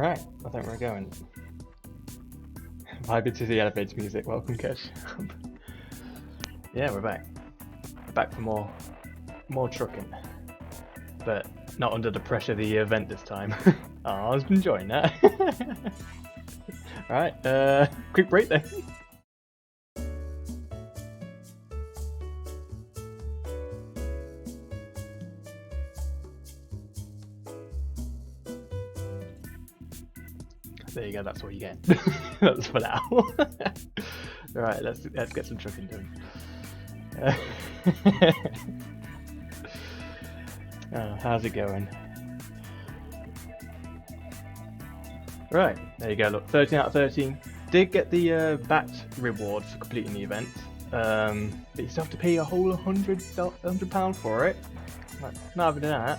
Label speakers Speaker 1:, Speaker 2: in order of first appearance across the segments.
Speaker 1: Right, I think we're going. Vibing to the elevator music. Welcome, Kesh. Yeah, we're back. We're back for more trucking, but not under the pressure of the event this time. Oh, I was enjoying that. Right, quick break then. There you go. That's what you get. That's for now. Right, let's get some trucking done. How's it going? Right, there you go. Look, 13 out of 13. Did get the bat reward for completing the event. But you still have to pay a whole £100 for it. Like, not having that.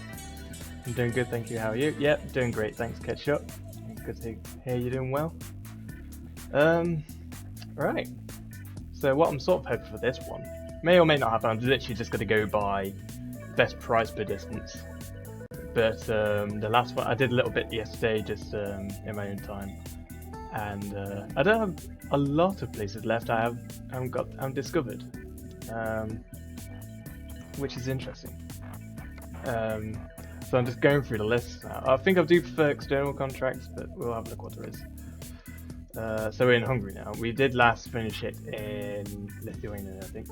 Speaker 1: I'm doing good, thank you. How are you? Yep, doing great. Thanks, Ketchup. Good to hear you're doing well. Right. So what I'm sort of hoping for this one may or may not happen. I'm literally just going to go by best price per distance. But the last one I did a little bit yesterday, just in my own time, and I don't have a lot of places left. I haven't discovered, which is interesting. So I'm just going through the list now. I think I do prefer external contracts, but we'll have a look what there is. So we're in Hungary now. We did last finish it in Lithuania, I think.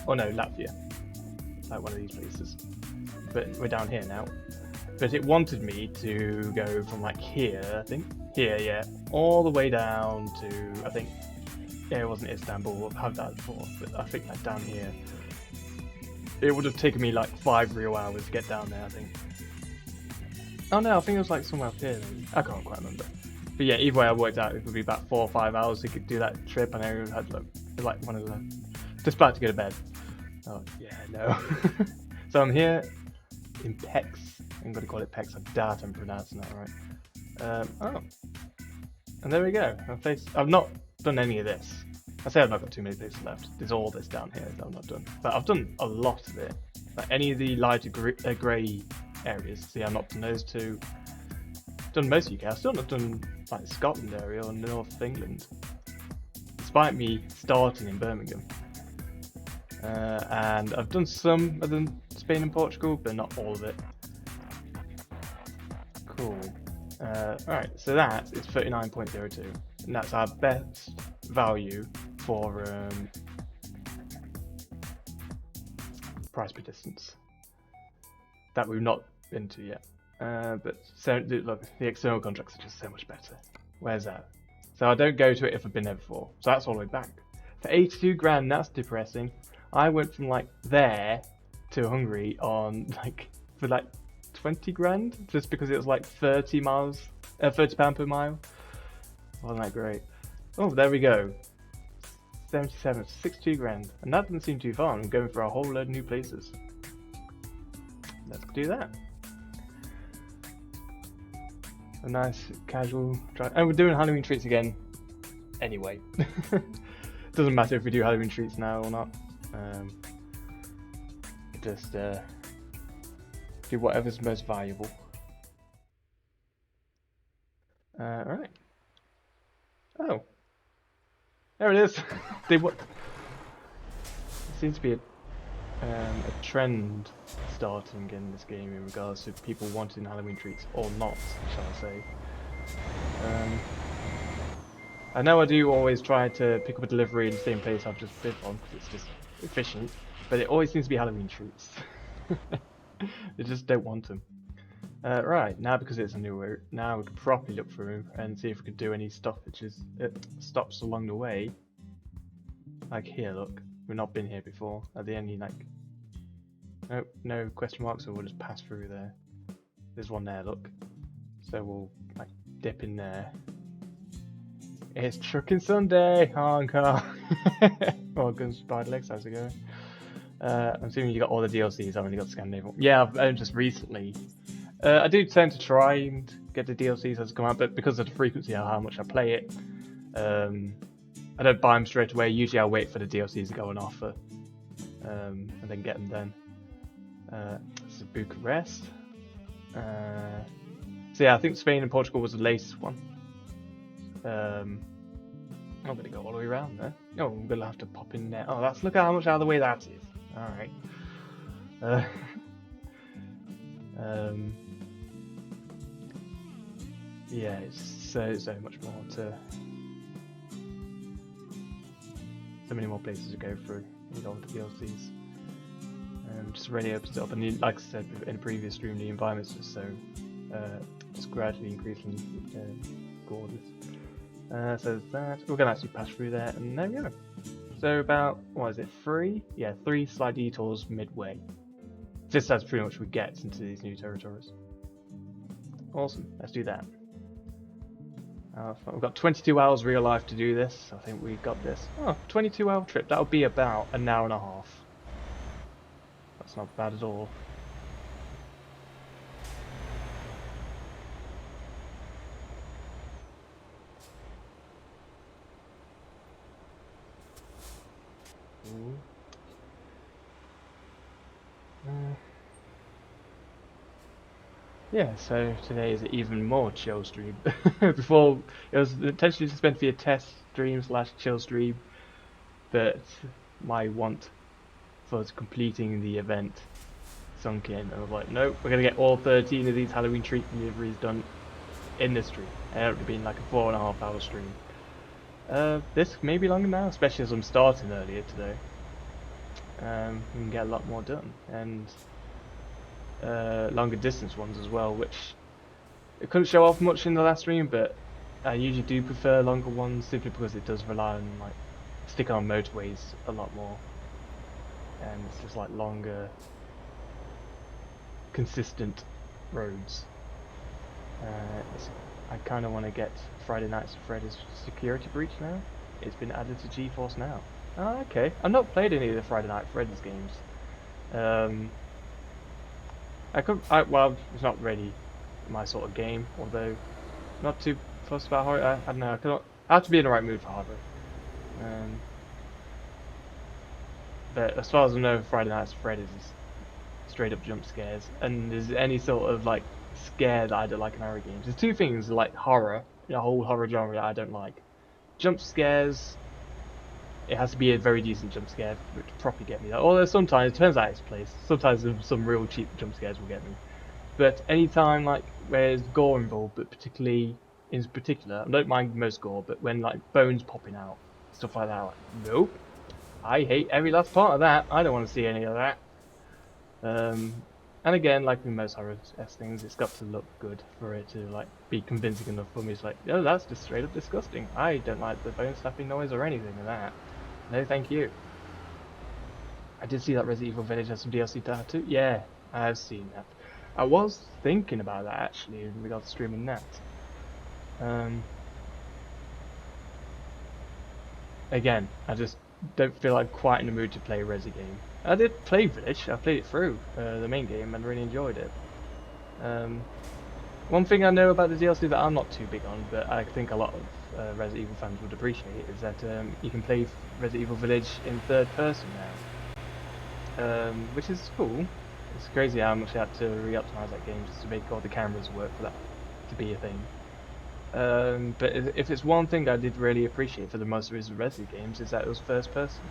Speaker 1: Oh no, Latvia. Like one of these places. But we're down here now. But it wanted me to go from like here, I think. Here, yeah. All the way down to, I think, yeah, it wasn't Istanbul. I've had that before. But I think like down here. It would have taken me like 5 real hours to get down there, I think. Oh no, I think it was like somewhere up here. I can't quite remember. But yeah, either way I worked out it would be about 4 or 5 hours to do that trip, and I had like one of the just about to go to bed. Oh yeah, no. So I'm here in Pex. I'm gonna call it Pex. I doubt I'm pronouncing that right. Oh, and there we go. I've not done any of this. I say I've not got too many places left. There's all this down here that I've not done, but I've done a lot of it. Like any of the lighter grey areas. See, I've not done those two. Done most of UK. I've still not done like Scotland area or north of England, despite me starting in Birmingham. And I've done some other than Spain and Portugal, but not all of it. Cool. Alright, so that is 39.02, and that's our best value for price per distance that we've not been to yet. But so look, the external contracts are just so much better. Where's that? So I don't go to it if I've been there before. So that's all the way back. For 82 grand, that's depressing. I went from like there to Hungary on like for like 20 grand just because it was like 30 miles, £30 per mile. Wasn't that great? Oh, there we go. 77, 62 grand, and that doesn't seem too far. I'm going for a whole load of new places. Let's do that. A nice casual drive, and we're doing Halloween treats again. Anyway, doesn't matter if we do Halloween treats now or not. Just do whatever's most valuable. Right. Oh, there it is. There seems to be a trend starting in this game in regards to people wanting Halloween treats or not, shall I say. I know I do always try to pick up a delivery in the same place I've just been on because it's just efficient, but it always seems to be Halloween treats. They just don't want them. Right, now because it's a new route, now we can properly look through and see if we could do any stoppages, stops along the way. Like here, look, we've not been here before. Are there any like, nope, no question marks, so we'll just pass through there. There's one there, look. So we'll like dip in there. It's Trucking Sunday, honk honk. Welcome, Spiderlegs, how's it going? I'm assuming you got all the DLCs. I've only got Scandinavian. Yeah, I've owned just recently. I do tend to try and get the DLCs as they come out, but because of the frequency of how much I play it, I don't buy them straight away. Usually I'll wait for the DLCs to go on offer, and then get them then. This is Bucharest. So yeah, I think Spain and Portugal was the latest one. I'm gonna go all the way around there. Oh, I'm gonna have to pop in there. Oh, look at how much out of the way that is. All right. Yeah, it's so much more to, so many more places to go through with all the DLCs. Just really opens it up, and like I said in a previous stream, the environment's just so just gradually increasing gorgeous. So that we're gonna actually pass through there, and there we go. So about, what is it, 3? Yeah, 3 slight detours midway. Just as pretty much we get into these new territories. Awesome, let's do that. We've got 22 hours real life to do this. I think we got this. Oh, 22-hour trip. That'll be about an hour and a half. That's not bad at all. Yeah, so today is an even more chill stream. Before, it was intentionally just meant to be a test stream / chill stream, but my want for completing the event sunk in, and I was like, nope, we're gonna get all 13 of these Halloween treat deliveries done in this stream. And it would have been like a 4.5 hour stream. This may be longer now, especially as I'm starting earlier today. We can get a lot more done, and longer distance ones as well, which I couldn't show off much in the last stream, but I usually do prefer longer ones simply because it does rely on like sticking on motorways a lot more, and it's just like longer, consistent roads. I kind of want to get Friday Nights at Freddy's Security Breach now. It's been added to GeForce Now. Oh, okay. I've not played any of the Friday Night Freddy's games. Well, it's not really my sort of game, although not too fussed about horror. I don't know. I have to be in the right mood for horror. But as far as I know, Friday Nights at Freddy's is straight up jump scares, and there's any sort of like scare that I don't like in horror games. There's two things like horror, the whole horror genre, that I don't like. Jump scares. It has to be a very decent jump scare to properly get me. Although sometimes it turns out its place. Sometimes some real cheap jump scares will get me. But anytime like where there's gore involved, but in particular, I don't mind most gore, but when like bones popping out, stuff like that, like, nope. I hate every last part of that. I don't want to see any of that. And again, like with most horror-esque things, it's got to look good for it to like be convincing enough for me. It's like, oh, that's just straight up disgusting. I don't like the bone snapping noise or anything of that. No, thank you. I did see that Resident Evil Village has some DLC to add too. Yeah, I have seen that. I was thinking about that actually in regards to streaming that. Again, I just don't feel like quite in the mood to play a Resi game. I did play Village. I played it through the main game and really enjoyed it. One thing I know about the DLC that I'm not too big on, but I think a lot of Resident Evil fans would appreciate, is that you can play Resident Evil Village in third person now, which is cool. It's crazy how much I had to re-optimize that game just to make all the cameras work for that to be a thing. But if it's one thing I did really appreciate for the most recent Resident games, is that it was first person.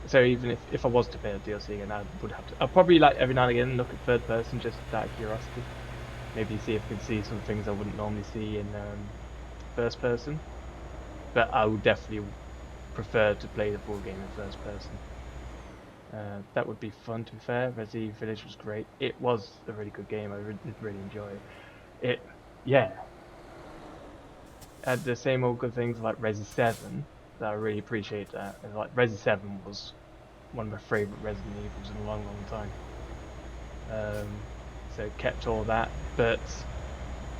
Speaker 1: So even if I was to play the DLC again, I would have to. I'll probably like every now and again look at third person just out of curiosity. Maybe see if I can see some things I wouldn't normally see in first person. But I would definitely prefer to play the full game in first person. That would be fun, to be fair. Resident Evil Village was great. It was a really good game. I did really enjoy it. Yeah. Had the same old good things like Resi 7. That I really appreciate that. And like Resi 7 was one of my favourite Resident Evils in a long, long time. So it kept all that, but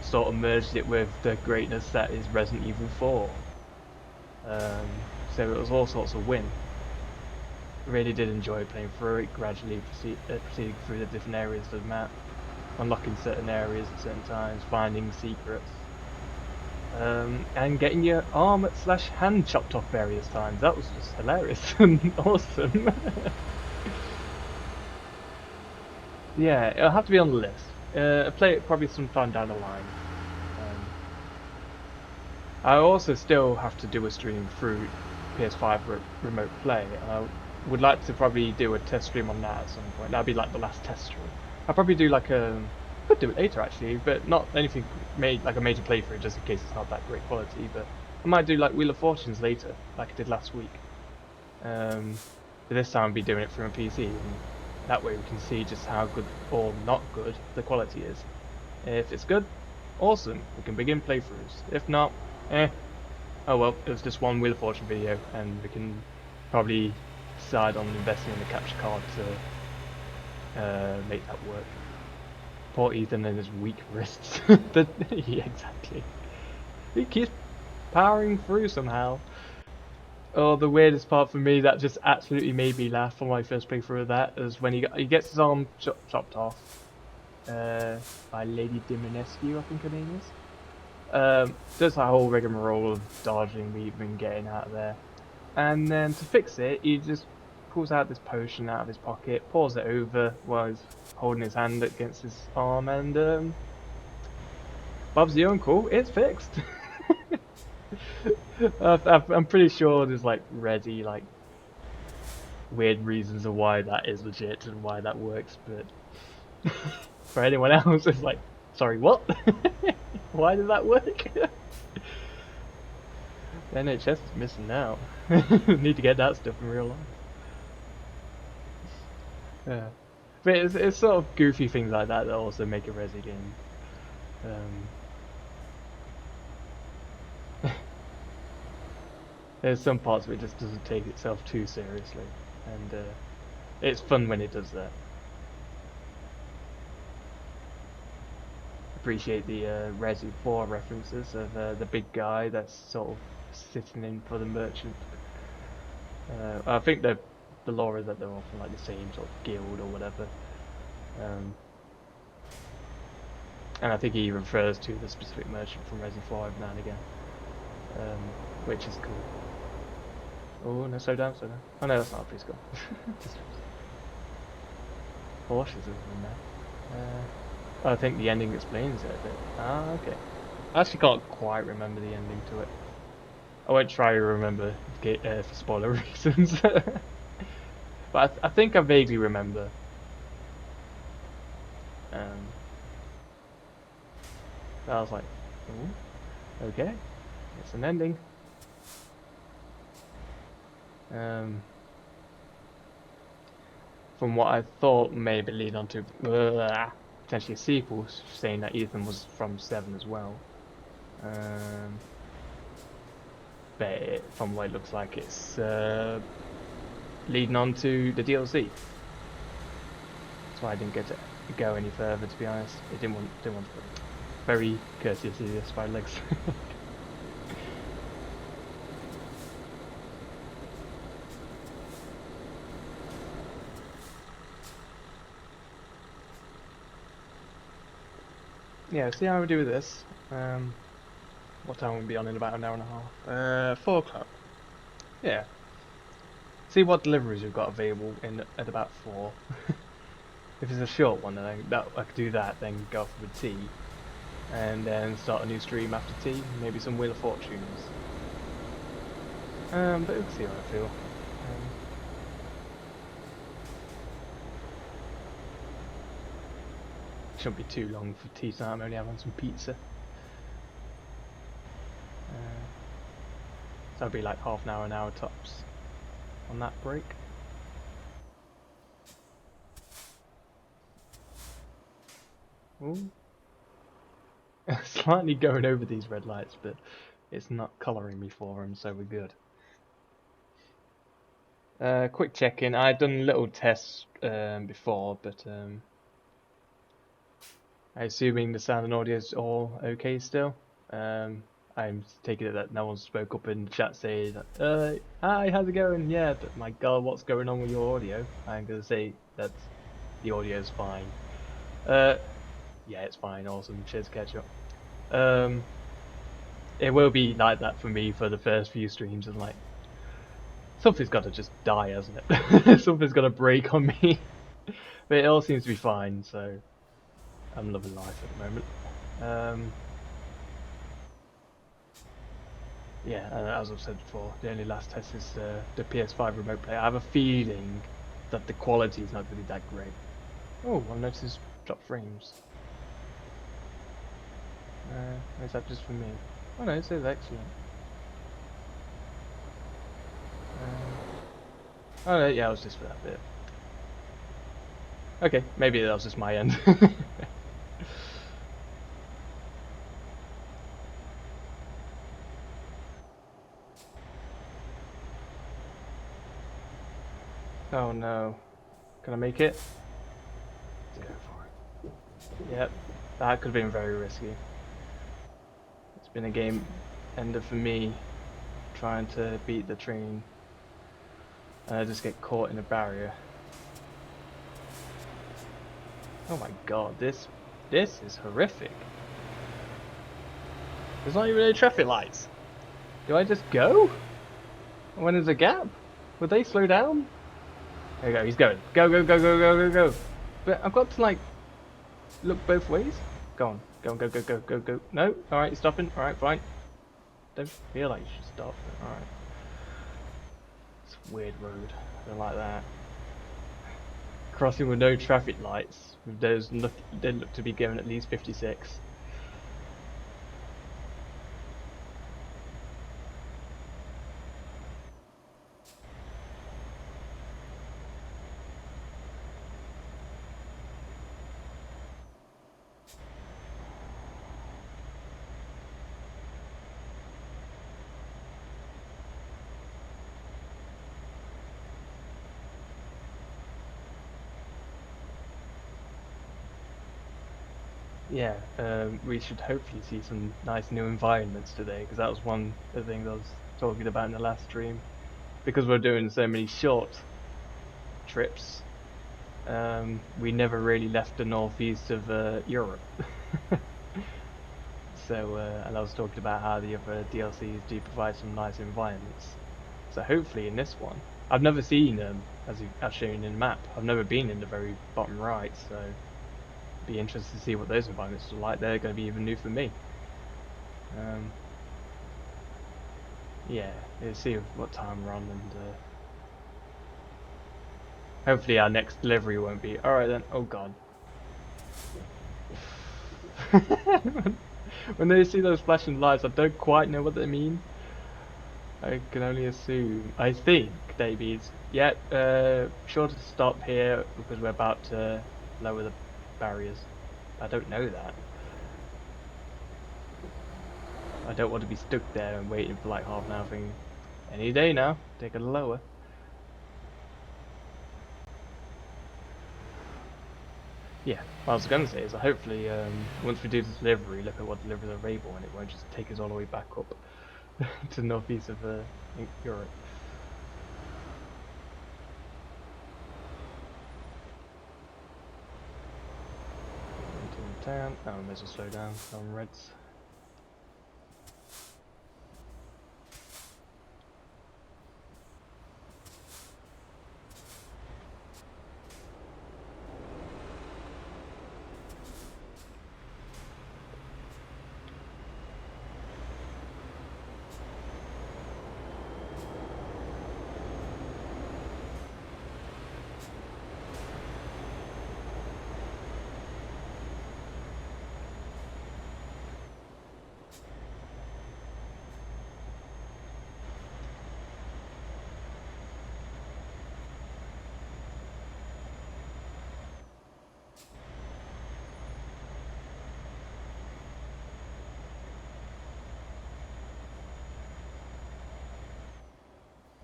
Speaker 1: sort of merged it with the greatness that is Resident Evil 4. So it was all sorts of win. Really did enjoy playing through it, gradually proceeding through the different areas of the map, unlocking certain areas at certain times, finding secrets, and getting your arm / hand chopped off various times. That was just hilarious and awesome. Yeah, it'll have to be on the list. I'll play it probably sometime down the line. I also still have to do a stream through PS5 remote play. I would like to probably do a test stream on that at some point. That'd be like the last test stream. I'll probably do like a, could do it later actually, but not anything made like a major playthrough just in case it's not that great quality. But I might do like Wheel of Fortunes later, like I did last week. But this time I'll be doing it through a PC, and that way we can see just how good or not good the quality is. If it's good, awesome, we can begin playthroughs. If not, oh well, it was just one Wheel of Fortune video, and we can probably decide on investing in the capture card to make that work. Poor Ethan and his weak wrists. Yeah, exactly. He keeps powering through somehow. Oh, the weirdest part for me that just absolutely made me laugh on my first playthrough of that is when he gets his arm chopped off by Lady Diminescu, I think her name is. Does that whole rigmarole of dodging, weaving, getting out of there, and then to fix it, he just pulls out this potion out of his pocket, pours it over while he's holding his hand against his arm, and Bob's the uncle, it's fixed. I'm pretty sure there's like ready like weird reasons of why that is legit and why that works, but for anyone else, it's like, sorry, what? Why did that work? The NHS is missing out. Need to get that stuff in real life. Yeah, but it's sort of goofy things like that that also make a Resi game. There's some parts where it just doesn't take itself too seriously, and it's fun when it does that. Appreciate the Resi 4 references of the big guy that's sort of sitting in for the merchant. I think the lore is that they're often like the same sort of guild or whatever. And I think he refers to the specific merchant from Resi 4 every now and again, which is cool. Oh no, slow down, slow down. Oh no, that's not a police car. Horses in there. I think the ending explains it a bit. Ah, okay. I actually can't quite remember the ending to it. I won't try to remember for spoiler reasons. But I think I vaguely remember. I was like, ooh, okay, it's an ending. From what I thought maybe lead on to potentially a sequel, saying that Ethan was from 7 as well. But from what it looks like, it's leading on to the DLC. That's why I didn't get to go any further, to be honest. It didn't want to. Very courteous of the spider legs. Yeah, see how we do with this. What time will we be on in about an hour and a half? 4 o'clock. Yeah. See what deliveries we've got available at about 4. If it's a short one, then I could do that, then go off with tea. And then start a new stream after tea, maybe some Wheel of Fortunes. But we'll see how I feel. Shouldn't be too long for tea time, I'm only having some pizza. So it'll be like half an hour tops on that break. Ooh. Slightly going over these red lights, but it's not colouring me for them, so we're good. Quick check-in. I've done little tests before, but I'm assuming the sound and audio is all okay still. I'm taking it that no one spoke up in the chat saying, hi, how's it going? Yeah, but my god, what's going on with your audio? I'm going to say that the audio is fine. Yeah, it's fine, awesome, cheers, catch up. It will be like that for me for the first few streams, and like, something's got to just die, hasn't it? Something's got to break on me. But it all seems to be fine, so I'm loving life at the moment. Yeah, as I've said before, the only last test is the PS5 remote play. I have a feeling that the quality is not going to be that great. Oh, I've noticed drop frames. Is that just for me? Oh no, it says excellent. Oh no, yeah, it was just for that bit. Okay, maybe that was just my end. Oh no. Can I make it? Let's go for it. Yep, that could have been very risky. It's been a game ender for me, trying to beat the train. And I just get caught in a barrier. Oh my god, this is horrific. There's not even any traffic lights. Do I just go? When there's a gap? Would they slow down? There you go, he's going. Go, go, go, go, go, go, go. But I've got to like look both ways. Go on. Go, go, go, go, go, go. No? Alright, you're stopping. Alright, fine. Don't feel like you should stop. Alright. It's a weird road. I don't like that. Crossing with no traffic lights. Those look, they look to be given at least 56. Yeah, we should hopefully see some nice new environments today, because that was one of the things I was talking about in the last stream. Because we're doing so many short trips, we never really left the northeast of Europe. So, and I was talking about how the other DLCs do provide some nice environments. So hopefully in this one, I've never seen as shown in the map. I've never been in the very bottom right, so be interested to see what those environments are like. They're going to be even new for me. Yeah, we'll see what time we're on, and hopefully our next delivery won't be. Alright then, oh god. When they see those flashing lights, I don't quite know what they mean. I can only assume. I think maybe it's, yeah, sure to stop here because we're about to lower the barriers. I don't know that. I don't want to be stuck there and waiting for like half an hour thinking, any day now, take it lower. Yeah, what I was going to say is that hopefully once we do the delivery, look at what deliveries are available and it won't just take us all the way back up to the northeast of Europe. Into town. Oh, I may as well slow down on reds.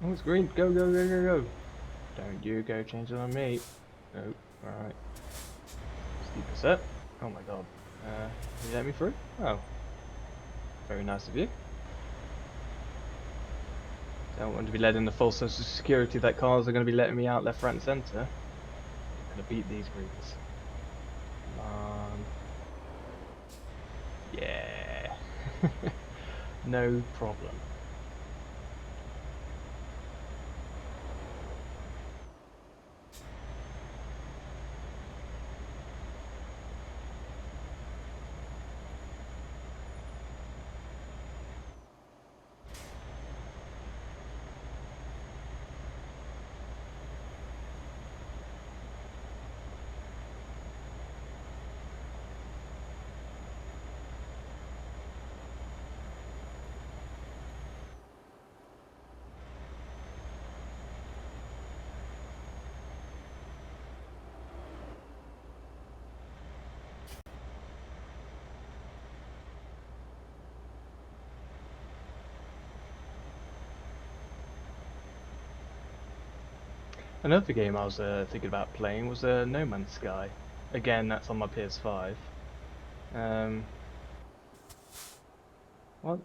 Speaker 1: Oh, it's green. Go, go, go, go, go. Don't you go change it on me. Nope. Alright. Steep set. Oh my god. Can you let me through? Oh. Very nice of you. Don't want to be led in the false sense of security that cars are going to be letting me out left, right and centre. I'm going to beat these greens. Come on. Yeah. No problem. Another game I was thinking about playing was No Man's Sky. Again, that's on my PS5. Um, what?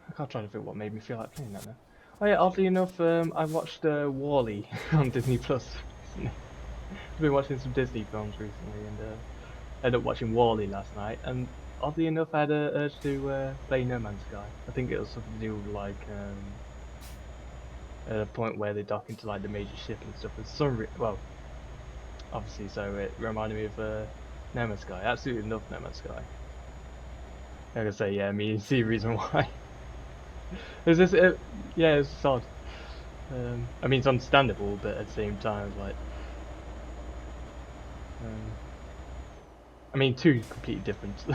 Speaker 1: I can't try to think what made me feel like playing that now. Oh yeah, oddly enough, I watched Wall-E on Disney Plus recently. I've been watching some Disney films recently, and ended up watching Wall-E last night. And oddly enough, I had a urge to play No Man's Sky. I think it was something to do with like at a point where they dock into like the major ship and stuff. And well, obviously, so it reminded me of No Man's Sky. I absolutely love No Man's Sky. Like I say, yeah, I mean, you see the reason why. Is this? Yeah, it's odd. I mean, it's understandable, but at the same time, like, um, I mean, two completely different.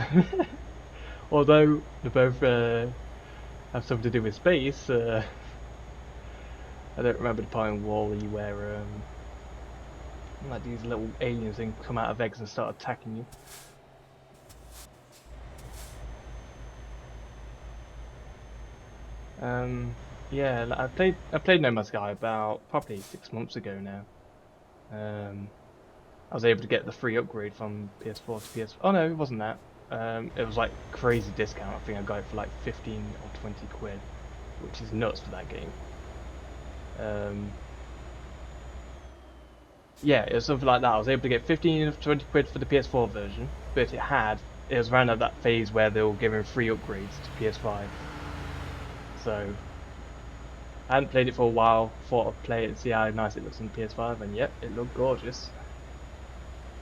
Speaker 1: Although they both have something to do with space. I don't remember the part in Wall-E where like these little aliens things come out of eggs and start attacking you. Yeah, like, I played No Man's Sky about probably 6 months ago now. I was able to get the free upgrade from PS4 to PS. Oh no, it wasn't that. It was like crazy discount. I think I got it for like 15 or 20 quid, which is nuts for that game. Yeah, it was something like that. I was able to get 15 or 20 quid for the PS4 version, but it was around at that phase where they were giving free upgrades to PS5. So I hadn't played it for a while, thought I'd play it and see how nice it looks on the PS5, and yep, it looked gorgeous.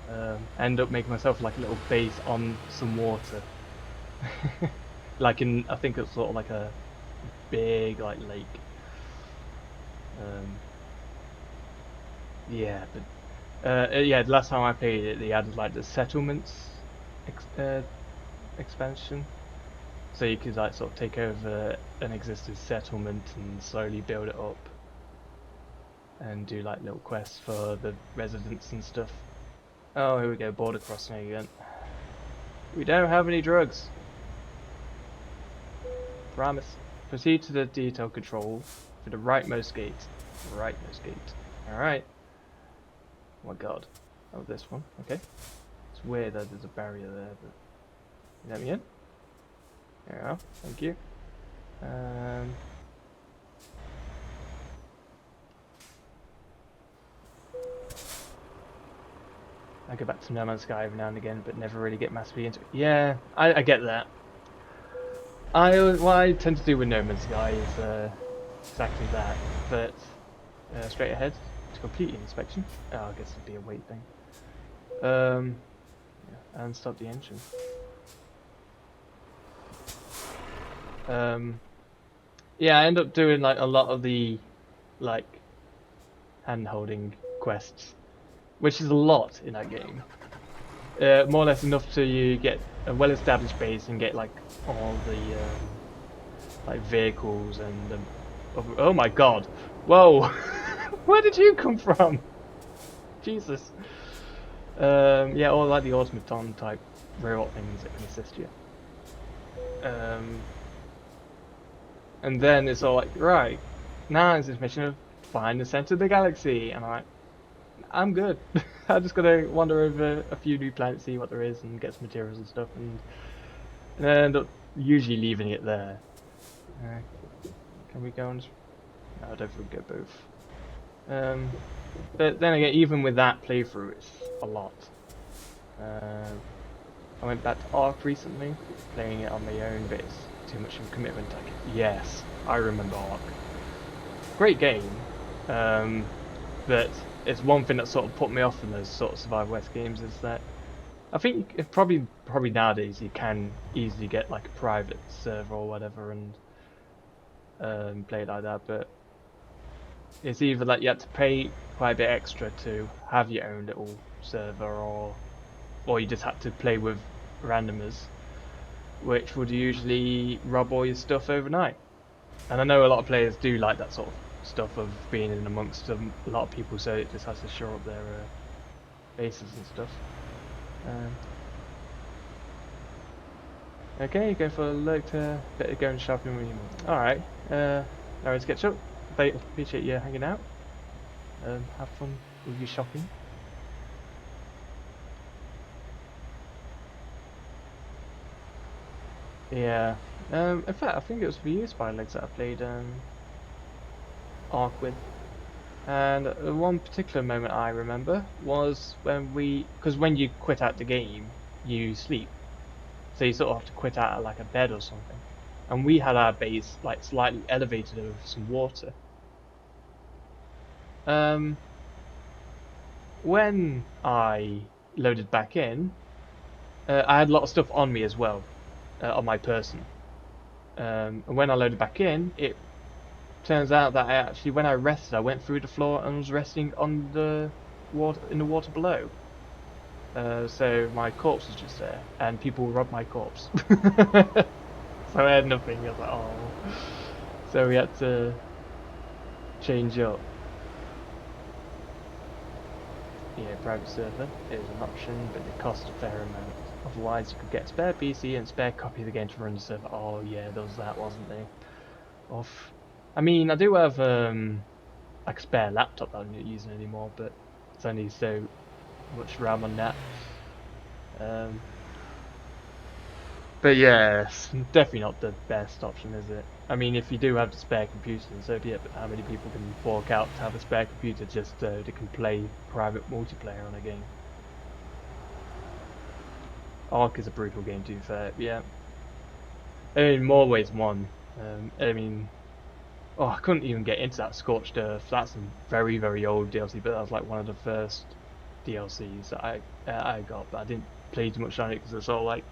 Speaker 1: I ended up making myself like a little base on some water. Like I think it's sort of like a big like lake. Yeah, but yeah, the last time I played it, they added like the settlements expansion, so you could like sort of take over an existing settlement and slowly build it up, and do like little quests for the residents and stuff. Oh, here we go, border crossing again. We don't have any drugs. Promise. Proceed to the detail control for the rightmost gate. Rightmost gate. Alright. Oh my god. Oh, this one. Okay. It's weird that there's a barrier there, but... You let me in? There we are. Thank you. I go back to No Man's Sky every now and again, but never really get massively into it. Yeah, I get that. What I tend to do with No Man's Sky is exactly that, but straight ahead to complete inspection. Oh, I guess it'd be a weight thing. Yeah, and stop the engine. Yeah, I end up doing like a lot of the like hand-holding quests, which is a lot in that game. More or less enough to get a well-established base and get like all the like vehicles and oh my god, whoa, where did you come from? Jesus. Yeah, or like the automaton type robot things that can assist you. And then it's all like, right, now it's this mission of find the center of the galaxy, and I'm good. I'm just gonna wander over a few new planets, see what there is, and get some materials and stuff, and I end up usually leaving it there. Can we go on? No, I don't think we go both. But then again, even with that playthrough, it's a lot. I went back to Ark recently, playing it on my own, but it's too much of a commitment. Yes, I remember Ark. Great game, but it's one thing that sort of put me off from those sort of Survival West games is that I think probably nowadays you can easily get like a private server or whatever and play it like that, but it's either like you have to pay quite a bit extra to have your own little server, or you just have to play with randomers, which would usually rob all your stuff overnight. And I know a lot of players do like that sort of stuff of being in amongst a lot of people, so it just has to shore up their bases and stuff. Okay, go for a look to better go and shopping with you. Alright, let's catch up. I appreciate you hanging out. Have fun would be shocking. Yeah. In fact, I think it was the Spy Legs that I played Ark with. And one particular moment I remember was when because when you quit out the game, you sleep. So you sort of have to quit out at like a bed or something. And we had our base like slightly elevated over some water. Um, when I loaded back in, I had a lot of stuff on me as well, on my person. And when I loaded back in, it turns out that when I rested, I went through the floor and was resting on the water in the water below. So my corpse was just there, and people robbed my corpse. So I had nothing. I was like, oh. So we had to change up. Yeah, private server is an option, but it costs a fair amount. Otherwise, you could get a spare PC and spare copy of the game to run the server. Oh yeah, there was that, wasn't there? Off. I mean, I do have like a spare laptop that I'm not using anymore, but it's only so much RAM on that. Um, But yeah, it's definitely not the best option, is it? I mean, if you do have the spare computer, then so be it, but how many people can fork out to have a spare computer just so they can play private multiplayer on a game? Ark is a brutal game, to be fair, yeah. In more ways than one. I mean, oh, I couldn't even get into that Scorched Earth. That's a very, very old DLC, but that was like one of the first DLCs that I got, but I didn't play too much on it because it's all like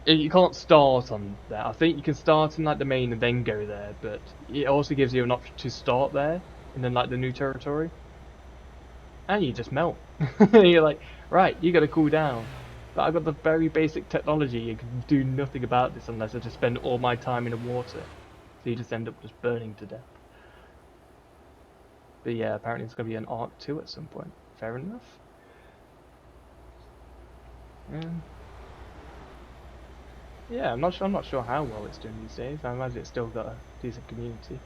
Speaker 1: you can't start on there. I think you can start in like the main and then go there, but it also gives you an option to start there and then like the new territory, and you just melt. You're like, right, you got to cool down. But I've got the very basic technology. You can do nothing about this unless I just spend all my time in the water. So you just end up just burning to death. But yeah, apparently it's gonna be an Arc 2 at some point. Fair enough. Yeah, I'm not sure. I'm not sure how well it's doing these days. I imagine it's still got a decent community.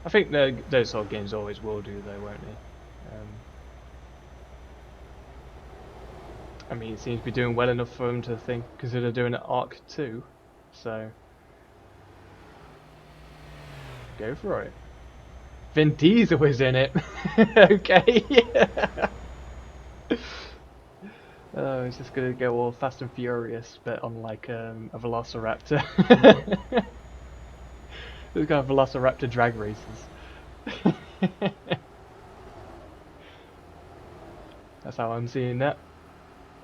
Speaker 1: I think those sort of games always will do, though, won't they? I mean, it seems to be doing well enough for them to consider doing an Arc 2. So, go for it. Vin Diesel was in it. Okay. Oh, it's just gonna go all Fast and Furious, but on like a Velociraptor. It's got Velociraptor drag races. That's how I'm seeing that.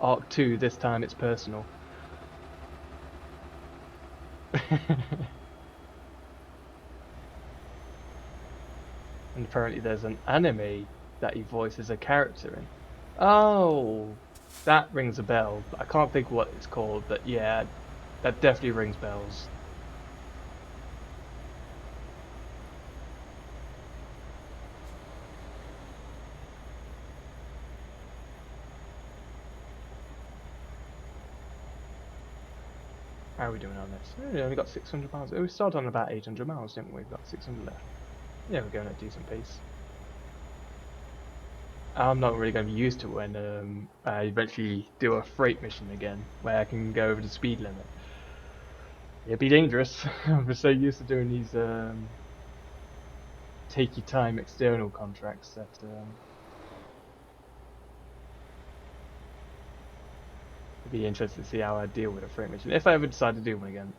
Speaker 1: Arc 2, this time it's personal. And apparently there's an anime that he voices a character in. Oh, that rings a bell. I can't think what it's called, but yeah, that definitely rings bells. How are we doing on this? We only got 600 miles. We started on about 800 miles, didn't we? We've got 600 left. Yeah, we're going at a decent pace. I'm not really going to be used to when I eventually do a freight mission again, where I can go over the speed limit. It'd be dangerous. I'm so used to doing these take your time external contracts that it'd be interesting to see how I deal with a freight mission if I ever decide to do one again.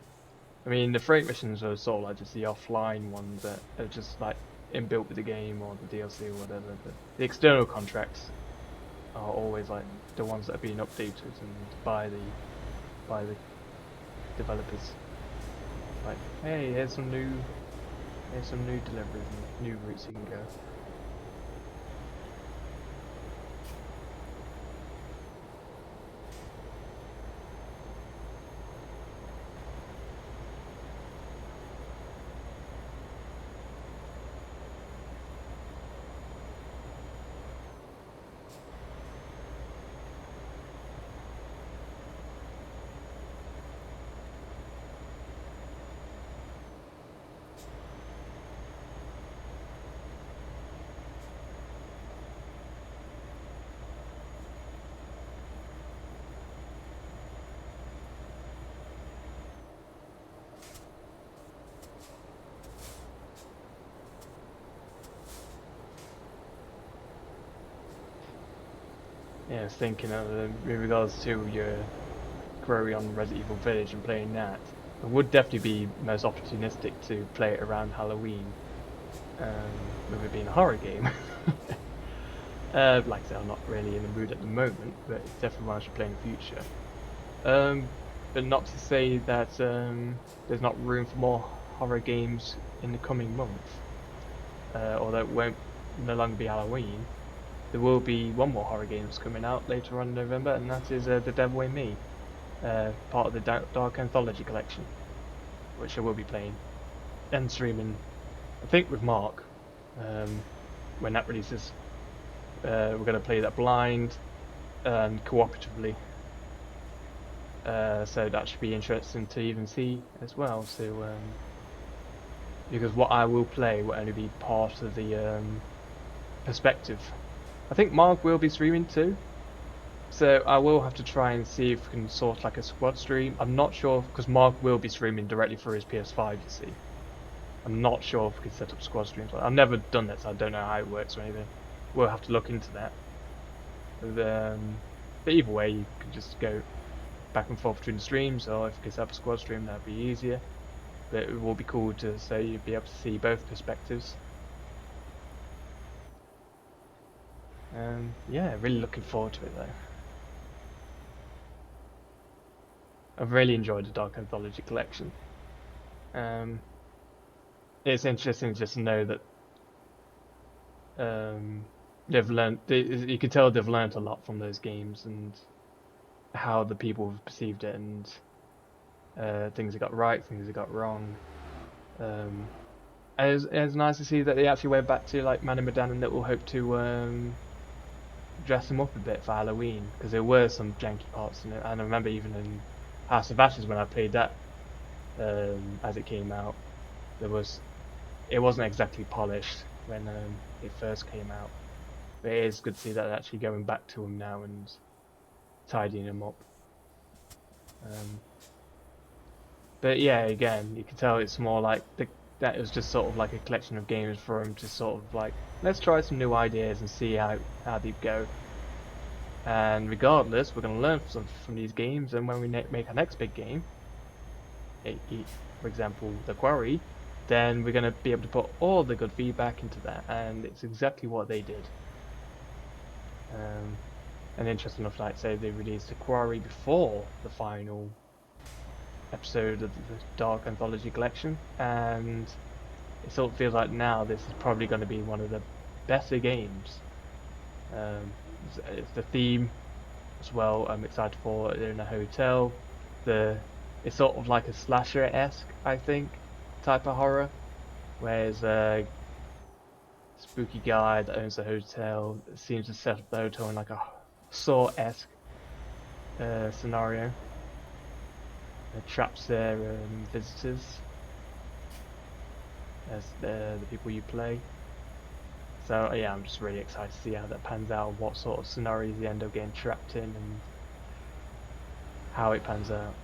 Speaker 1: I mean, the freight missions are sort of like just the offline ones that are just like inbuilt with the game or the DLC or whatever. But the external contracts are always like the ones that are being updated and by the developers. Like, hey, here's some new deliveries and new routes you can go. yeah, I was thinking of in regards to your query on Resident Evil Village and playing that, it would definitely be most opportunistic to play it around Halloween, with it being a horror game. Like I said, I'm not really in the mood at the moment, but it's definitely one I should play in the future. But not to say that there's not room for more horror games in the coming months. Although it won't no longer be Halloween, there will be one more horror games coming out later on in November, and that is The Devil in Me, part of the Dark Anthology collection, which I will be playing and streaming, I think with Mark, when that releases. We're going to play that blind and cooperatively, so that should be interesting to even see as well. So because what I will play will only be part of the perspective. I think Mark will be streaming too, so I will have to try and see if we can sort like a squad stream. I'm not sure, because Mark will be streaming directly through his PS5, you see. I'm not sure if we can set up squad streams. I've never done that, so I don't know how it works or anything. We'll have to look into that. But either way, you can just go back and forth between the streams, or if you can set up a squad stream, that'd be easier. But it will be cool to say you'd be able to see both perspectives. Yeah, really looking forward to it though. I've really enjoyed the Dark Anthology collection. It's interesting just to know that they've learned. You can tell they've learned a lot from those games and how the people have perceived it, and things they got right, things they got wrong. And it's nice to see that they actually went back to like Man and Medan and Little Hope to dress them up a bit for Halloween, because there were some janky parts in it. And I remember even in House of Ashes when I played that as it came out, it wasn't exactly polished when it first came out. But it is good to see that they're actually going back to them now and tidying them up. But yeah, again, you can tell it's more like that was just sort of like a collection of games for him to sort of like, let's try some new ideas and see how they go. And regardless, we're going to learn from these games, and when we make our next big game, for example, The Quarry, then we're going to be able to put all the good feedback into that, and it's exactly what they did. And interesting enough, like say they released The Quarry before the final episode of the Dark Anthology collection, and it sort of feels like now this is probably going to be one of the better games. It's the theme as well. I'm excited for it. They're in a hotel. It's sort of like a slasher-esque, I think, type of horror, whereas a spooky guy that owns the hotel seems to set up the hotel in like a Saw-esque scenario. It traps their visitors as the people you play. So yeah, I'm just really excited to see how that pans out, what sort of scenarios you end up getting trapped in, and how it pans out.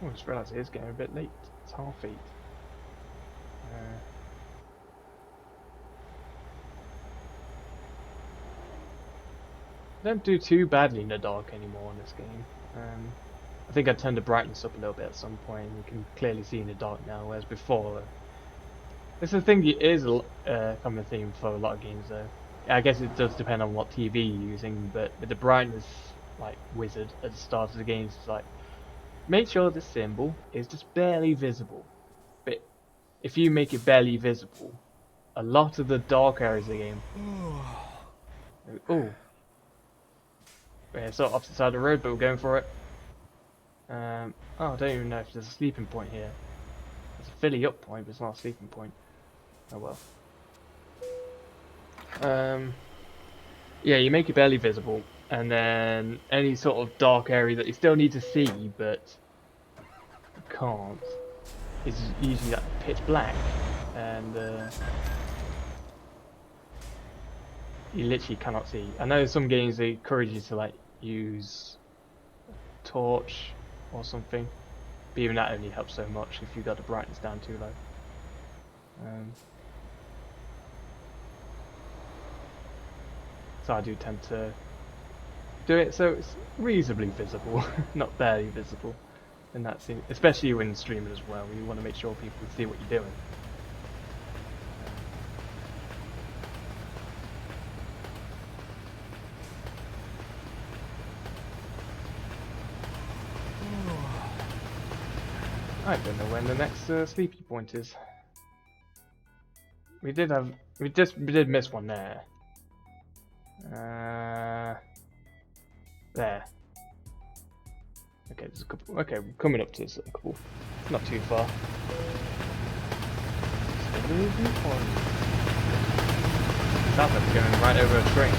Speaker 1: Oh, I just realised it is getting a bit late. It's 8:30. Don't do too badly in the dark anymore in this game. I think I turned the brightness up a little bit at some point. You can clearly see in the dark now, whereas before, it's a thing. It is a common theme for a lot of games, though. I guess it does depend on what TV you're using, but with the brightness like wizard at the start of the game, it's like, make sure this symbol is just barely visible. But if you make it barely visible, a lot of the dark areas of the game. Oh. Yeah, sort of opposite side of the road, but we're going for it. Oh, I don't even know if there's a sleeping point here. There's a filly up point, but it's not a sleeping point. Oh well. Yeah, you make it barely visible, and then any sort of dark area that you still need to see, but you can't, is usually like pitch black, and you literally cannot see. I know some games they encourage you to like use torch or something, but even that only helps so much if you got the brightness down too low. So I do tend to do it so it's reasonably visible, not barely visible. And that's especially when streaming as well. You want to make sure people see what you're doing. I don't know when the next sleepy point is. We did miss one there. There. Okay, there's a couple. Okay, we're coming up to a couple. It's not too far. Sounds like we're going right over a train.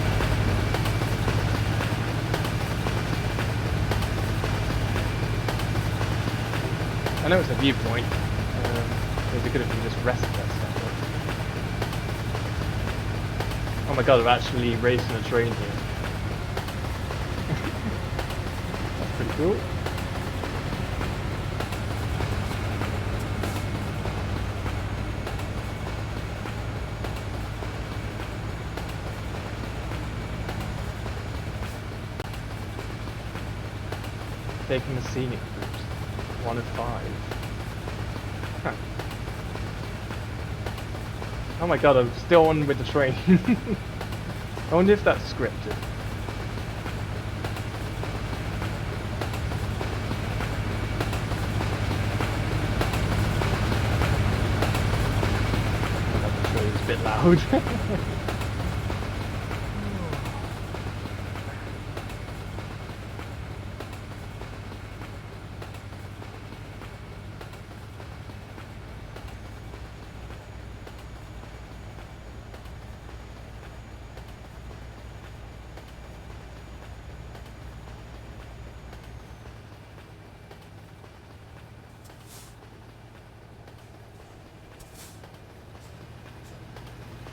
Speaker 1: I know it's a viewpoint. Maybe could have just rested that stuff. Oh my god, we're actually racing a train here. That's pretty cool. Taking the scenic route. 1 of 5. Huh. Oh my god, I'm still on with the train. I wonder if that's scripted. The train's a bit loud.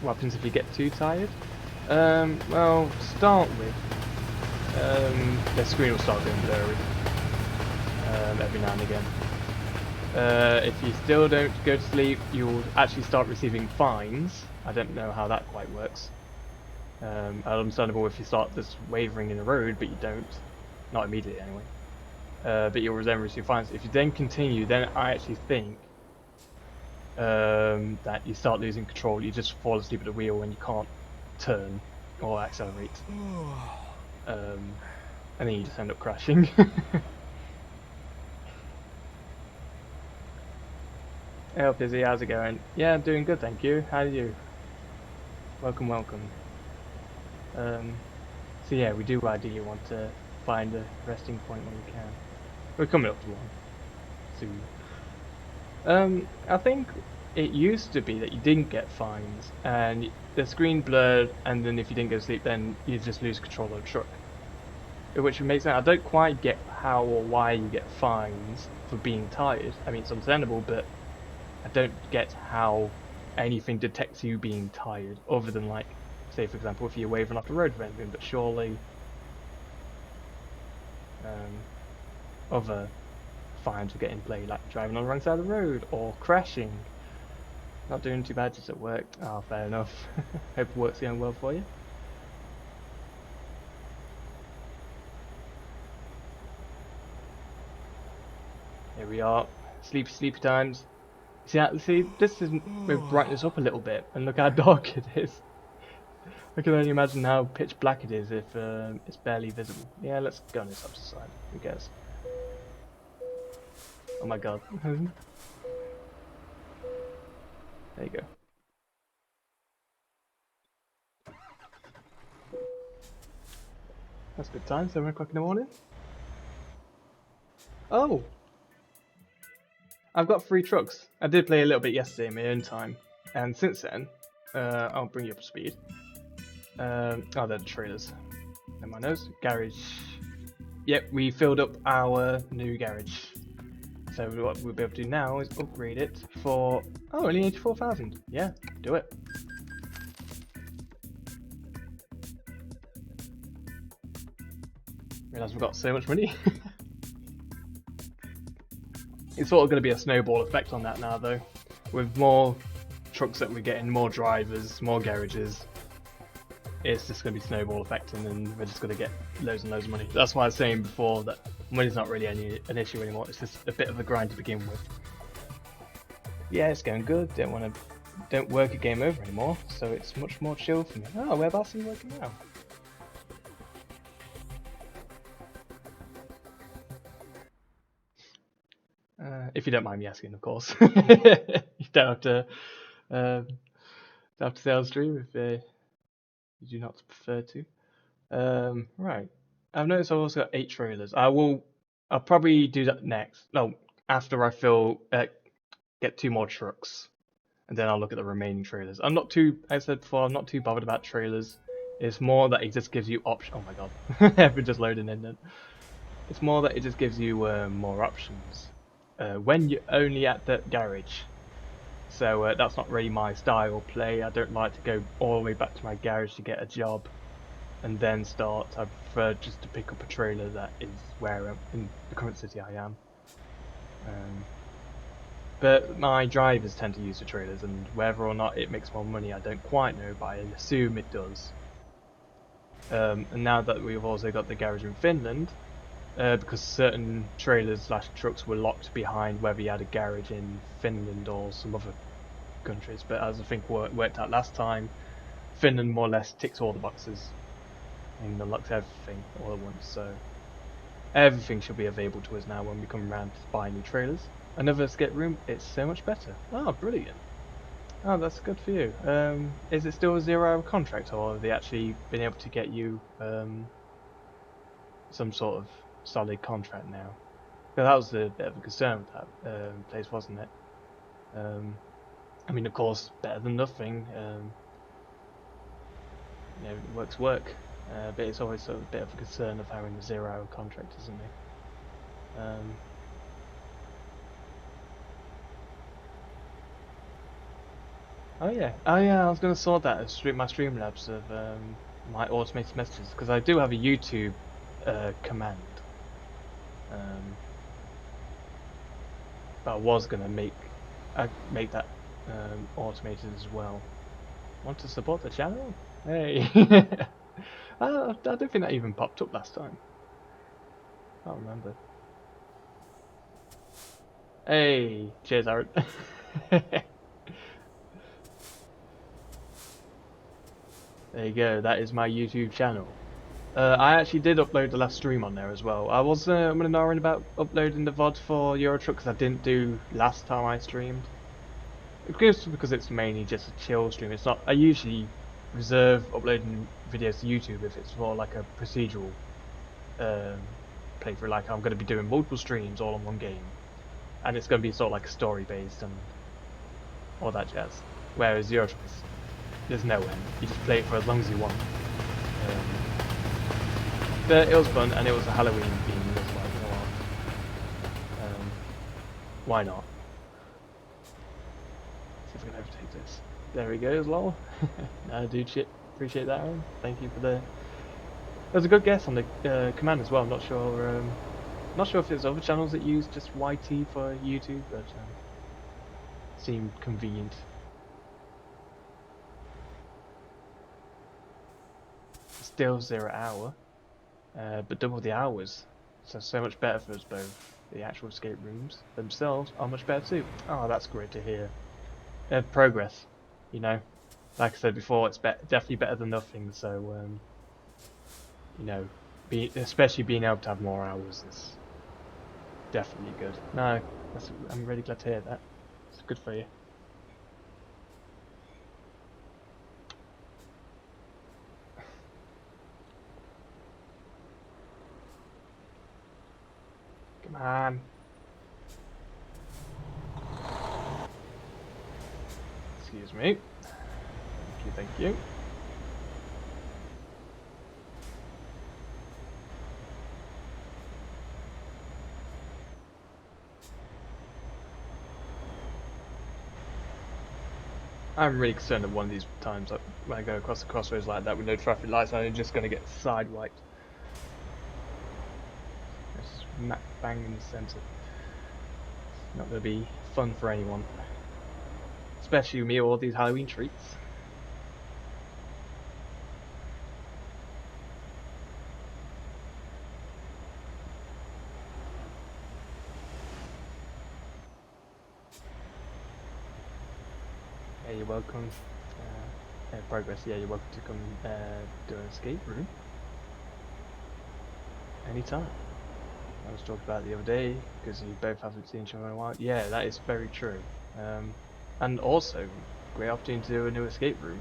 Speaker 1: What happens if you get too tired? Well, to start with, the screen will start going blurry every now and again. If you still don't go to sleep, you'll actually start receiving fines. I don't know how that quite works. Understandable if you start just wavering in the road, but you don't. Not immediately anyway. But you'll then receive fines. If you then continue, then I actually think that you start losing control. You just fall asleep at the wheel and you can't turn or accelerate. And then you just end up crashing. Hey, Fizzy, how's it going? Yeah, I'm doing good, thank you. How are you? Welcome, welcome. So yeah, we do ideally want to find a resting point when we can. We're coming up to one soon. I think it used to be that you didn't get fines and the screen blurred, and then if you didn't go to sleep, then you just lose control of the truck. Which makes sense. I don't quite get how or why you get fines for being tired. I mean, it's understandable, but I don't get how anything detects you being tired, other than like, say for example, if you're waving off the road or anything. But surely other fines will get in play, like driving on the wrong side of the road or crashing. Not doing too bad, just at work. Oh, fair enough. Hope work's going well for you. Here we are, sleepy times. See, this is, we've brightened this up a little bit, and look how dark it is. I can only imagine how pitch black it is if it's barely visible. Yeah, let's go on this opposite side. Who cares? Oh my god. There you go. That's a good time, 7 o'clock in the morning. Oh! I've got 3 trucks. I did play a little bit yesterday in my own time, and since then, I'll bring you up to speed. Oh, they're the trailers. In my nose. Garage. Yep, we filled up our new garage. So what we'll be able to do now is upgrade it for, oh, only 84,000. Yeah, do it. realised we've got so much money. It's sort of going to be a snowball effect on that now, though. With more trucks that we're getting, more drivers, more garages, it's just going to be snowball effecting, and we're just going to get loads and loads of money. That's why I was saying before that money's not really an issue anymore. It's just a bit of a grind to begin with. Yeah, it's going good. Don't work a game over anymore, so it's much more chill for me. Oh, whereabouts are you working now? If you don't mind me asking, of course. You don't have to say on stream if you do not prefer to. Right. I've noticed I've also got 8 trailers. I'll probably do that next. No, after I get 2 more trucks, and then I'll look at the remaining trailers. I said before, I'm not too bothered about trailers. It's more that it just gives you options. Oh my god, we're just loading in then. It's more that it just gives you more options when you're only at the garage. So that's not really my style of play. I don't like to go all the way back to my garage to get a job and then start. I prefer just to pick up a trailer that is where in the current city I am. But my drivers tend to use the trailers, and whether or not it makes more money I don't quite know, but I assume it does. And now that we've also got the garage in Finland, because certain trailers / trucks were locked behind whether you had a garage in Finland or some other countries, but as I think worked out last time, Finland more or less ticks all the boxes and unlocks everything all at once, so everything should be available to us now when we come around to buy new trailers. Another escape room, it's so much better. Oh, brilliant. Oh, that's good for you. Is it still a 0-hour contract, or have they actually been able to get you some sort of solid contract now? Because that was a bit of a concern with that place, wasn't it? I mean, of course, better than nothing. You know, work's work, but it's always sort of a bit of a concern of having a 0-hour contract, isn't it? Oh yeah, I was going to sort that as my Streamlabs of my automated messages, because I do have a YouTube command. But I was going to make that automated as well. Want to support the channel? Hey! I don't think that even popped up last time. I can't remember. Hey! Cheers, Aaron. There you go, that is my YouTube channel. I actually did upload the last stream on there as well. I was knowing about uploading the VOD for Euro Truck because I didn't do last time I streamed. Because it's mainly just a chill stream. It's not. I usually reserve uploading videos to YouTube if it's for like a procedural playthrough. Like I'm going to be doing multiple streams all in one game, and it's going to be sort of like story based and all that jazz. Whereas Euro Truck there's no end. You just play it for as long as you want. But it was fun, and it was a Halloween theme as well. You know what? Why not? See if we can overtake this. There he goes, lol. No, dude, shit. Appreciate that, Aaron. Thank you for the. There's a good guess on the command as well. I'm not sure. Not sure if there's other channels that use just YT for YouTube, but seemed convenient. Still 0 hour, but double the hours, so much better for us both. The actual escape rooms themselves are much better too. Oh, that's great to hear. Progress, you know. Like I said before, it's definitely better than nothing. So, you know, especially being able to have more hours is definitely good. No, I'm really glad to hear that. It's good for you. Come on. Excuse me. Thank you. I'm really concerned that one of these times, like, when I go across the crossroads like that with no traffic lights, I'm just going to get sidewiped. smack bang in the centre. Not going to be fun for anyone. Especially me with all these Halloween treats. Hey, you're welcome. Progress, yeah, you're welcome to come do an escape room. Anytime. I was talking about it the other day, because you both haven't seen each other in a while. Yeah, that is very true. And also, great opportunity to do a new escape room.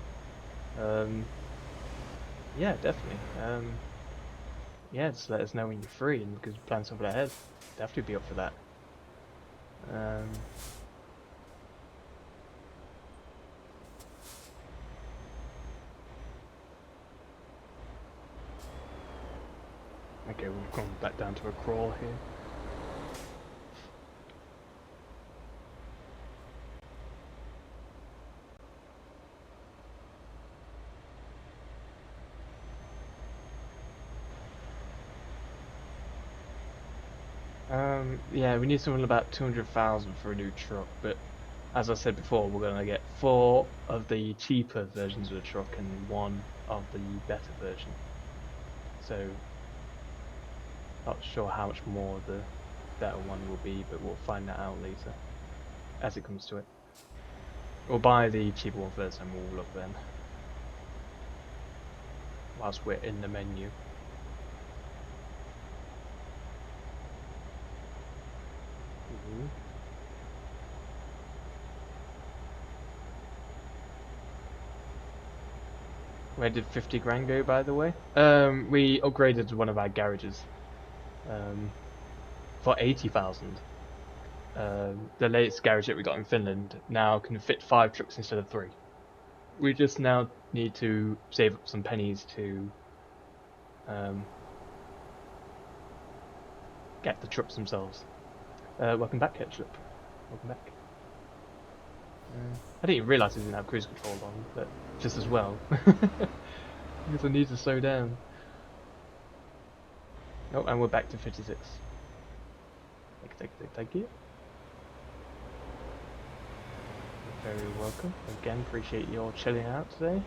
Speaker 1: Yeah, definitely. Yeah, just let us know when you're free, and because plan something ahead. Definitely be up for that. Okay, we've gone back down to a crawl here. Yeah, we need something about 200,000 for a new truck, but as I said before, we're going to get 4 of the cheaper versions of the truck and 1 of the better version. So, not sure how much more the better one will be, but we'll find that out later, as it comes to it. We'll buy the cheaper one first and we'll look then, whilst we're in the menu. Where did 50 grand go, by the way? We upgraded one of our garages for 80,000. The latest garage that we got in Finland now can fit 5 trucks instead of 3. We just now need to save up some pennies to get the trucks themselves. Welcome back, Ketchup. Welcome back. I didn't even realise we didn't have cruise control on, but just as well. Because I need to slow down. Oh, and we're back to 56. Thank you. You're very welcome. Again, appreciate your chilling out today.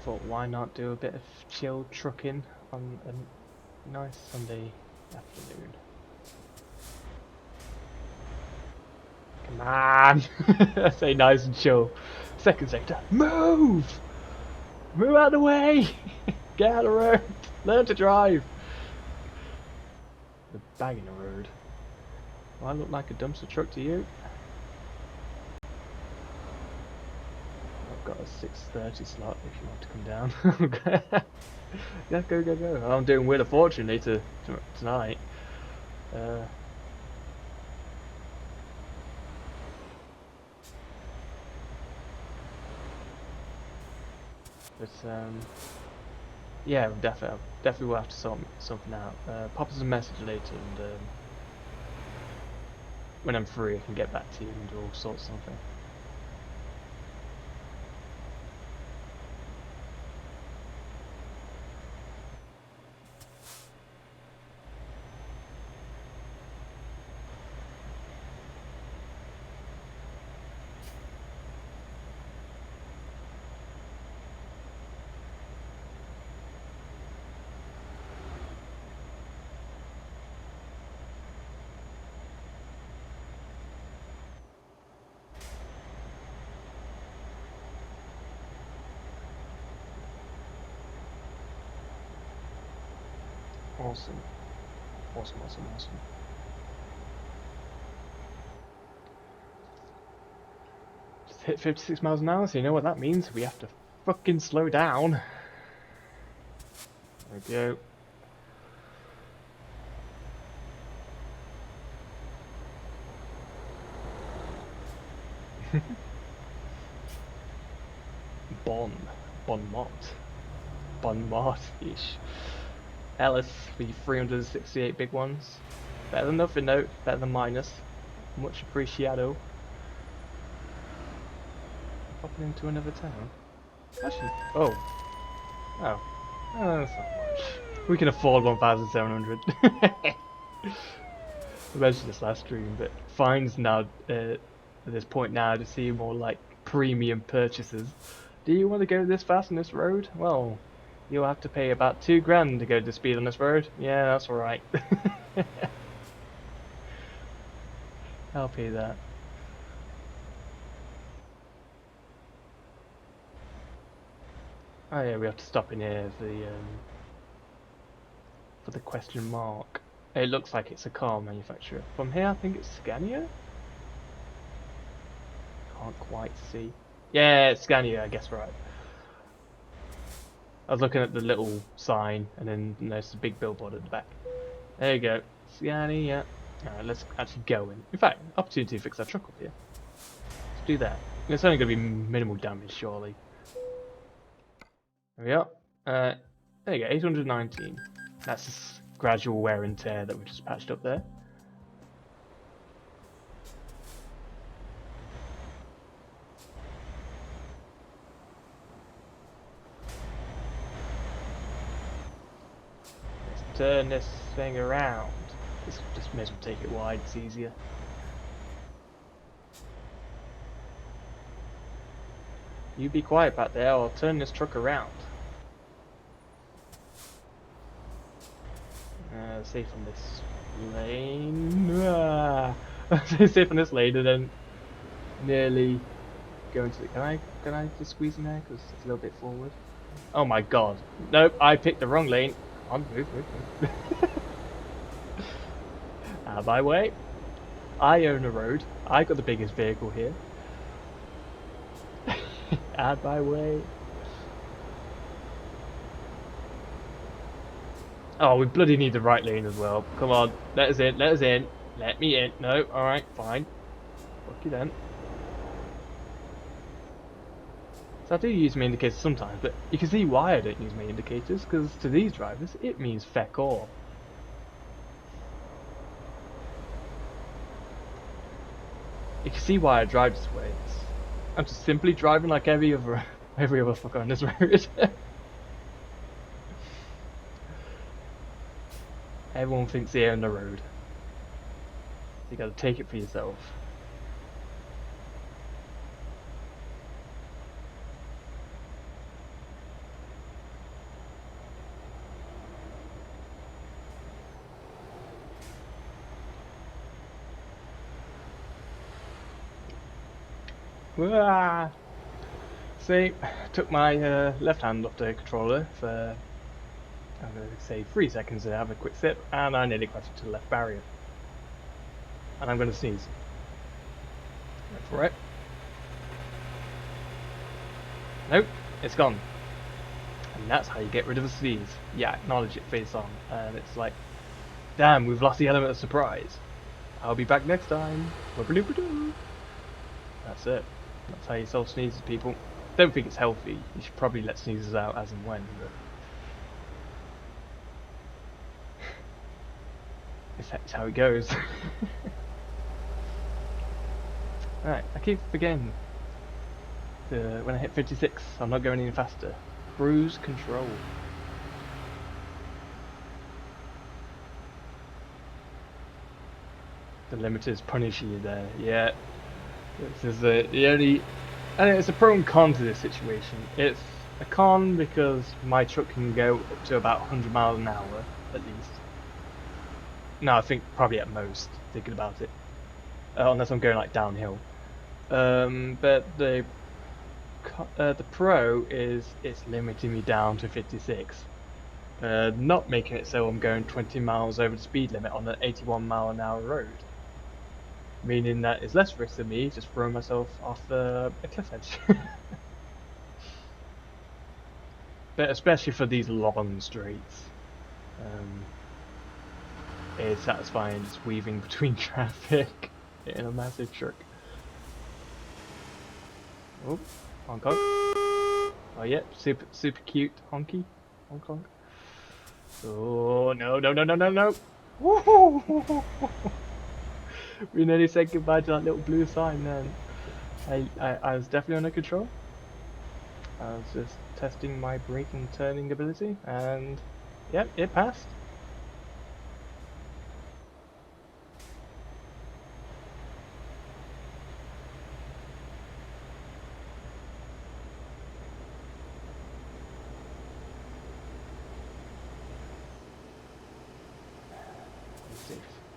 Speaker 1: Thought, why not do a bit of chill trucking on a nice Sunday afternoon? Come on! I say nice and chill. Second sector, move! Move out of the way! Get out of the road! Learn to drive! The bag in the road. Do I look like a dumpster truck to you? I've got a 6:30 slot if you want to come down. Yeah, go. I'm doing Wheel of Fortune later tonight. But yeah, definitely will have to sort something out. Pop us a message later, and when I'm free, I can get back to you and we'll sort something. Awesome. Just hit 56 miles an hour, so you know what that means? We have to fucking slow down. There we go. Bon Mott-ish. Ellis, the 368 big ones. Better than nothing though, better than minus. Much appreciado. Popping into another town. Actually, oh. Oh. Oh, that's not much. We can afford 1,700. I mentioned this last stream, but fines now, at this point now, to see more like premium purchases. Do you want to go this fast on this road? Well, you'll have to pay about 2 grand to go the speed on this road. Yeah, that's alright. I'll pay that. Oh yeah, we have to stop in here for the question mark. It looks like it's a car manufacturer. From here, I think it's Scania? Can't quite see. Yeah, it's Scania, I guess, right. I was looking at the little sign, and then there's the big billboard at the back. There you go. Scania. Alright, let's actually go in fact, opportunity to fix our truck up here. Let's do that. It's only going to be minimal damage, surely. There we are. There you go, 819. That's just gradual wear and tear that we just patched up there. Let's turn this thing around. Just may as well take it wide, it's easier. You be quiet back there, I'll turn this truck around. Safe on this lane. Safe on this lane, and then nearly go into the. Can I just squeeze in there because it's a little bit forward? Oh my god! Nope, I picked the wrong lane. Come on, move. Out of my way. I own a road. I got the biggest vehicle here. Out of my way. Oh, we bloody need the right lane as well. Come on, let us in, let us in. Let me in. No, alright, fine. Fuck you then. So I do use my indicators sometimes, but you can see why I don't use my indicators, because to these drivers, it means feck all. You can see why I drive this way. I'm just simply driving like every other fucker on this road. Everyone thinks they own the road. You gotta take it for yourself. Wah! See, took my left hand off the controller for, I'm going to say 3 seconds to have a quick sip, and I nearly crashed into the left barrier. And I'm going to sneeze. Wait for it. Nope, it's gone. And that's how you get rid of a sneeze. Yeah, acknowledge it face on. And it's like, damn, we've lost the element of surprise. I'll be back next time. That's it. That's how you solve sneezes, people. Don't think it's healthy. You should probably let sneezes out as and when. But that's how it goes. Alright, I keep forgetting. When I hit 56, I'm not going any faster. Cruise control. The limiter's punishing you there. Yeah. This is the only. And it's a pro and con to this situation. It's a con because my truck can go up to about 100 miles an hour at least. No, I think probably at most, thinking about it. Unless I'm going like downhill. But the pro is it's limiting me down to 56. Not making it so I'm going 20 miles over the speed limit on an 81 mile an hour road. Meaning that it's less risk than me just throwing myself off a cliff edge. But especially for these long straights, it's satisfying just weaving between traffic in a massive truck. Oh, Hong Kong. Oh yeah, super cute honky. Hong Kong. Oh no. We nearly said goodbye to that little blue sign then. I was definitely under control. I was just testing my brake and turning ability, and yep, it passed.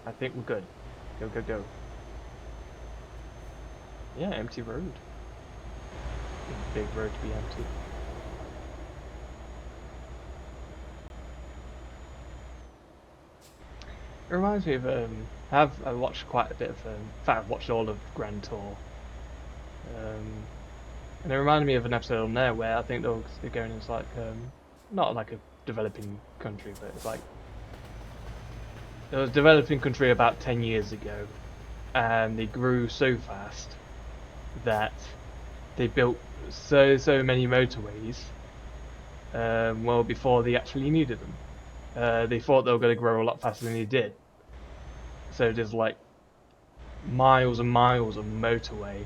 Speaker 1: I think we're good. Go, go, go. Yeah, empty road. Big road to be empty. It reminds me of I watched quite a bit of in fact I've watched all of Grand Tour. And it reminded me of an episode on there where I think they're going into like not like a developing country, but it's like it was a developing country about 10 years ago, and they grew so fast that they built so many motorways well before they actually needed them. They thought they were going to grow a lot faster than they did, so there's like miles and miles of motorway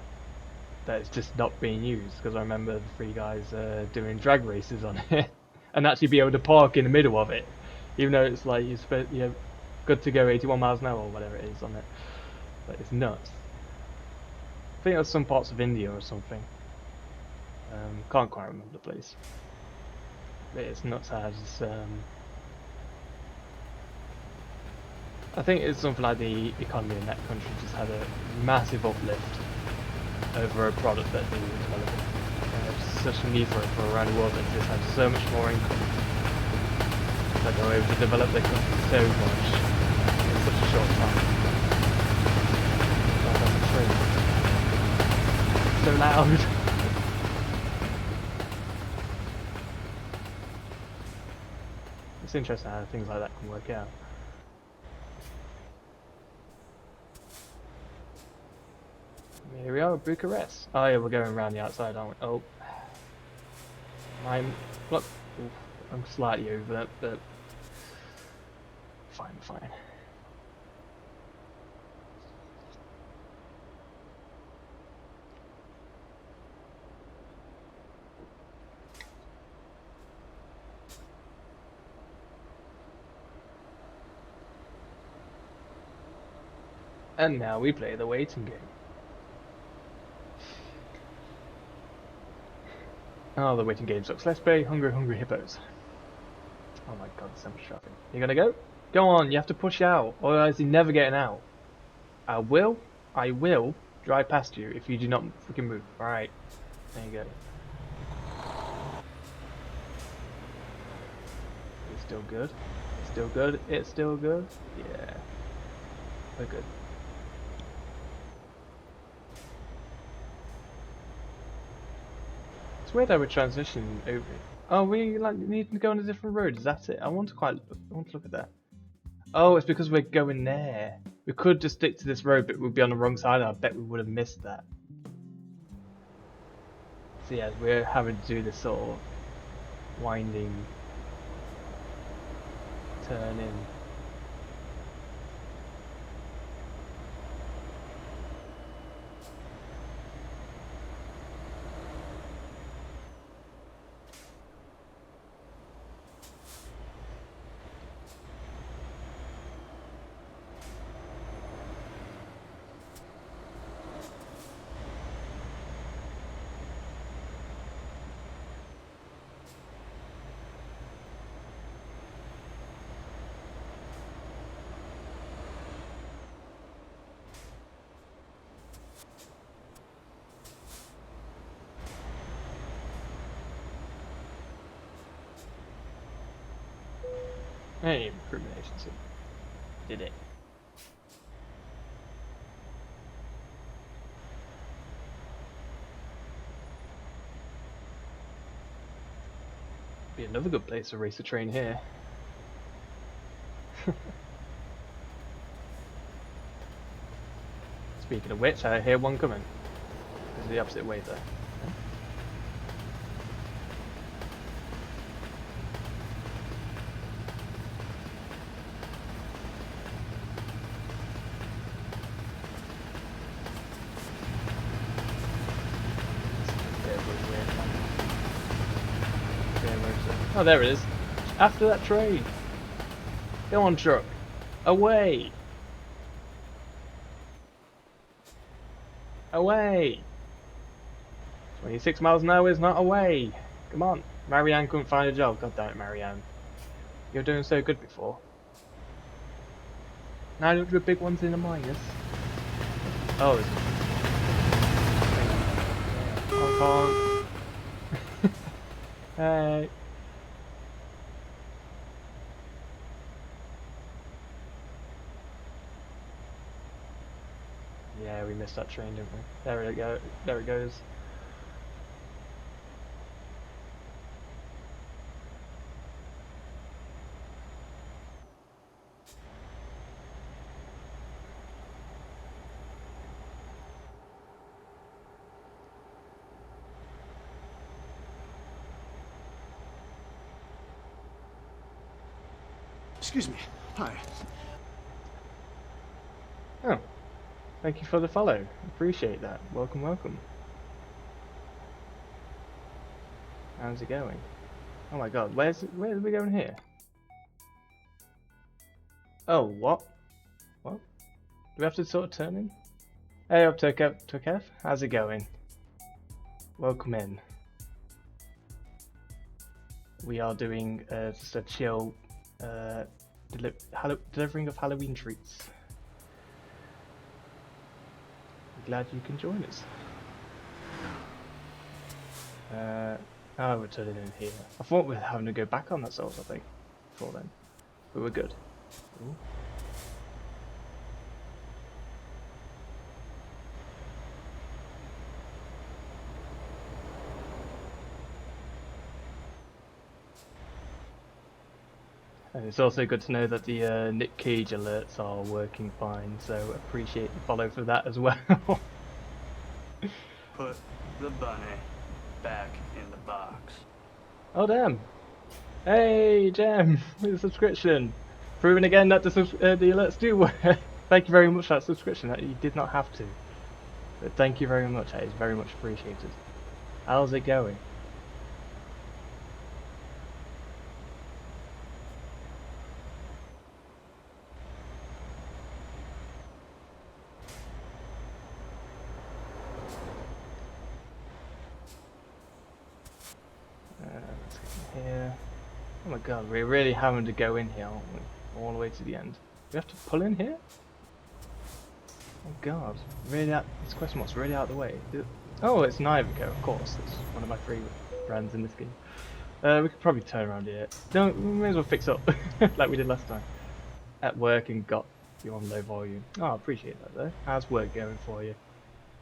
Speaker 1: that is just not being used. Because I remember the three guys doing drag races on it and actually be able to park in the middle of it, even though it's like you're good to go 81 miles an hour or whatever it is on it. But it's nuts. I think it was some parts of India or something. Can't quite remember the place. But it's nuts how it's, I think it's something like the economy in that country just had a massive uplift over a product that they were developing. There's such a need for it for around the world that just had so much more income that they were able to develop their country so much in such a short time. Oh, that's a train. So loud. It's interesting how things like that can work out. Here we are, Bucharest. Oh yeah, we're going around the outside, aren't we? Oh. Look, I'm slightly over it, but fine. And now we play the waiting game. Oh, the waiting game sucks. Let's play Hungry Hippos. Oh my god, so much traffic. You gonna go? Go on, you have to push out, otherwise you're never getting out. I will drive past you if you do not freaking move. Alright, there you go. It's still good. It's still good. It's still good. Yeah. We're good. It's weird how we're transitioning over. Oh, we like need to go on a different road. Is that it? I want to look at that. Oh, it's because we're going there. We could just stick to this road, but we'd be on the wrong side. I bet we would have missed that. So yeah, we're having to do this sort of winding turn in. Hey, recruitment agency. Did it. Be another good place to race a train here. Speaking of which, I hear one coming. It's the opposite way there. Oh, there it is. After that train. Go on, truck. Away. Away. 26 miles an hour is not away. Come on. Marianne couldn't find a job. God damn it, Marianne. You were doing so good before. 900 big ones in a minus. Oh, it's... Hong Kong. Hey. Yeah, we missed that train, didn't we? There we go. There it goes.
Speaker 2: Excuse me. Hi.
Speaker 1: Oh, thank you for the follow. Appreciate that. Welcome, welcome. How's it going? Oh my god, where are we going here? Oh, what? What? Do we have to sort of turn in? Hey up, Tokev. How's it going? Welcome in. We are doing just a chill delivering of Halloween treats. I'm glad you can join us. Oh, we're turning in here. I thought we were having to go back on that source, I think, before then. But we're good. Ooh. And it's also good to know that the Nick Cage alerts are working fine, so appreciate the follow for that as well.
Speaker 2: Put the bunny back in the box.
Speaker 1: Oh damn! Hey Jem, with a subscription, proving again that the alerts do work. Thank you very much for that subscription. That you did not have to, but thank you very much. That is very much appreciated. How's it going? Let's get in here. Oh my god, we're really having to go in here, aren't we? All the way to the end. We have to pull in here? Oh god, really out, this question mark's really out of the way. Oh, it's Nivico, of course. It's one of my favourite brands in this game. We could probably turn around here. No, we may as well fix up, like we did last time. At work and got you on low volume. Oh, I appreciate that though. How's work going for you?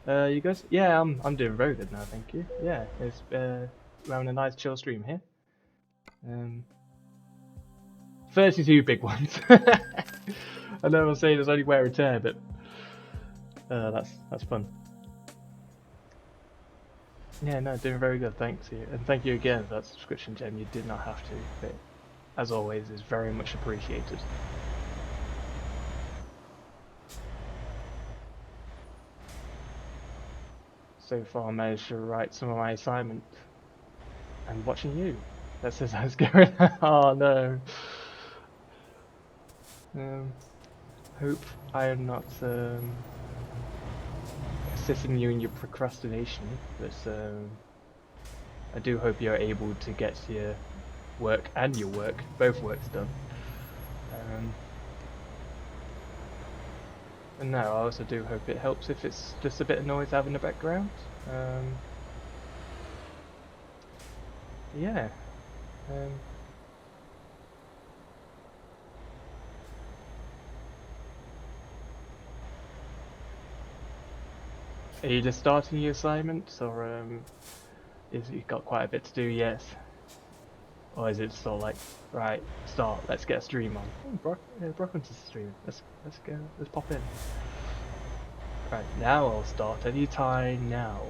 Speaker 1: You guys? Yeah, I'm doing very good now, thank you. Yeah, it's we're having a nice chill stream here. 32 big ones. I know I'm saying there's only wear and tear, but that's fun. Yeah, no, doing very good, thanks you. And thank you again for that subscription, Jem. You did not have to, but as always, is very much appreciated. So far, I managed to write some of my assignment and watching you. That says how's going. Oh no. Hope I am not assisting you in your procrastination, but I do hope you're able to get your work and your work, both works done. And no, I also do hope it helps if it's just a bit of noise having in the background. Yeah. Are you just starting your assignments, or is you've got quite a bit to do yet? Or is it sort of like, right, start, let's get a stream on. Oh, BrockHunter's streaming. Let's go, let's pop in. Right, now I'll start anytime now.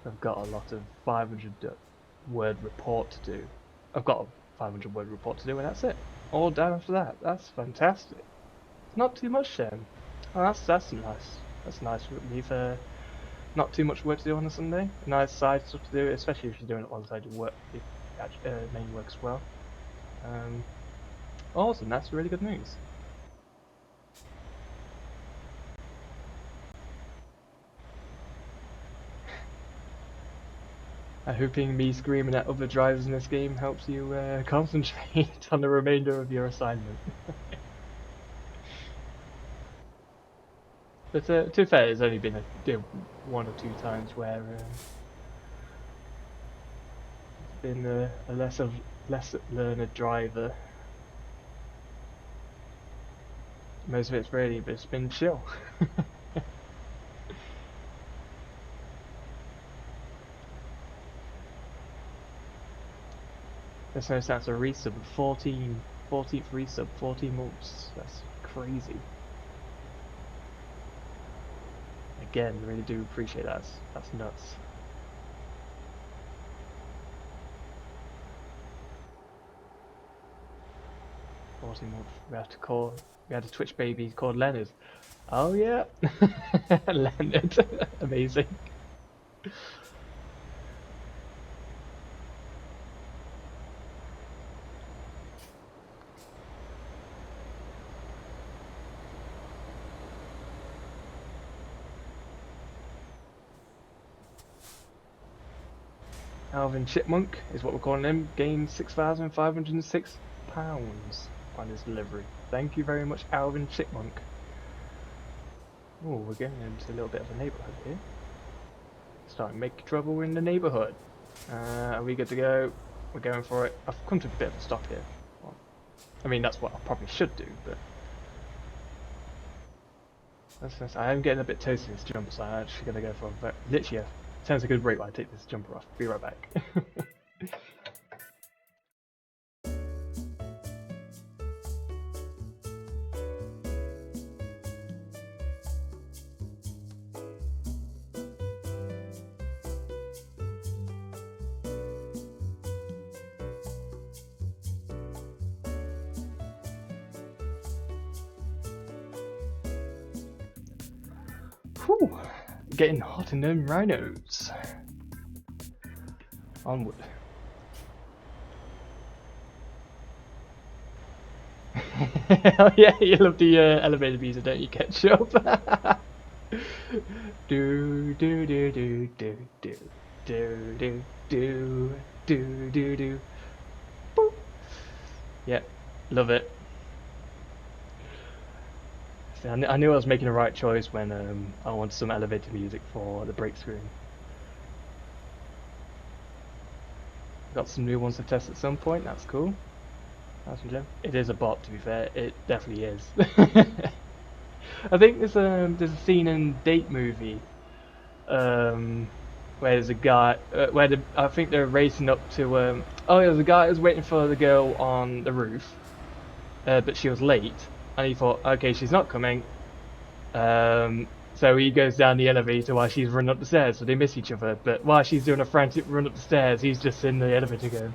Speaker 1: I've got a lot of 500 word report to do. I've got a 500 word report to do, and that's it. All done after that. That's fantastic. It's not too much, Shem. Oh, that's nice. That's nice. not too much work to do on a Sunday. Nice side stuff to do, especially if you're doing it alongside your work, your main work as well. Awesome, that's really good news. I'm hoping me screaming at other drivers in this game helps you concentrate on the remainder of your assignment. But to be fair, there's only been one or two times where it's been a less learned driver. Most of it's really just been chill. There's no sense of resub, 14th resub, 14 months. That's crazy. Again, really do appreciate that. That's nuts. We had a Twitch baby called Leonard. Oh yeah, Leonard, amazing. Alvin Chipmunk is what we're calling him. Gained £6,506 on his delivery. Thank you very much, Alvin Chipmunk. Oh, we're getting into a little bit of a neighbourhood here. Starting to make trouble in the neighbourhood. Are we good to go? We're going for it. I've come to a bit of a stop here. Well, I mean, that's what I probably should do, but I am getting a bit toasty this jump, so I'm actually going to go for literally a 10-second break while I take this jumper off. Be right back. Whew, getting hot in them rhinos. Onward. Oh yeah, you love the elevator music, don't you, Ketchup? Do do do do do do do do do do do do. Boop. Yeah, love it. I knew I was making the right choice when I wanted some elevator music for the break screen. Got some new ones to test at some point, that's cool. It is a bop, to be fair, it definitely is. I think there's a scene in Date movie where there's a guy, I think they're racing up to, oh yeah, there's a guy who's waiting for the girl on the roof, but she was late. And he thought, okay, she's not coming. So he goes down the elevator while she's running up the stairs, so they miss each other. But while she's doing a frantic run up the stairs, he's just in the elevator going,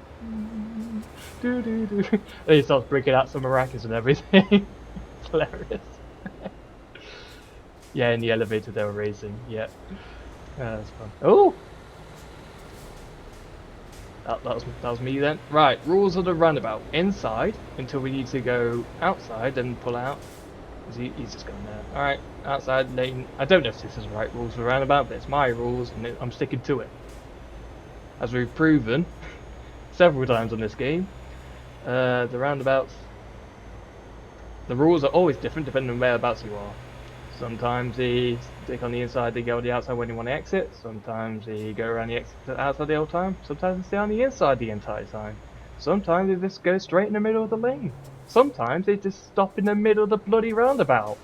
Speaker 1: doo doo doo. And he starts breaking out some maracas and everything. It's hilarious. Yeah, in the elevator they were racing. Yeah, that's fun. Oh, that was me then. Right, rules of the roundabout. Inside until we need to go outside and pull out. He's just going there. Alright, outside lane. I don't know if this is the right rules for the roundabout, but it's my rules and I'm sticking to it. As we've proven several times on this game, the roundabouts, the rules are always different depending on whereabouts you are. Sometimes they stick on the inside, they go on the outside when you want to exit. Sometimes they go around the exit outside the whole time. Sometimes they stay on the inside the entire time. Sometimes they just go straight in the middle of the lane. Sometimes they just stop in the middle of the bloody roundabout.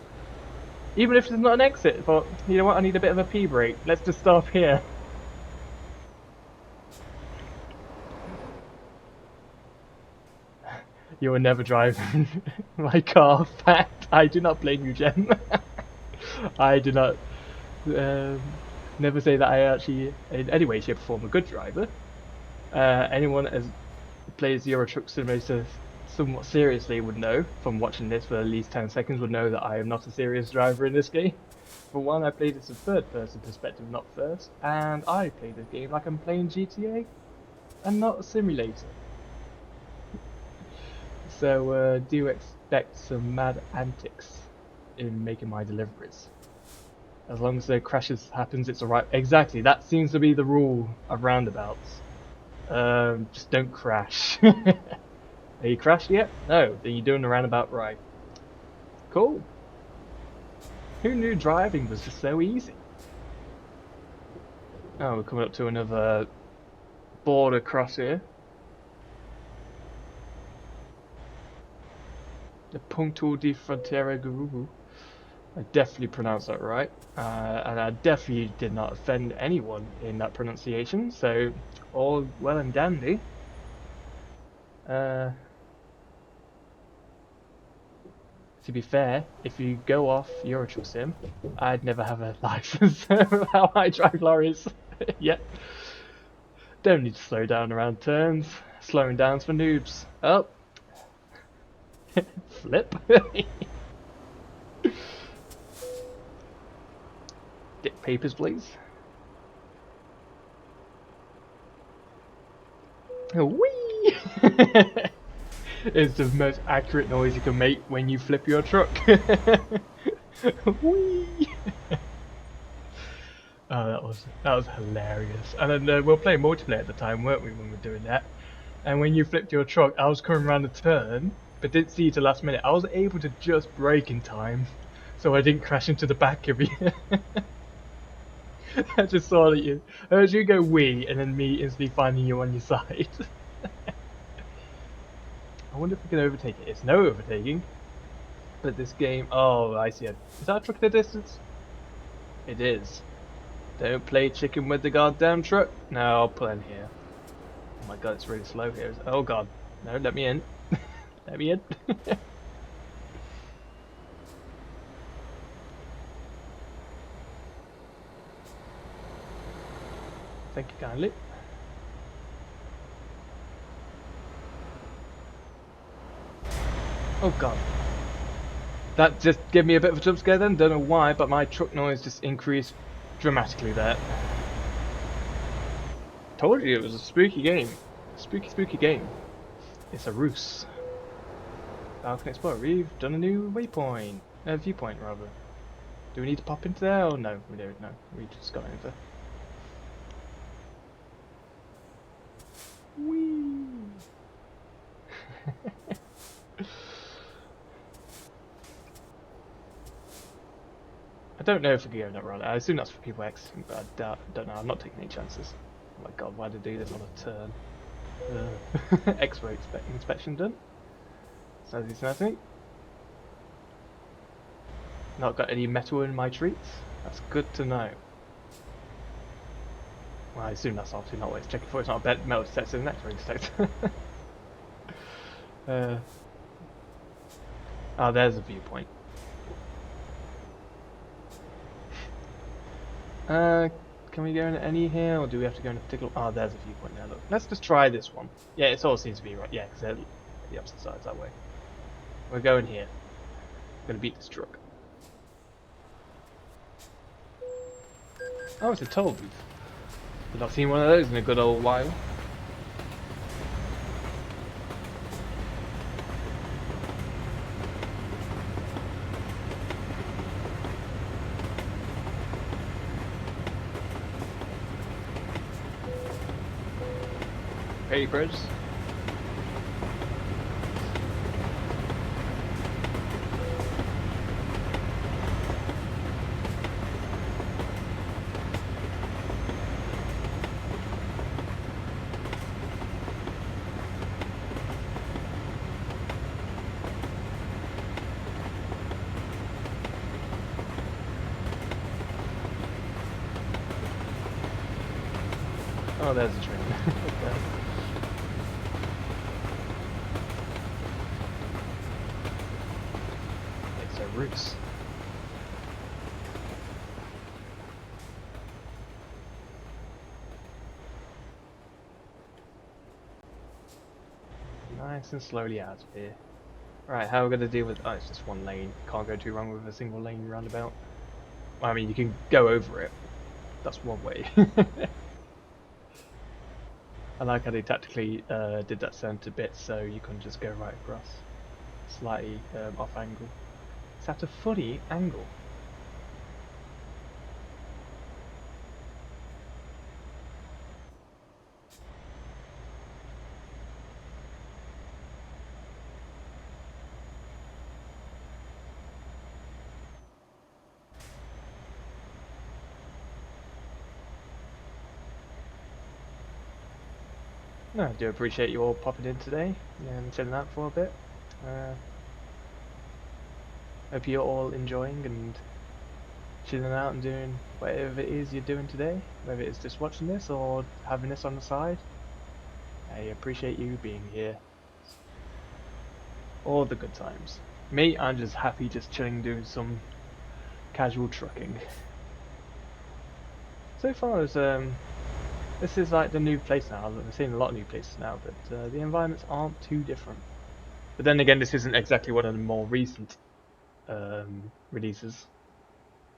Speaker 1: Even if there's not an exit, but you know what, I need a bit of a pee break. Let's just stop here. You will never drive my car. Fact, I do not blame you, Jen. I do not never say that I actually in any way, shape or form a good driver. Anyone as plays Euro Truck Simulator somewhat seriously would know, from watching this for at least 10 seconds, would know that I am not a serious driver in this game. For one, I played this in third-person perspective, not first, and I play this game like I'm playing GTA and not a simulator. So do expect some mad antics in making my deliveries. As long as the crashes happens, it's alright. Exactly, that seems to be the rule of roundabouts. Just don't crash. Are you crashed yet? No, then you're doing the roundabout right. Cool. Who knew driving was just so easy? Oh, we're coming up to another border cross here. The Punto di Frontiera Guru. I definitely pronounced that right. And I definitely did not offend anyone in that pronunciation, so all well and dandy. To be fair, if you go off Eurotrack Sim, I'd never have a license of how I drive lorries. Yep. Don't need to slow down around turns. Slowing down's for noobs. Oh. Flip. Dick papers, please. Whee! It's the most accurate noise you can make when you flip your truck. Whee! Oh, that was hilarious. And then we were playing multiplayer at the time, weren't we, when we were doing that? And when you flipped your truck, I was coming around the turn, but didn't see you till last minute. I was able to just brake in time, so I didn't crash into the back of you. I just saw that you heard you go wee, and then me instantly finding you on your side. I wonder if we can overtake it. It's no overtaking. But this game, oh, I see it. Is that a truck in the distance? It is. Don't play chicken with the goddamn truck. No, I'll pull in here. Oh my god, it's really slow here. Oh god. No, let me in. Let me in. Thank you kindly. Oh god. That just gave me a bit of a jump scare then, don't know why, but my truck noise just increased dramatically there. Told you it was a spooky game. Spooky game. It's a ruse. Falcon Explorer, we've done a new waypoint. Viewpoint rather. Do we need to pop into there? Oh no, we don't, no. We just got over. Whee! I don't know if we can go that route. I assume that's for people exiting, but I don't know. I'm not taking any chances. Oh my god, why did I do this on a turn? X-ray inspection done. Sounds nothing. Not got any metal in my treats. That's good to know. Well, I assume that's obviously not what it's checking for. It's not a metal detector, it's an X-ray detector. Oh, there's a viewpoint. Can we go into any here, or do we have to go in a particular? Oh, there's a viewpoint there. Look, let's just try this one. Yeah, it all seems to be right. Yeah, because the opposite side's that way. We're going here. We're gonna beat this truck. Oh, it's a toll booth. I've not seen one of those in a good old while. Papers. Oh, there's a train. Okay. It's a ruse. Nice and slowly out of here. Right, how are we going to deal with... Oh, it's just one lane. Can't go too wrong with a single lane roundabout. I mean, you can go over it. That's one way. I like how they tactically did that centre bit so you can just go right across. Slightly off angle. It's at a funny angle. No, I do appreciate you all popping in today and chilling out for a bit. Hope you're all enjoying and chilling out and doing whatever it is you're doing today, whether it's just watching this or having this on the side. I appreciate you being here. All the good times. Me, I'm just happy just chilling doing some casual trucking. So far as this is like the new place now. I'm seeing a lot of new places now, but the environments aren't too different. But then again, this isn't exactly one of the more recent releases.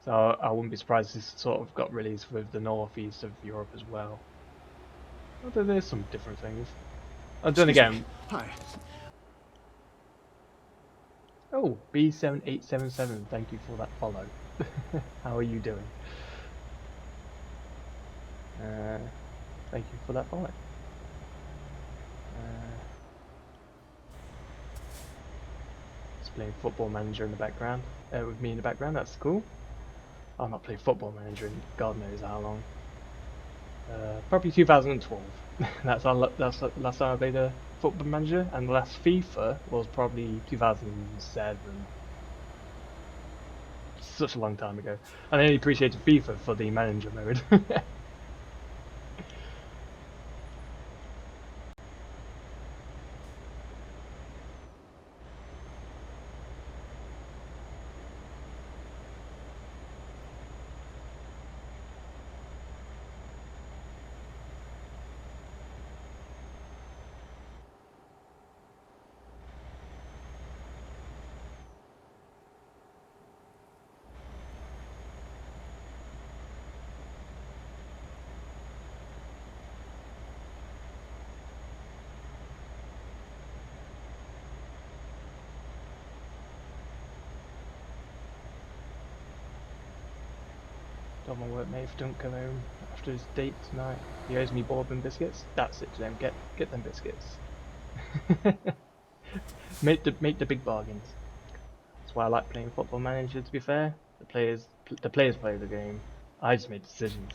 Speaker 1: So I wouldn't be surprised if this sort of got released with the northeast of Europe as well. Although there's some different things. And then again,
Speaker 3: Hi.
Speaker 1: oh, B7877, thank you for that follow. How are you doing? Thank you for that follow. Just playing Football Manager in the background. With me in the background, that's cool. I've not played Football Manager in God knows how long. Probably 2012. that's the last time I played a Football Manager, and the last FIFA was probably 2007. Such a long time ago. And I only appreciated FIFA for the manager mode. Told my workmate don't come home after his date tonight. He owes me bourbon biscuits. That's it to them. Get them biscuits. make the big bargains. That's why I like playing Football Manager. To be fair, the players play the game. I just make decisions.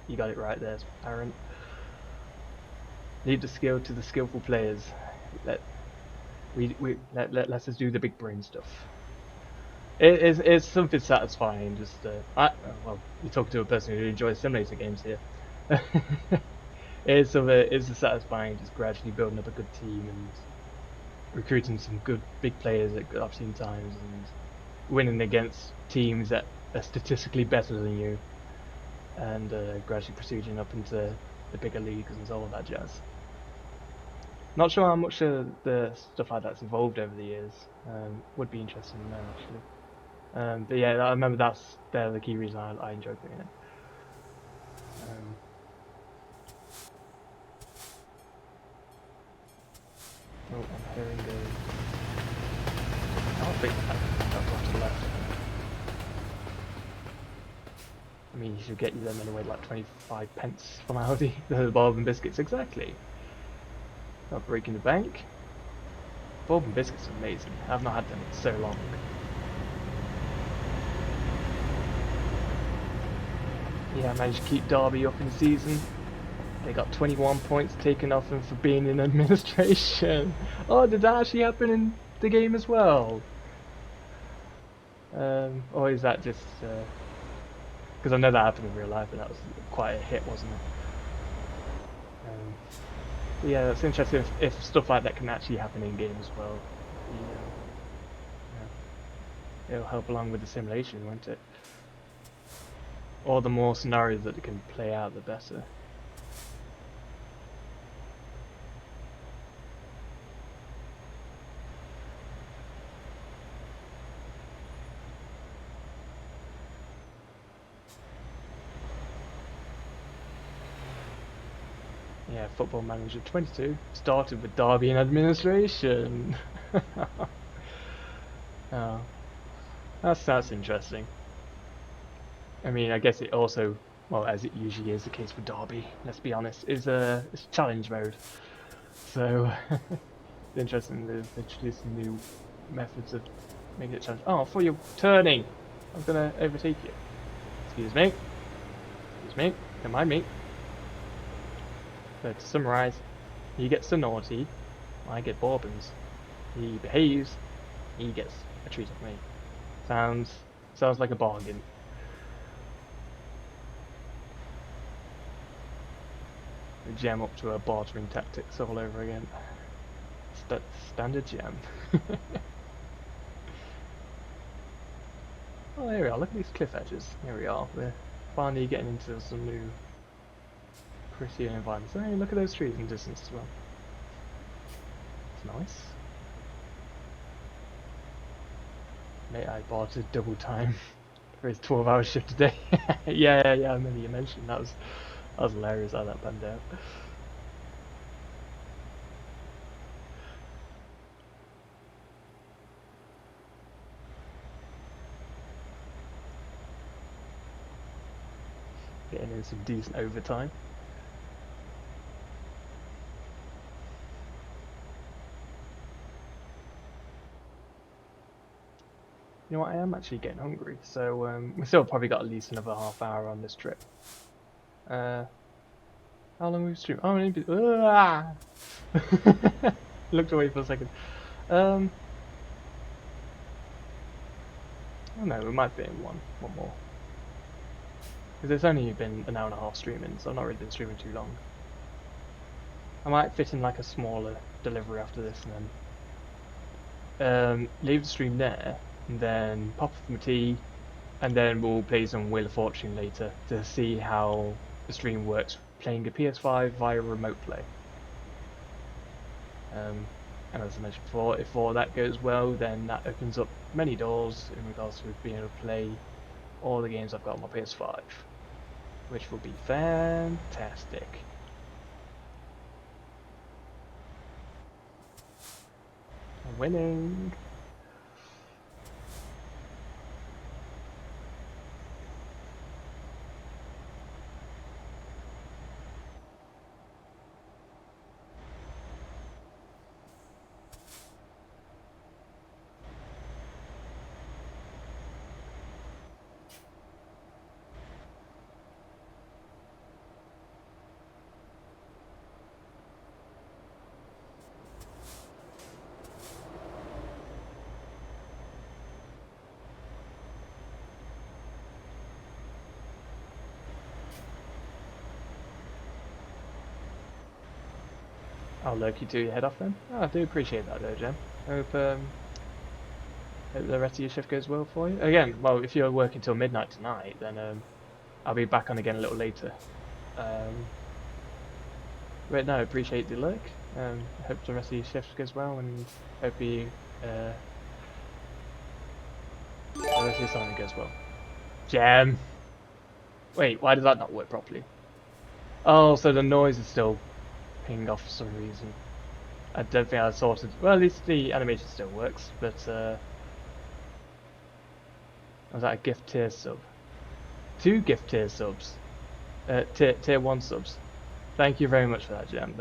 Speaker 1: You got it right there, Aaron. Leave the skill to the skillful players. Let's just do the big brain stuff. It's something satisfying. Just well, you talk to a person who enjoys simulator games here. It's satisfying just gradually building up a good team and recruiting some good big players at good opportune times and winning against teams that are statistically better than you, and gradually proceeding up into the bigger leagues and all that jazz. Not sure how much the stuff like that's evolved over the years. Would be interesting to know actually. But yeah, I remember they're the key reason I enjoy doing it. Oh, I'm hearing I'll think that's off to the left. I mean, you should get you them anyway, like 25 pence from Aldi. The bourbon biscuits, exactly. Not breaking the bank. Bourbon biscuits are amazing. I've not had them in so long. Yeah, I managed to keep Derby up in the season. They got 21 points taken off them for being in administration. Oh, did that actually happen in the game as well? Or is that just... because I know that happened in real life, and that was quite a hit, wasn't it? Yeah, that's interesting if stuff like that can actually happen in game as well. Yeah. It'll help along with the simulation, won't it? Or the more scenarios that it can play out, the better. Yeah, Football Manager 22 started with Derby in administration. Oh, that's interesting. I mean, I guess it also, well, as it usually is the case with Derby, let's be honest, is it's challenge mode. So it's interesting they're introducing new methods of making it challenge. Oh, for you're turning, I'm gonna overtake you. Excuse me. Excuse me. Don't mind me. So to summarise, he gets the naughty, I get bourbons. He behaves, he gets a treat of me. Sounds like a bargain. We jam up to a bartering tactics all over again. Standard jam. Oh, there we are. Look at these cliff edges. Here we are. We're finally getting into some new pretty environments. Hey, look at those trees in the distance as well. It's nice. Mate, I bartered double time for his 12-hour shift today. yeah, I remember you mentioned that was hilarious how that panned out. Getting in some decent overtime. You know what, I am actually getting hungry, so we still probably got at least another half hour on this trip. How long we've streamed? Oh, maybe. Looked away for a second. Oh no, we might fit in one more. Because it's only been an hour and a half streaming, so I've not really been streaming too long. I might fit in like a smaller delivery after this and then leave the stream there, and then pop up my tea, and then we'll play some Wheel of Fortune later to see how the stream works playing a PS5 via remote play. And as I mentioned before, if all that goes well, then that opens up many doors in regards to being able to play all the games I've got on my PS5, which will be fantastic. I'm winning! I'll lurk you to your head off then. Oh, I do appreciate that though, Jem. Hope the rest of your shift goes well for you. Again, well, if you're working till midnight tonight, then I'll be back on again a little later. But no, I appreciate the lurk. Hope the rest of your shift goes well, and hope the rest of your time goes well. Jem! Wait, why did that not work properly? Oh, so the noise is still pinging off for some reason. I don't think I sorted. Well, at least the animation still works, but was that a gift tier sub? 2 gift tier subs. Tier 1 subs. Thank you very much for that, Jem.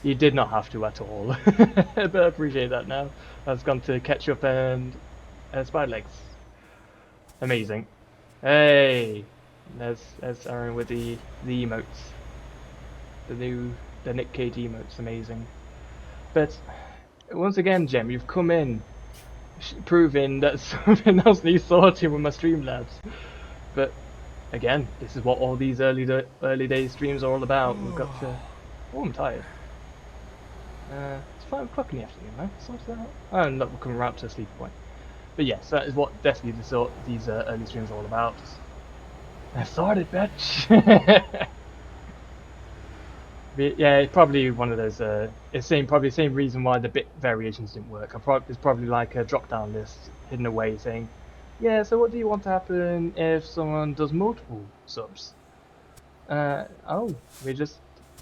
Speaker 1: You did not have to at all. But I appreciate that now. That's gone to Ketchup and Spider Legs. Amazing. Hey! There's Aaron with the emotes. The Nick Cage emotes, amazing. But once again, Jem, you've come in proving that something else needs sorting with my Streamlabs. But again, this is what all these early day streams are all about. We've got to. Oh, I'm tired. It's 5 o'clock in the afternoon, man. Sort that out. Oh, look, we're coming right up to a sleep point. But yes, that is what definitely these early streams are all about. I started, bitch. Yeah, it's probably one of those. It's probably the same reason why the bit variations didn't work. It's probably like a drop-down list hidden away saying, "Yeah, so what do you want to happen if someone does multiple subs?" Oh, we just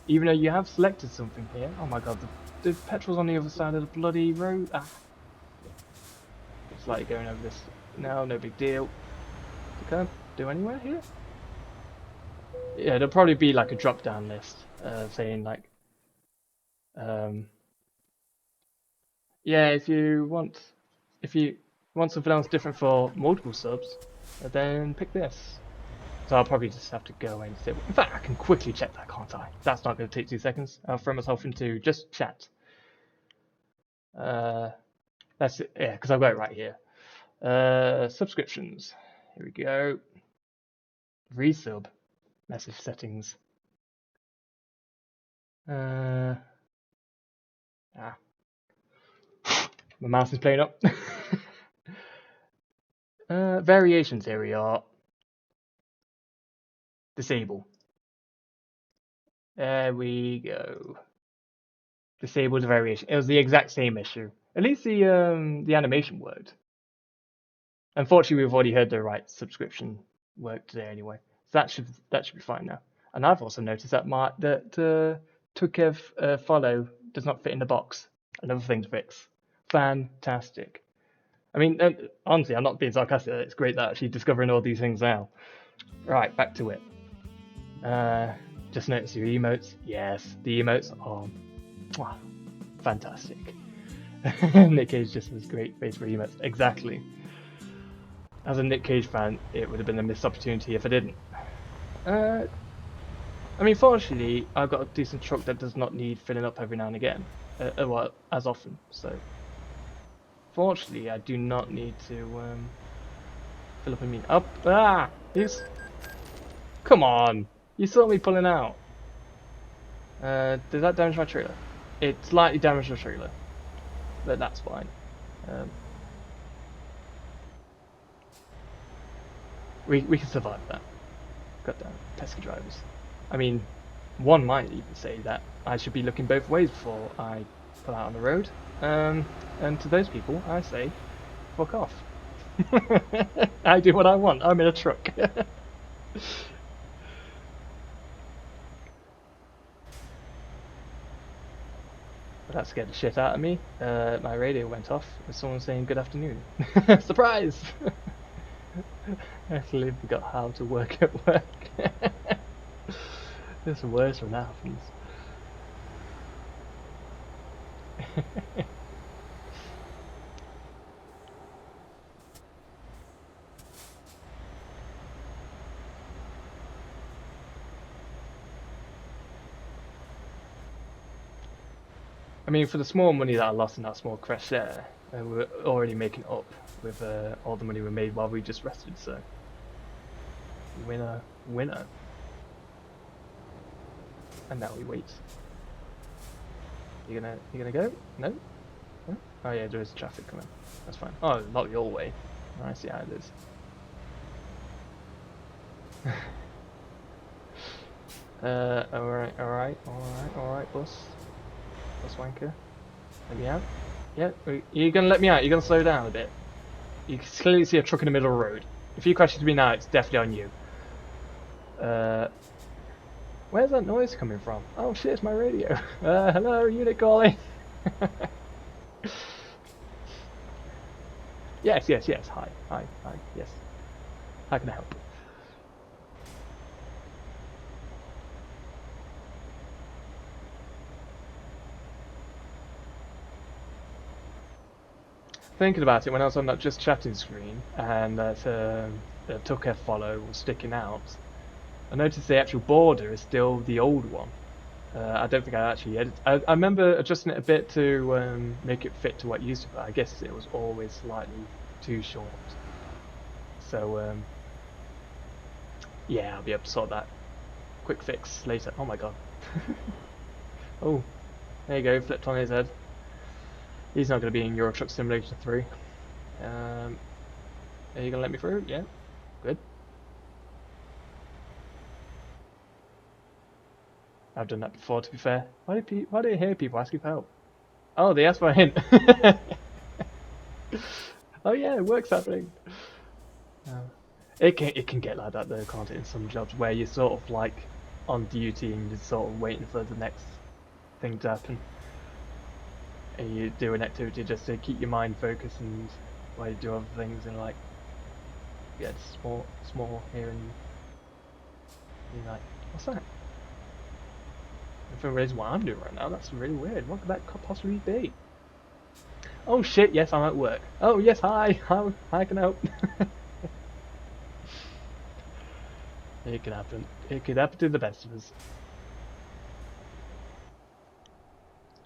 Speaker 1: Even though you have selected something here. Oh my god, the petrol's on the other side of the bloody road. Ah. It's like going over this. No, no big deal. Can I do anywhere here? Yeah, there'll probably be like a drop down list saying like, yeah, if you want something else different for multiple subs, then pick this. So I'll probably just have to go and say. In fact, I can quickly check that, can't I? That's not going to take 2 seconds. I'll throw myself into just chat. That's it. Yeah, because I've got it right here. Subscriptions. Here we go. Resub. Message settings. My mouse is playing up. Variations, here we are. Disable. There we go. Disable the variation. It was the exact same issue. At least the animation worked. Unfortunately, we've already heard the right subscription work today anyway. So that should be fine now. And I've also noticed that Tukev follow does not fit in the box. Another thing to fix. Fantastic. I mean, honestly, I'm not being sarcastic. It's great that actually discovering all these things now. Right, back to it. Just notice your emotes. Yes, the emotes are fantastic. Nick Cage just has great face for emotes. Exactly. As a Nick Cage fan, it would have been a missed opportunity if I didn't. I mean, fortunately, I've got a decent truck that does not need filling up every now and again. Well, as often, so... Fortunately, I do not need to fill up a mean up. Ah! Yes. Come on! You saw me pulling out. Did that damage my trailer? It slightly damaged the trailer, but that's fine. We can survive that. Goddamn pesky drivers. I mean, one might even say that I should be looking both ways before I pull out on the road. And to those people, I say, fuck off. I do what I want. I'm in a truck. That scared the shit out of me. My radio went off with someone saying good afternoon. Surprise! I actually forgot how to work at work. It's worse when that happens. I mean, for the small money that I lost in that small crash there, we're already making up with all the money we made while we just rested, so... Winner, winner. And now we wait. You gonna go? No? No? Oh yeah, there is traffic coming. That's fine. Oh, not your way. I see how it is. Alright, boss. Boss wanker. Let me out. Yeah, you're gonna let me out, you're gonna slow down a bit. You can clearly see a truck in the middle of the road. If you crash into me now, it's definitely on you. Where's that noise coming from? Oh shit, it's my radio. Hello, unit calling. Yes. Hi, yes. How can I help? Thinking about it, when I was on that just chatting screen and that Tucker follow was sticking out, I noticed the actual border is still the old one. I don't think I actually edited. I remember adjusting it a bit to make it fit to what it used to be, but I guess it was always slightly too short. So, yeah, I'll be able to sort that quick fix later. Oh my god. Oh, there you go, flipped on his head. He's not going to be in Euro Truck Simulator 3. Are you going to let me through? Yeah, good. I've done that before, to be fair. Why do I hear people asking for help? Oh, they asked for a hint. Oh yeah, work's happening. It can get like that though, can't it? In some jobs where you're sort of like on duty and you're sort of waiting for the next thing to happen. And you do an activity just to keep your mind focused and while you do other things and like yeah, it's small here and you're like, what's that? If I realize what I'm doing right now, that's really weird. What could that possibly be? Oh shit, yes, I'm at work. Oh yes, hi, how can I help? It can happen. It could happen to the best of us.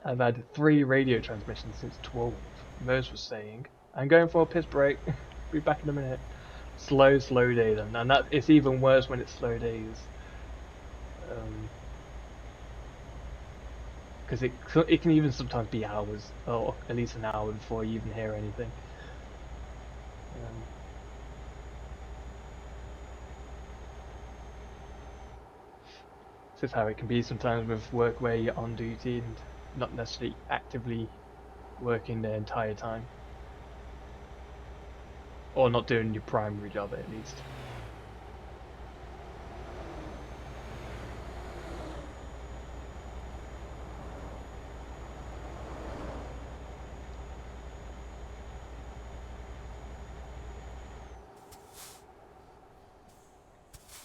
Speaker 1: I've had 3 radio transmissions since 12. Mose was saying, I'm going for a piss break. Be back in a minute. Slow day then. And that it's even worse when it's slow days. Because it can even sometimes be hours, or at least an hour before you even hear anything. This is how it can be sometimes with work where you're on duty and not necessarily actively working the entire time. Or not doing your primary job at least.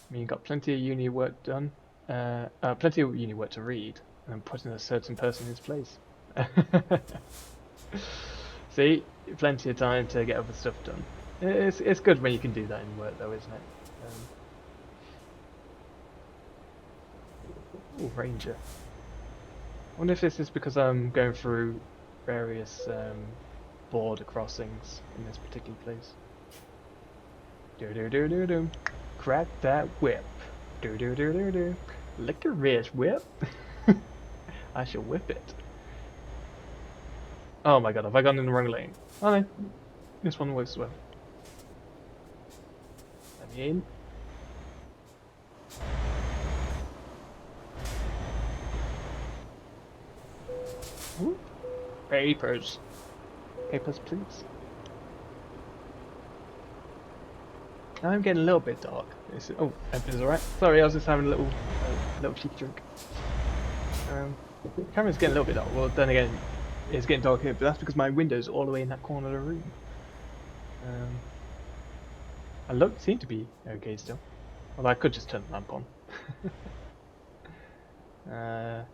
Speaker 1: I mean, you've got plenty of uni work done, plenty of uni work to read, and putting a certain person in his place. See, plenty of time to get other stuff done. It's good when you can do that in work, though, isn't it? Ooh, Ranger. I wonder if this is because I'm going through various border crossings in this particular place. Do. Crack that whip. Do. Lick your wrist, whip. I shall whip it. Oh my god, have I gone in the wrong lane? Oh no, this one works well. Let me in. Ooh. Papers. Papers, please. I'm getting a little bit dark. Oh, everything's alright. Sorry, I was just having a little cheeky drink. The camera's getting a little bit dark. Well, then again, it's getting dark here, but that's because my window's all the way in that corner of the room. I seem to be okay still. Although I could just turn the lamp on.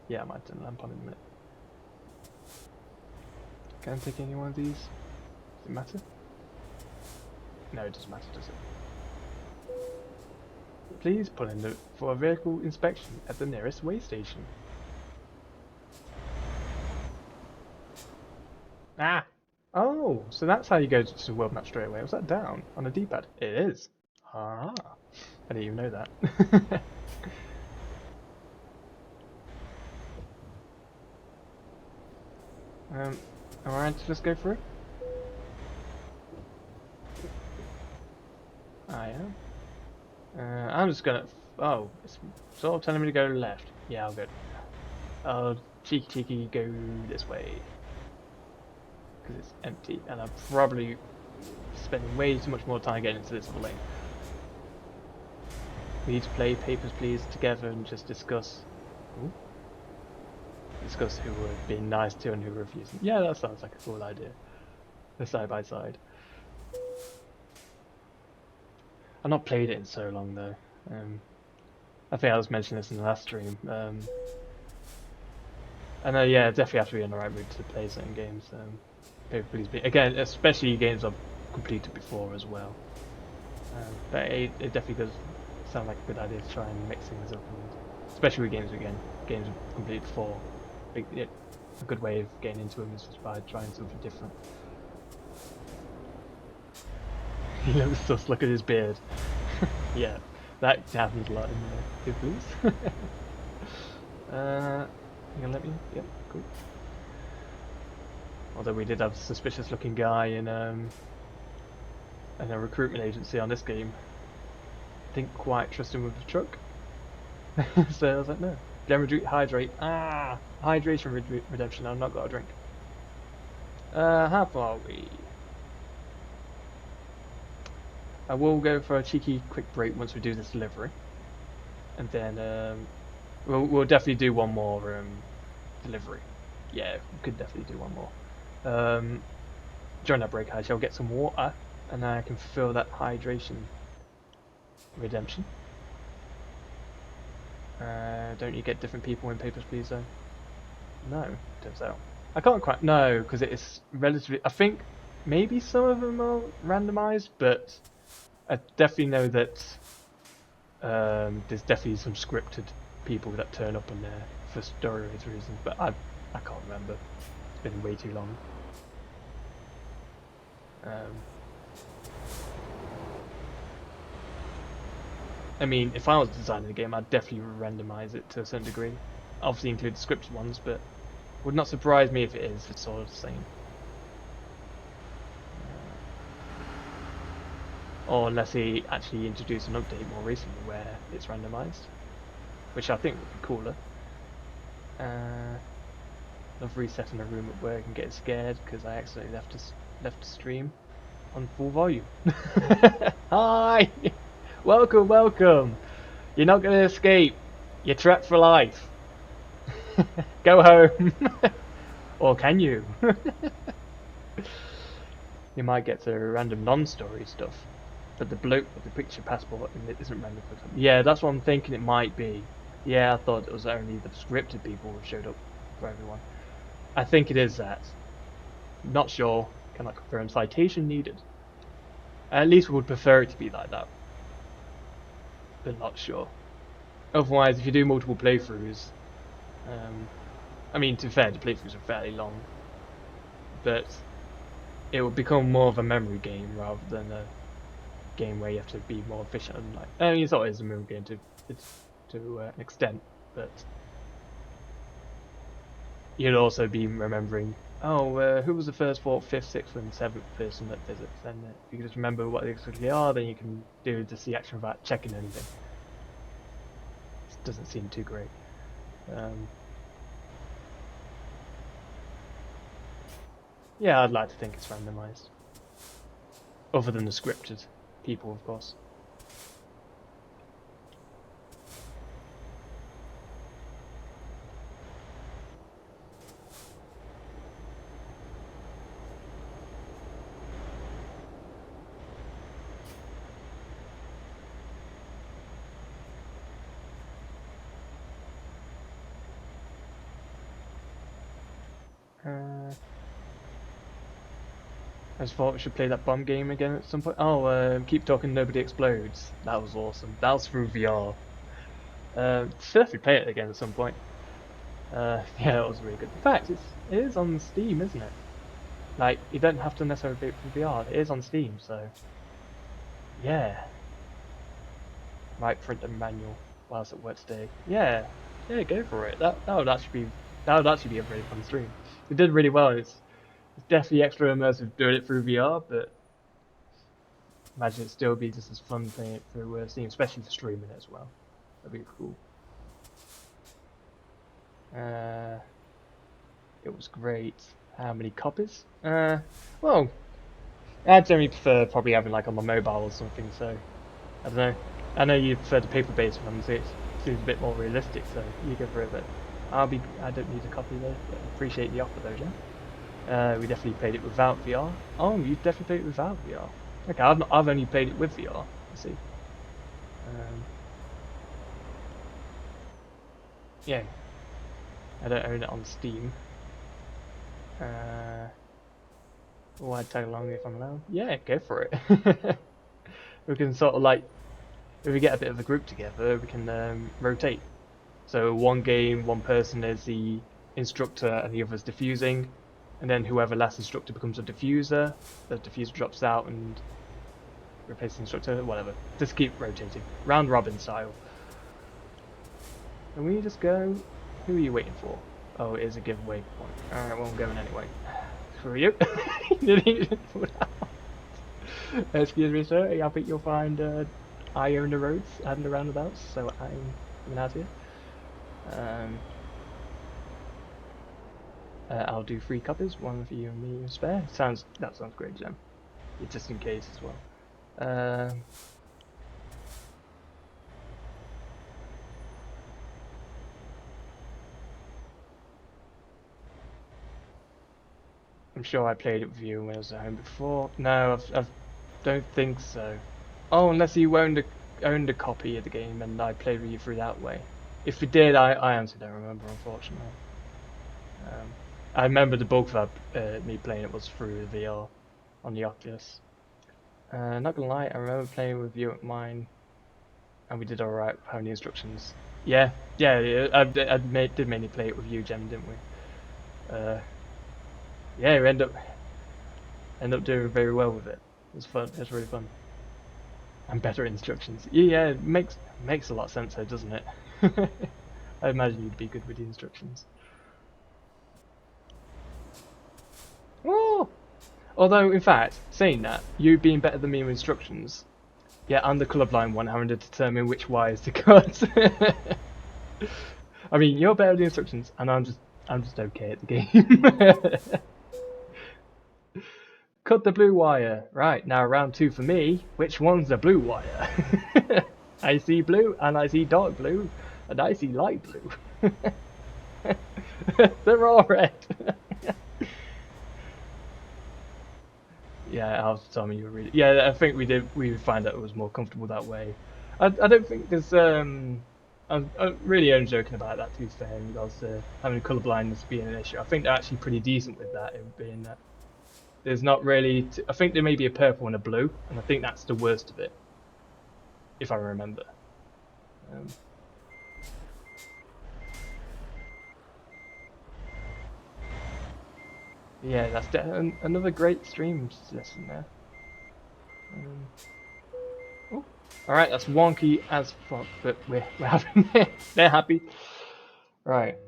Speaker 1: Yeah, I might turn the lamp on in a minute. Can I take any one of these? Does it matter? No, it doesn't matter, does it? Please pull in for a vehicle inspection at the nearest way station. Ah! Oh, so that's how you go to the world map straight away. Was that down on the D-pad? It is. Ah, I didn't even know that. Alright, let's go through. I am. I'm just gonna. Oh, it's sort of telling me to go left. Yeah, I'll go. I'll cheeky go this way because it's empty, and I'm probably spending way too much more time getting into this other lane. We need to play Papers, Please together and just discuss. Ooh. Discuss who we're being nice to and who we're refusing. Yeah, that sounds like a cool idea. The side by side. I've not played it in so long though. I think I was mentioning this in the last stream. I know, yeah, definitely have to be in the right mood to play certain games. Please be again, especially games I've completed before as well. But it definitely does sound like a good idea to try and mix things up, and especially with games games I've completed before. A good way of getting into them is just by trying something different. He looks sus, look at his beard. Yeah, that happens a lot in the Blues. You gonna let me? Yep, cool. Although we did have a suspicious looking guy in a recruitment agency on this game. Didn't quite trust him with the truck. So I was like, no. Hydrate. Ah! Hydration redemption, I've not got a drink. How far are we? I will go for a cheeky quick break once we do this delivery. And then We'll definitely do one more delivery. Yeah, we could definitely do one more. During that break, I shall get some water, and then I can fulfill that hydration redemption. Don't you get different people in Papers, Please though? No, turns out. I can't quite know because it is relatively. I think maybe some of them are randomized, but I definitely know that there's definitely some scripted people that turn up on there for story reasons. But I can't remember. It's been way too long. I mean, if I was designing the game, I'd definitely randomize it to a certain degree. Obviously include the scripted ones, but would not surprise me if it is. It's sort of the same. Or unless he actually introduced an update more recently where it's randomized, which I think would be cooler. Love resetting a room at work and getting scared because I accidentally left the stream on full volume. Hi, welcome. You're not gonna escape. You're trapped for life. Go home. Or can you? You might get to random non-story stuff, but the bloke with the picture passport isn't random for example. Yeah, that's what I'm thinking it might be. Yeah, I thought it was only the scripted people who showed up for everyone. I think it is that. Not sure. Cannot confirm. Citation needed. At least we would prefer it to be like that. But not sure. Otherwise, if you do multiple playthroughs, I mean, to be fair, the playthroughs are fairly long, but it will become more of a memory game rather than a game where you have to be more efficient. And like, I mean, it's always a memory game to an extent, but you'd also be remembering, oh, who was the first, fourth, fifth, sixth, and seventh person that visits, and if you can just remember what they exactly are, then you can do just the action without checking anything. It doesn't seem too great. Yeah, I'd like to think it's randomized. Other than the scripted people, of course. I just thought we should play that bomb game again at some point. Oh, keep talking, nobody explodes. That was awesome. That was through VR. Should definitely play it again at some point. Yeah, that was really good. In fact, it is on Steam, isn't it? Like, you don't have to necessarily play it through VR. It is on Steam, so yeah. Might print a manual whilst at work today. Yeah, yeah, go for it. That would actually be a really fun stream. It did really well. It's definitely extra immersive doing it through VR, but imagine it still be just as fun playing it through Steam, especially for streaming it as well. That'd be cool. It was great. How many copies? Well, I'd generally prefer probably having like on my mobile or something. So I don't know. I know you prefer the paper-based ones. It seems a bit more realistic, so you go for it. But I don't need a copy though. But I appreciate the offer though, Jen. We definitely played it without VR. Oh, you definitely played it without VR. Okay, I've only played it with VR. I see. Yeah, I don't own it on Steam. Will I tag along if I'm allowed? Yeah, go for it. We can sort of like, if we get a bit of a group together, we can rotate. So one game, one person is the instructor and the other's diffusing, and then whoever last instructor becomes a diffuser. The diffuser drops out and replaces the instructor, whatever. Just keep rotating, round robin style. And we just go. Who are you waiting for? Oh, it is a giveaway point. Alright, well, I'm going anyway. Screw you. Excuse me, sir. I think you'll find I own the roads and the roundabouts, so I'm coming out here. I'll do 3 copies, one for you and me spare. That sounds great, Jem. Just in case as well. I'm sure I played it with you when I was at home before. No, I don't think so. Oh, unless you owned a copy of the game and I played with you through that way. If you did, I honestly don't remember, unfortunately. I remember the bulk of me playing it was through the VR on the Oculus. Not gonna lie, I remember playing with you at mine, and we did alright with having the instructions. Yeah, did mainly play it with you, Jem, didn't we? Yeah, we end up doing very well with it. It was fun. It was really fun. And better instructions. Yeah, it makes a lot of sense though, doesn't it? I imagine you'd be good with the instructions. Oh! Although, in fact, saying that, you being better than me with instructions, yeah, I'm the colourblind one having to determine which wires to cut. I mean, you're better with the instructions, and I'm just okay at the game. Cut the blue wire. Right, now round 2 for me. Which one's the blue wire? I see blue, and I see dark blue, and I see light blue. They're all red. Yeah, I was telling me you were really. Yeah, I think we found out it was more comfortable that way. I don't think there's I'm really only joking about that, to be fair, in regards to having colour blindness being an issue. I think they're actually pretty decent with that, it being that there's not really. I think there may be a purple and a blue, and I think that's the worst of it, if I remember. Yeah, that's another great stream suggestion there. Oh, all right, that's wonky as fuck, but we're having it. They're happy. Right.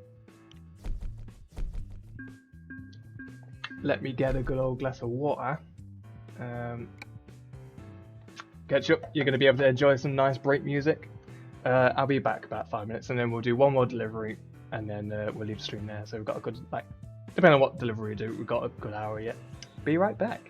Speaker 1: Let me get a good old glass of water. Ketchup, you're going to be able to enjoy some nice break music. I'll be back about 5 minutes, and then we'll do one more delivery, and then we'll leave the stream there. So we've got a good, like, depending on what delivery we do, we've got a good hour yet. Be right back.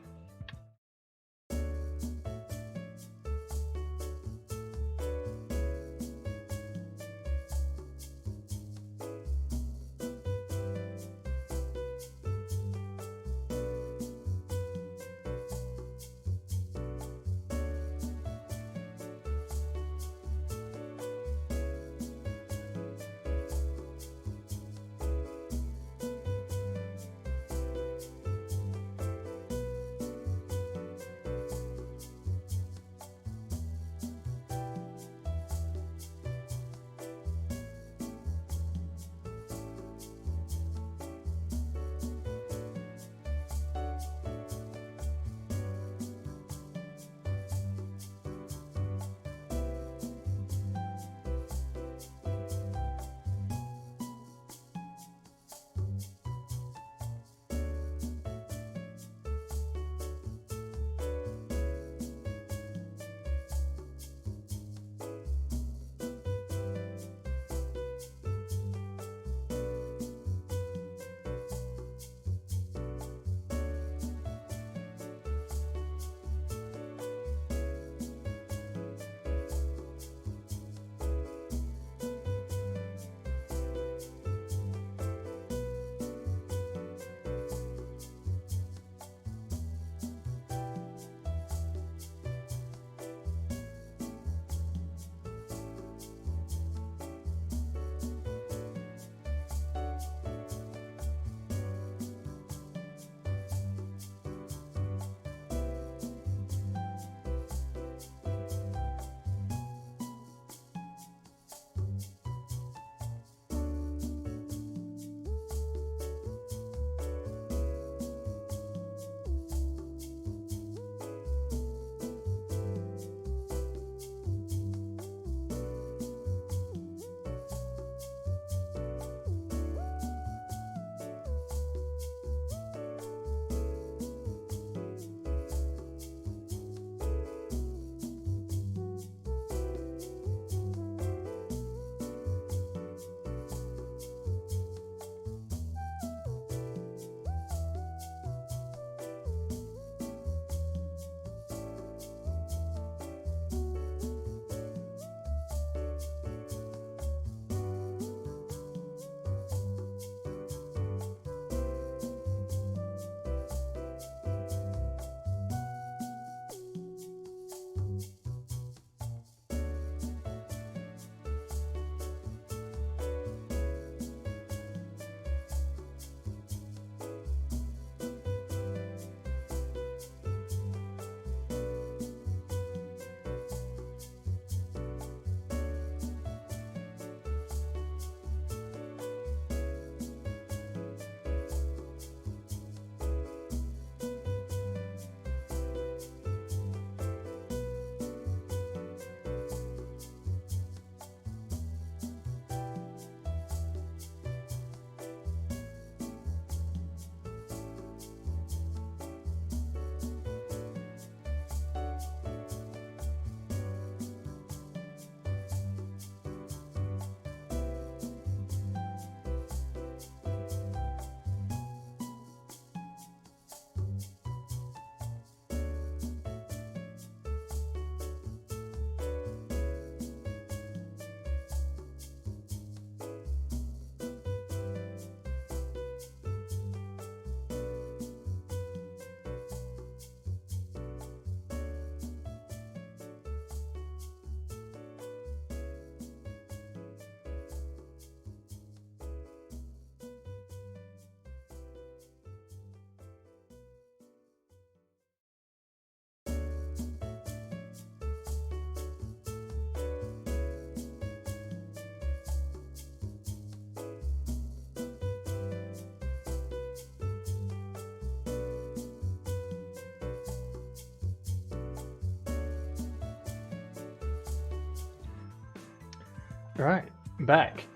Speaker 1: Right, back.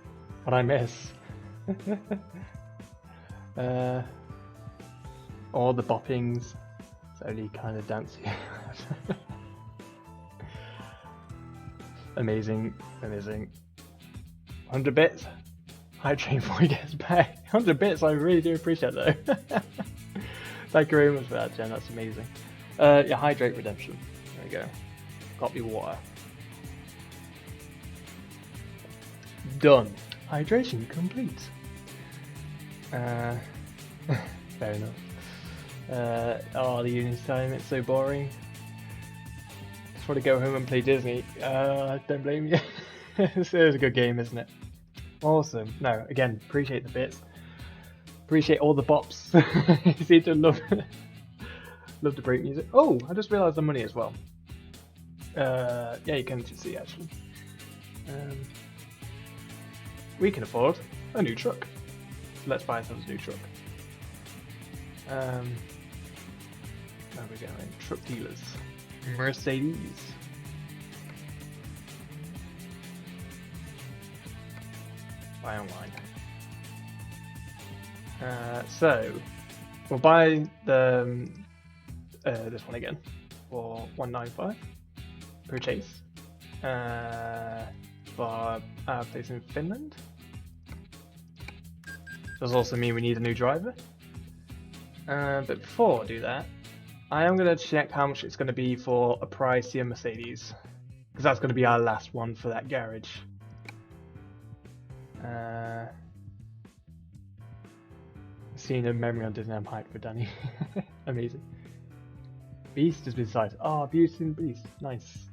Speaker 1: What I miss? All the boppings. It's only kind of dancey. Amazing, amazing. 100 bits. Hydrate before he gets back. 100 bits. I really do appreciate that. Thank you very much for that, Jen. That's amazing. Yeah, hydrate redemption. There we go. Got me water. Done. Hydration complete. Fair enough. Oh, the union time, it's so boring. Just want to go home and play Disney. Don't blame you. This is a good game, isn't it? Awesome. No, again, appreciate the bits. Appreciate all the bops. You seem to love the break music. Oh, I just realised the money as well. Yeah, you can see actually. We can afford a new truck. So let's buy ourselves a new truck. Where are we going? Truck dealers. Mercedes. Buy online. So we'll buy the this one again for 195. Purchase. For our place in Finland. Does also mean we need a new driver. But before I do that, I am going to check how much it's going to be for a pricier Mercedes, because that's going to be our last one for that garage. Seeing a memory on Disney, I'm hyped for Danny. Amazing. Beast has been sighted. Oh, Beauty and Beast. Nice.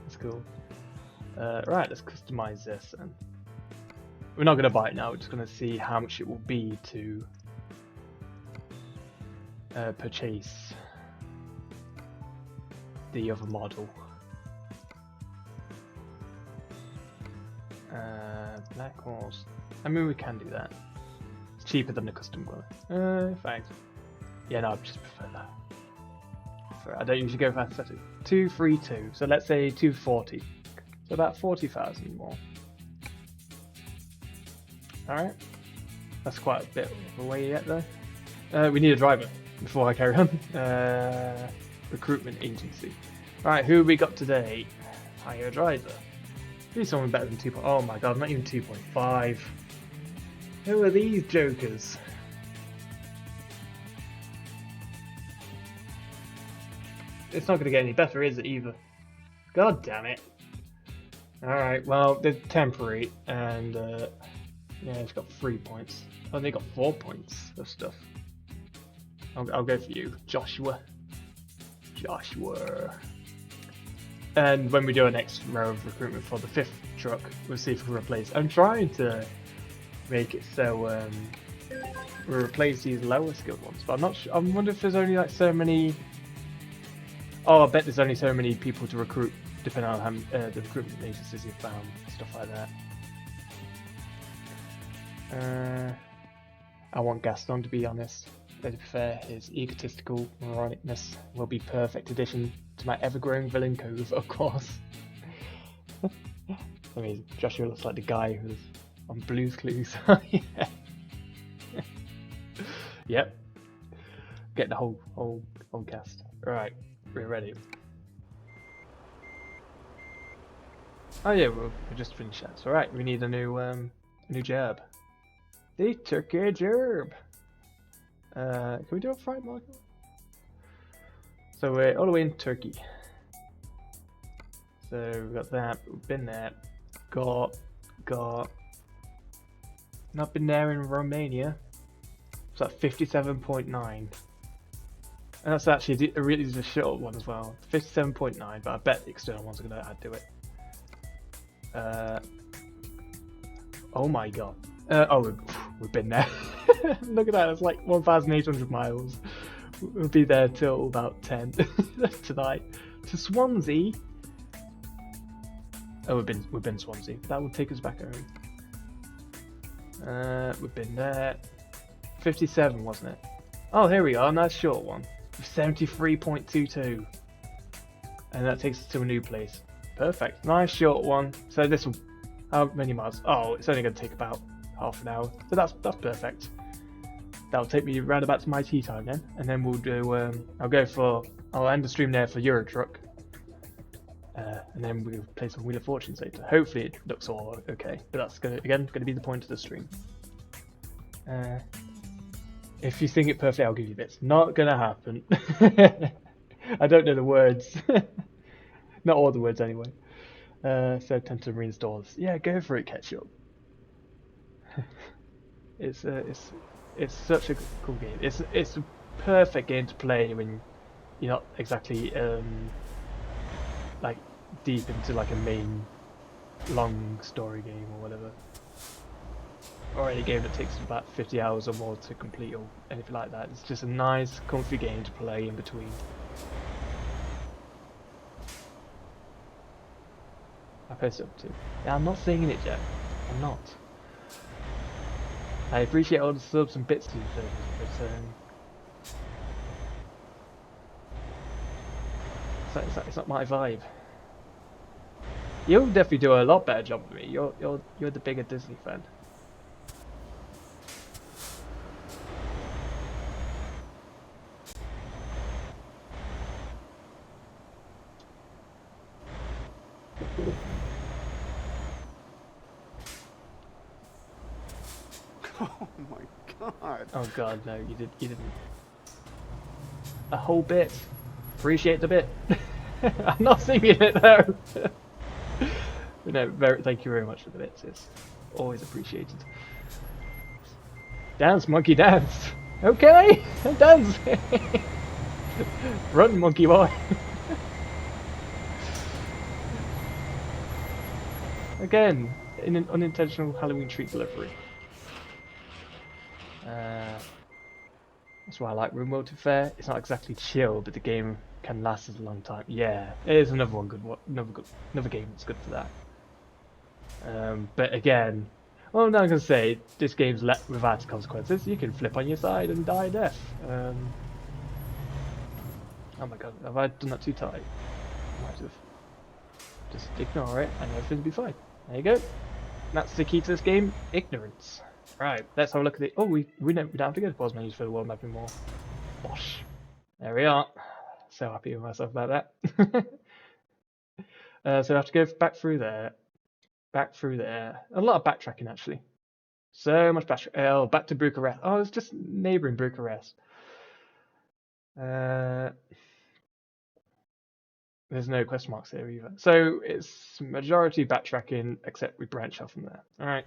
Speaker 1: That's cool. Right, let's customize this. And we're not going to buy it now, we're just going to see how much it will be to purchase the other model. Black horse. I mean, we can do that. It's cheaper than the custom one. Thanks. Yeah, no, I just prefer that. I don't usually go for aesthetic. 232. So let's say 240. So about 40,000 more. Alright. That's quite a bit of a way yet though. We need a driver before I carry on. Recruitment agency. Right, who have we got today? Hire a driver. Need someone better than 2. Oh my god, not even 2.5. Who are these jokers? It's not going to get any better, is it, either? God damn it. Alright, well, they're temporary, and yeah, it's got 3 points. Oh, they got 4 points of stuff. I'll go for you, Joshua. Joshua. And when we do our next row of recruitment for the 5th truck, we'll see if we replace. I'm trying to make it so we replace these lower skilled ones, but I'm not sure. I wonder if there's only like so many. Oh, I bet there's only so many people to recruit, depending on how the recruitment agencies you've found, stuff like that. I want Gaston, to be honest. To be fair, his egotistical moronicness will be perfect addition to my ever-growing villain cove, of course. I mean, Joshua looks like the guy who's on Blue's Clues. Yeah. Yep. Get the whole cast. Right, we're ready. Oh yeah, we just finished that. So right, we need a new gerb. The turkey gerb. Can we do a fried market? So we're all the way in Turkey. So we've got that, we've been there, got, not been there in Romania. So that's 57.9. And that's actually a really the short one as well. 57.9, but I bet the external ones are going to add to it. Oh my god. Oh, we've been there. Look at that, it's like 1,800 miles. We'll be there till about 10 tonight. To Swansea. Oh, we've been Swansea. That will take us back home. We've been there. 57, wasn't it? Oh, here we are. Nice short one. 73.22. And that takes us to a new place. Perfect. Nice short one. So this will. How many miles? Oh, it's only going to take about half an hour, so that's perfect. That'll take me round about to my tea time then, and then we'll do. I'll end the stream there for Euro Truck, and then we'll play some Wheel of Fortunes later. Hopefully it looks all okay, but that's going to be the point of the stream. If you sing it perfectly, I'll give you bits. Not gonna happen. I don't know the words. Not all the words anyway. So tend to reinstall this. Yeah, go for it, Ketchup. It's such a cool game. It's a perfect game to play when you're not exactly like deep into like a main long story game or whatever. Or any game that takes about 50 hours or more to complete or anything like that. It's just a nice, comfy game to play in between. I posted up too. Yeah, I'm not singing it yet. I'm not. I appreciate all the subs and bits to you, but it's not my vibe. You'll definitely do a lot better job than me. You're the bigger Disney fan.
Speaker 3: Oh my god.
Speaker 1: Oh god, no, you didn't. A whole bit. Appreciate the bit. I'm not singing it though. No, thank you very much for the bits. It's always appreciated. Dance, monkey, dance. Okay, dance. Run, monkey boy. Again, in an unintentional Halloween treat delivery. That's why I like Remote Fair. It's not exactly chill, but the game can last as a long time. Yeah, it is another game that's good for that. But again, well, I'm not gonna say this game's without consequences. You can flip on your side and die a death. Oh my god, have I done that too tight? I might have. Just ignore it, and everything will be fine. There you go. That's the key to this game: ignorance. Right, let's have a look at it. Oh, we don't have to go to pause menus for the world map anymore. Bosh. There we are. So happy with myself about that. So I have to go back through there. Back through there. A lot of backtracking actually. So much backtracking. Oh, back to Bucharest. Oh, it's just neighbouring Bucharest. There's no question marks here either. So it's majority backtracking, except we branch off from there. Alright.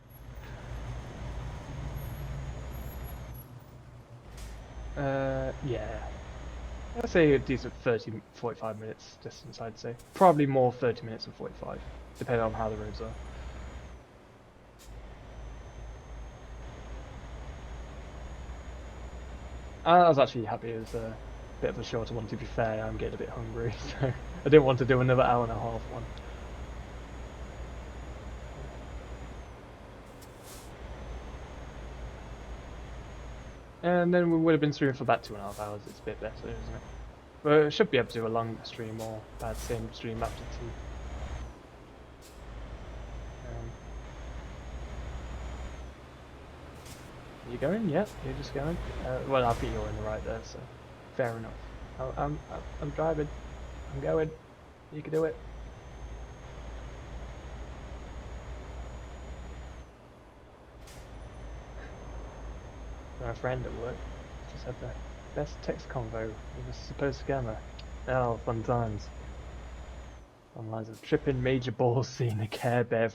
Speaker 1: Yeah. I'd say a decent 30-45 minutes distance, I'd say. Probably more 30 minutes than 45, depending on how the roads are. I was actually happy it was a bit of a shorter one, to be fair. I'm getting a bit hungry, so I didn't want to do another hour and a half one. And then we would have been streaming for about 2.5 hours. It's a bit better, isn't it? But I should be able to do a longer stream or about the same stream after 2. You going? Yeah, you're just going. Well, I think you're in the right there, so fair enough. I'm driving. I'm going. You can do it. My friend at work just had the best text convo with a supposed scammer. Oh, fun times. Online of tripping major balls seeing a Care Bear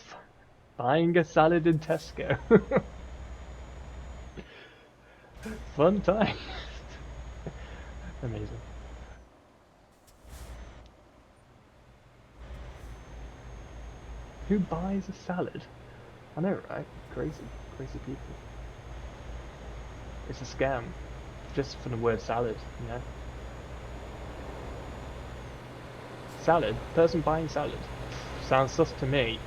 Speaker 1: buying a salad in Tesco. Fun times. Amazing. Who buys a salad? I know, right? Crazy people. It's a scam, just for the word salad, you know. Salad? Person buying salad? Sounds sus to me.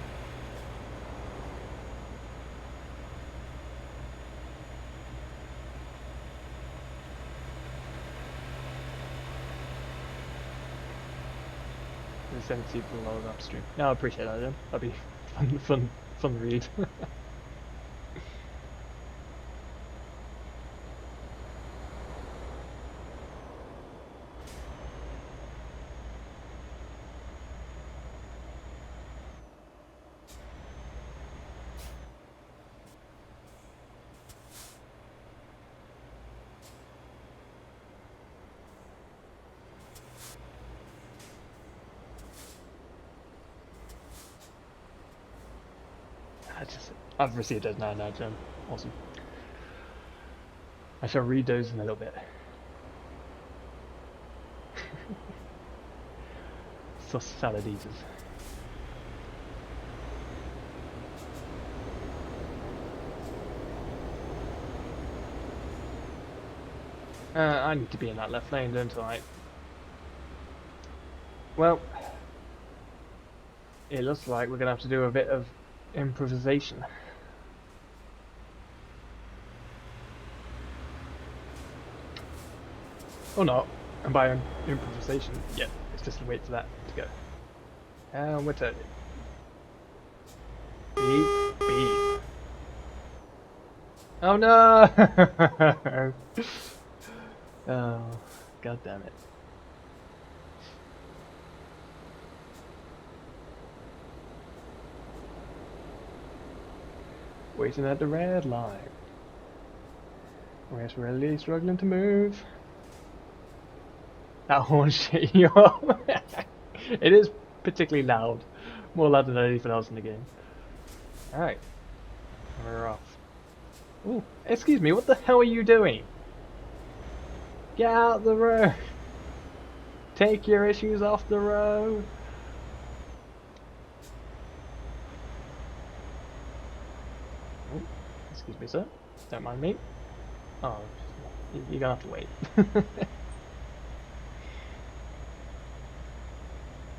Speaker 1: The 70 people load upstream. No, I appreciate that then. That'd be fun Fun read. I've received those now, Jim. Awesome. I shall read those in a little bit. Sus salad eaters. I need to be in that left lane, don't I? Well, it looks like we're going to have to do a bit of improvisation. Or not. And by improvisation, yeah, it's just a wait for that to go. And we're turning. Beep, beep. Oh no! Oh, god damn it. Waiting at the red line. We're really struggling to move. That horn shit you up. It is particularly loud. More loud than anything else in the game. Alright. We're off. Ooh, excuse me, what the hell are you doing? Get out the road! Take your issues off the road! Oh, excuse me, sir. Don't mind me. Oh, you're gonna have to wait.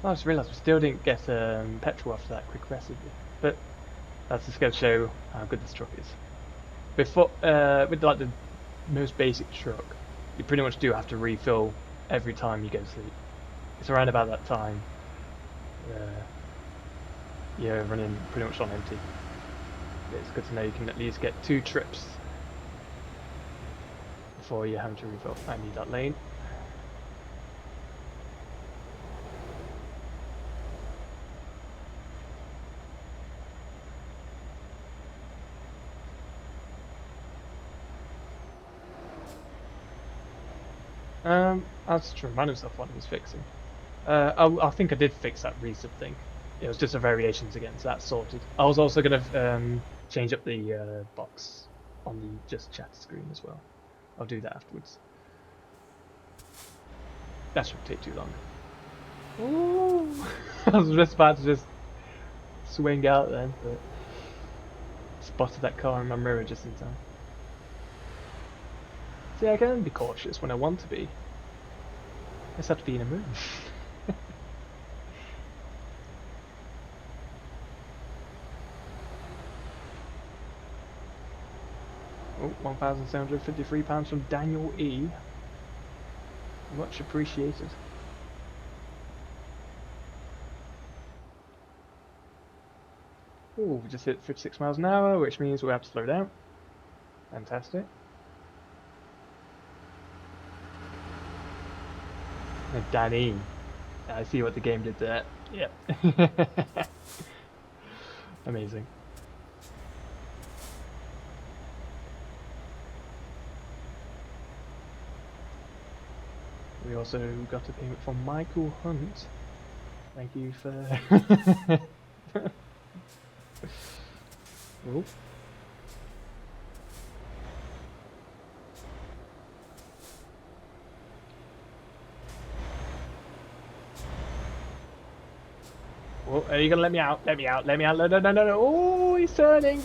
Speaker 1: I just realised we still didn't get petrol after that quick recipe, but that's just going to show how good this truck is. Before, with like the most basic truck, you pretty much do have to refill every time you go to sleep. It's around about that time you're running pretty much on empty. It's good to know you can at least get 2 trips before you're having to refill. I need that lane. I was just remind myself what I was fixing. I think I did fix that resub thing. It was just a variations again, so that's sorted. I was also going to change up the box on the just chat screen as well. I'll do that afterwards. That shouldn't take too long. Ooh. I was just about to just swing out then, but spotted that car in my mirror just in time. See, I can be cautious when I want to be. I just have to be in a mood. Oh, £1,753 from Daniel E. Much appreciated. Oh, we just hit 56 miles an hour, which means we have to slow down. Fantastic. Danny. I see what the game did there. Yep. Amazing. We also got a payment from Michael Hunt. Thank you for... Oh. Oh, are you gonna let me out? Let me out, let me out. No, no, no, no, no. Oh, he's turning.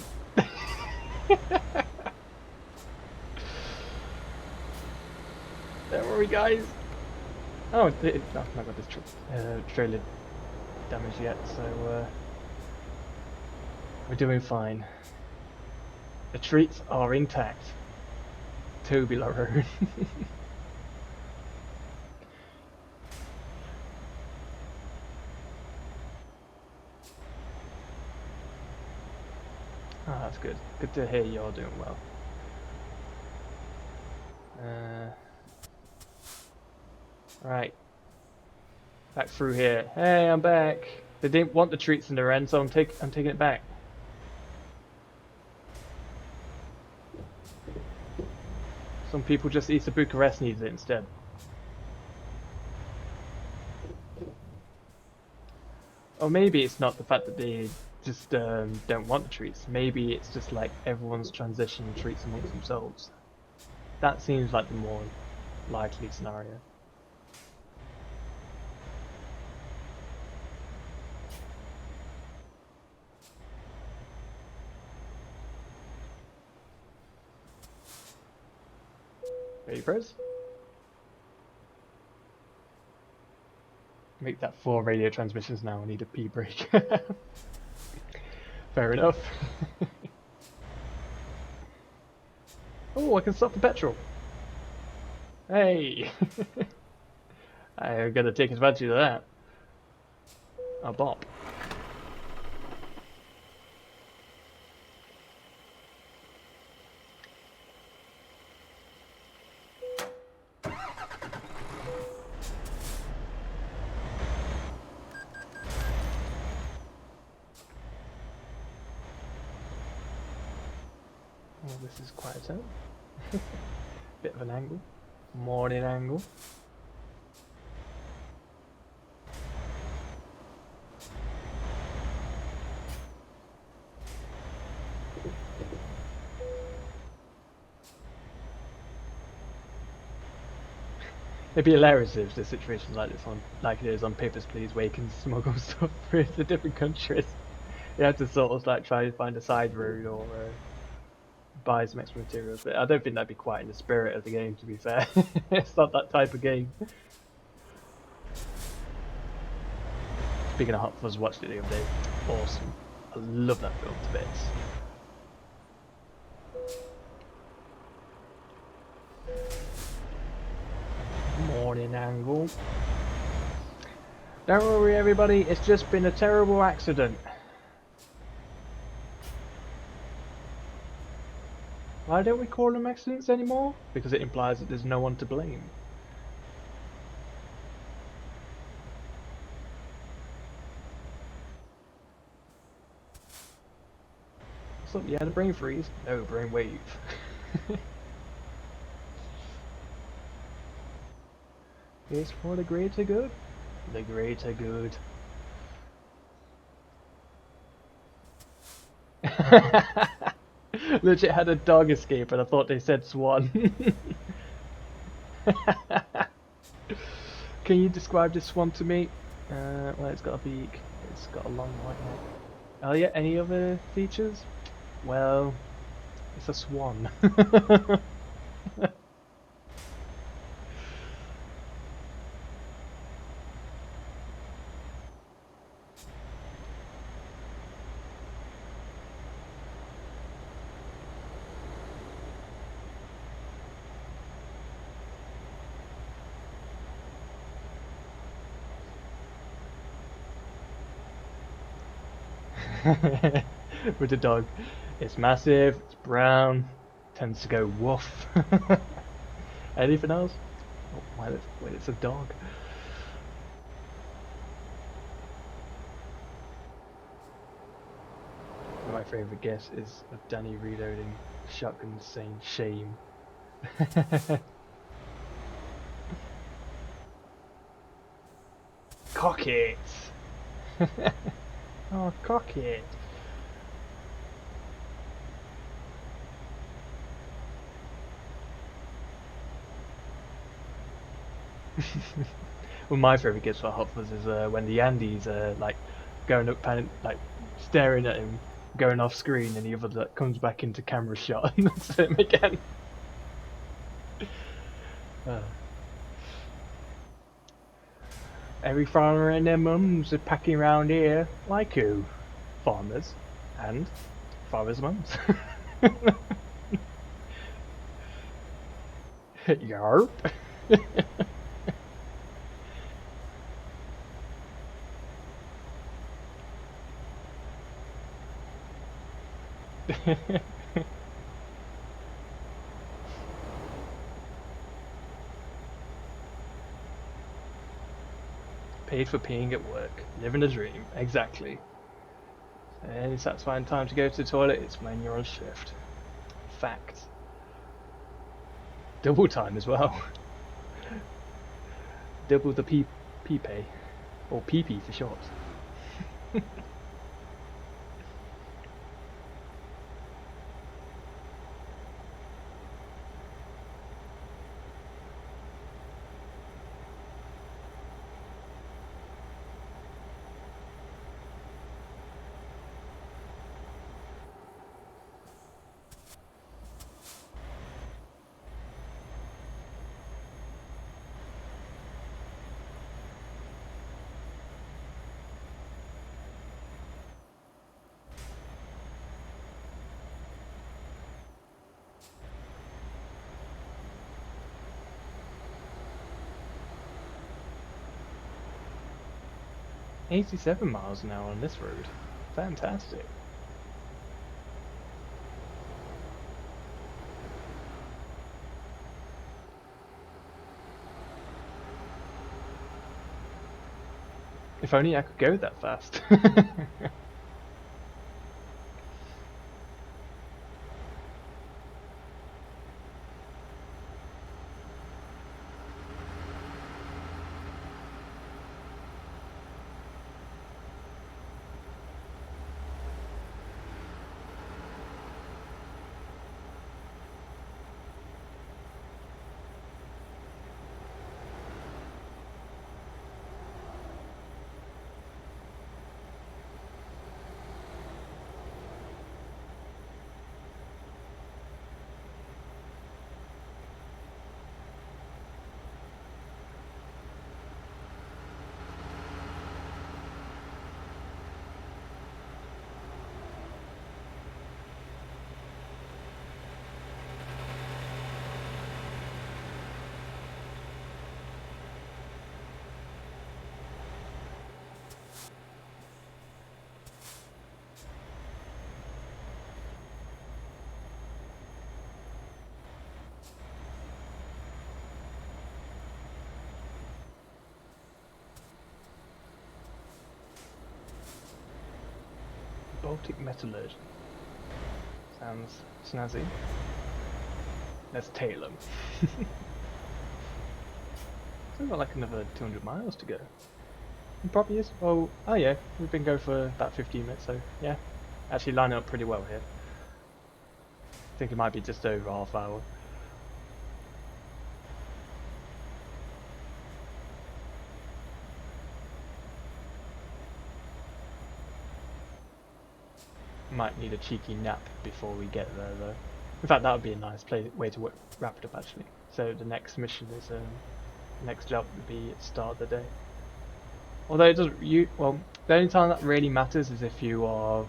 Speaker 1: Don't worry, guys. Oh, I've not got this trailer damage yet, so we're doing fine. The treats are intact. Tubular road. Oh, that's good. Good to hear you're doing well. Right. Back through here. Hey, I'm back. They didn't want the treats in their end, so I'm taking it back. Some people just eat the Bucharest needs it instead. Or maybe it's not the fact that they just don't want the treats. Maybe it's just like everyone's transitioning treats amongst themselves. That seems like the more likely scenario. Ready, Prez? Make that 4 radio transmissions now. I need a pee break. Fair enough. Oh, I can stop for petrol. Hey! I'm gonna take advantage of that. A bop. Oh, this is quite a turn. Bit of an angle. Morning angle. It'd be hilarious if the situations like this like it is on Papers, Please, where you can smuggle stuff through to different countries. You have to sort of like try to find a side route or buy some extra materials, but I don't think that'd be quite in the spirit of the game, to be fair. It's not that type of game. Speaking of Hot Fuzz, watched it the other day. Awesome. I love that film to bits. Morning angle. Don't worry everybody, it's just been a terrible accident. Why don't we call them accidents anymore? Because it implies that there's no one to blame. What's up, you had a brain freeze? No, brain wave. It's for the greater good. The greater good. Legit had a dog escape and I thought they said swan. Can you describe this swan to me? Well, it's got a beak. It's got a long white neck. Oh yeah, any other features? Well, it's a swan. With the dog. It's massive, it's brown, tends to go woof. Anything else? Oh, wait, it's a dog. My favourite guess is of Danny reloading shotgun saying shame. Cock it! Oh, cock it! Well, my favourite gifts for Hot Fuzz is when the Andes are like going up and like staring at him, going off screen, and the other that comes back into camera shot and looks at him again. Every farmer and their mums are packing around here. Like who? Farmers and farmers' mums. Yarp. Paid for peeing at work. Living a dream. Exactly. Any satisfying time to go to the toilet? It's when you're on shift. Fact. Double time as well. Double the pee pay. Or PP for short. 87 miles an hour on this road. Fantastic. If only I could go that fast. Baltic metallurgy. Sounds snazzy. Let's tail them. We've got like another 200 miles to go. It probably is. Oh yeah, we've been going for about 15 minutes, so yeah. Actually lining up pretty well here. I think it might be just over half hour. Might need a cheeky nap before we get there though. In fact, that would be a nice way to wrap it up actually. So the next mission is, next job would be at the start of the day. Although it doesn't, well, the only time that really matters is if you are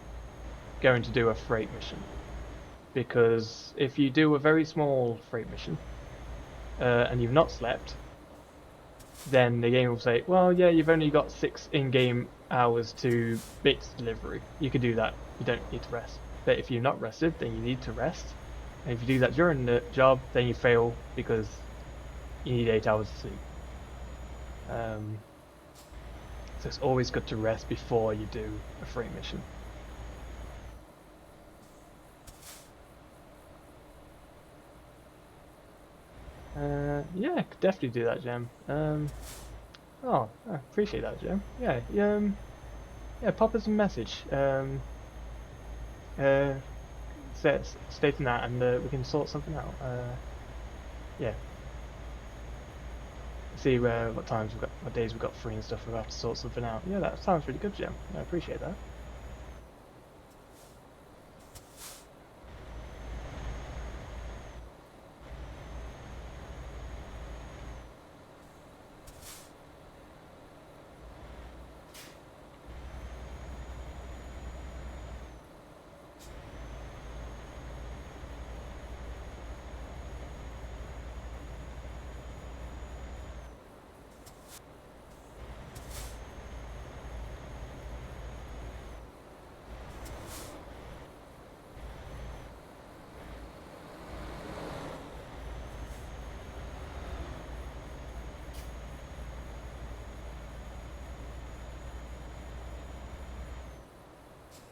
Speaker 1: going to do a freight mission. Because if you do a very small freight mission, and you've not slept, then the game will say, well, yeah, you've only got 6 in-game hours to bits delivery. You can do that. You don't need to rest. But if you're not rested, then you need to rest. And if you do that during the job, then you fail because you need 8 hours of sleep. So it's always good to rest before you do a freight mission. Yeah, I could definitely do that, Gem. Oh, I appreciate that, Gem. Yeah, yeah, pop us a message. Stating that, and we can sort something out. Yeah. See what times we've got, what days we've got free and stuff. We'll have to sort something out. Yeah, that sounds really good, Gem. I appreciate that.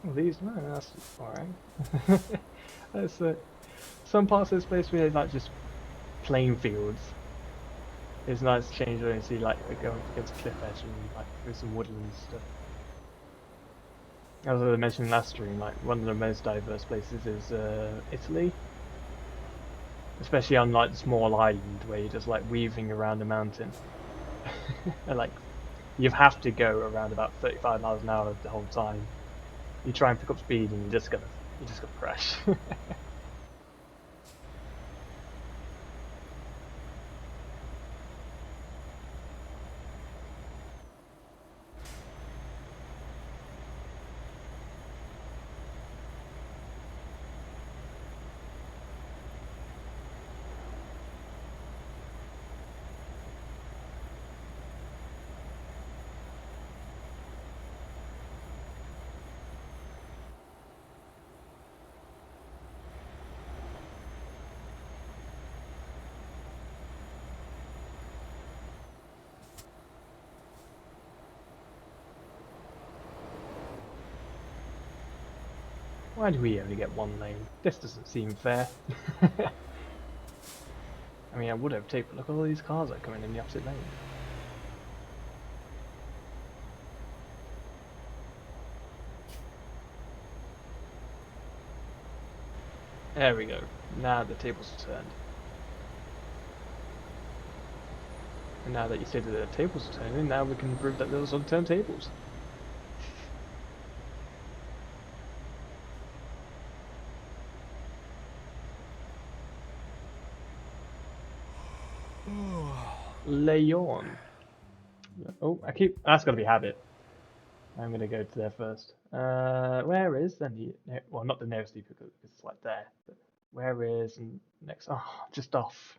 Speaker 1: Well, these, no, that's alright. That's some parts of this place where it's like just plain fields. It's nice to change when you see like going against a cliff edge and like through some woodland and stuff. As I mentioned last stream, like one of the most diverse places is Italy, especially on like the small island where you're just like weaving around a mountain, and like you have to go around about 35 miles an hour the whole time. You try and pick up speed and you're just gonna crash. Why do we only get one lane? This doesn't seem fair. I mean, I would have taken, look at all these cars that are coming in the opposite lane. There we go. Now the tables are turned. And now that you say that the tables are turning, now we can prove that those unturned tables. Leon. Oh, that's gotta be habit. I'm gonna go to there first. Where is the well, not the nearest depot because it's like there. But where is next? Oh, just off.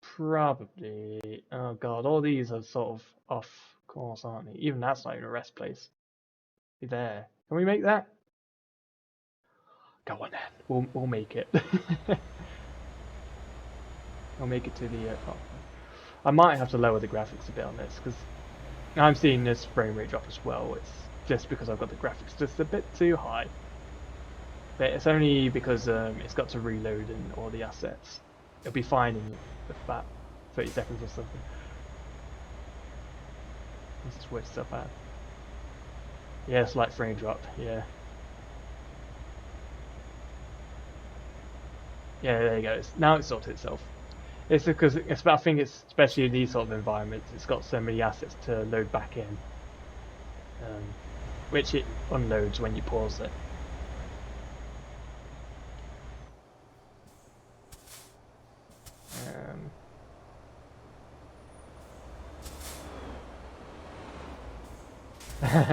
Speaker 1: Probably. Oh god, all these are sort of off course, aren't they? Even that's not even a rest place. Be there. Can we make that? Go on then. We'll make it. I'll make it to the. Oh. I might have to lower the graphics a bit on this because I'm seeing this frame rate drop as well. It's just because I've got the graphics just a bit too high. But it's only because it's got to reload and all the assets. It'll be fine in about 30 seconds or something. Let's just work stuff out. Yeah, slight frame drop, yeah. Yeah, there you go. Now it's sorted itself. It's because I think it's especially in these sort of environments, it's got so many assets to load back in, which it unloads when you pause it.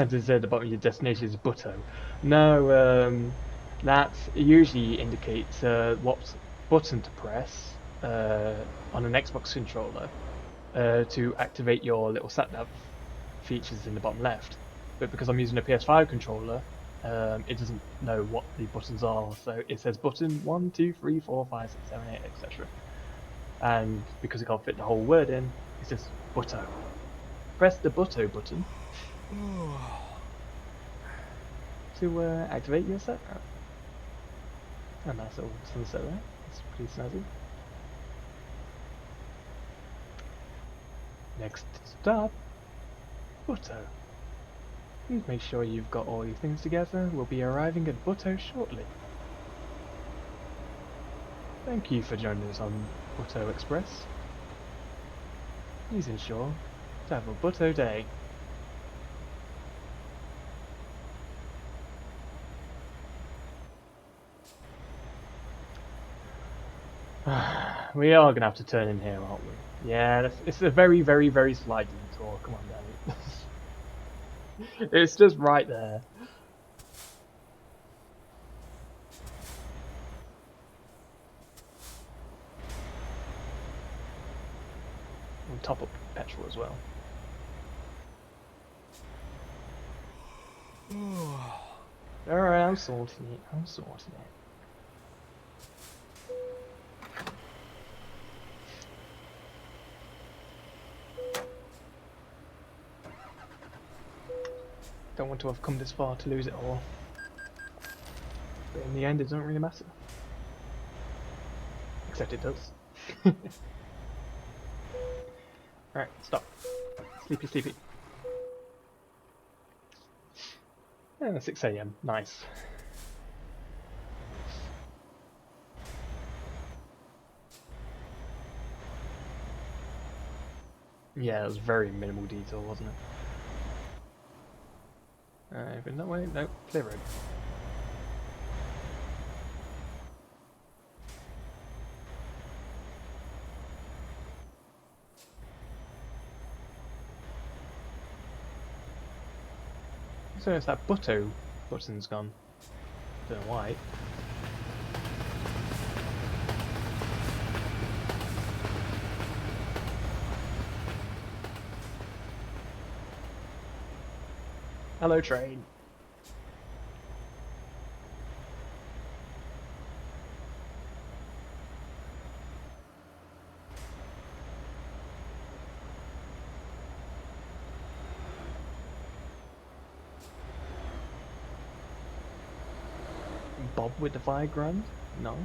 Speaker 1: To say the bottom of your destination is Butto. No, that usually indicates what button to press on an Xbox controller to activate your little sat-nav features in the bottom left. But because I'm using a PS5 controller, it doesn't know what the buttons are, so it says button 1, 2, 3, 4, 5, 6, 7, 8, etc. And because it can't fit the whole word in, it's just Butto. Press the Butto button to activate your setup. A nice little sunset there. It's pretty snazzy. Next stop, Butto. Please make sure you've got all your things together. We'll be arriving at Butto shortly. Thank you for joining us on Butto Express. Please ensure to have a Butto day. We are going to have to turn in here, aren't we? Yeah, it's a very, very, very slight detour. Come on, Danny. It's just right there. And top up petrol as well. Alright, I'm sorting it. I'm sorting it. Don't want to have come this far to lose it all. But in the end, it doesn't really matter. Except it does. Alright, stop. Sleepy, sleepy. Yeah, 6 AM. Nice. Yeah, it was very minimal detail, wasn't it? Anything that way? No, clear road. So it's that butto button's gone. Don't know why. Hello, train. Bob with the fire grand. Nice.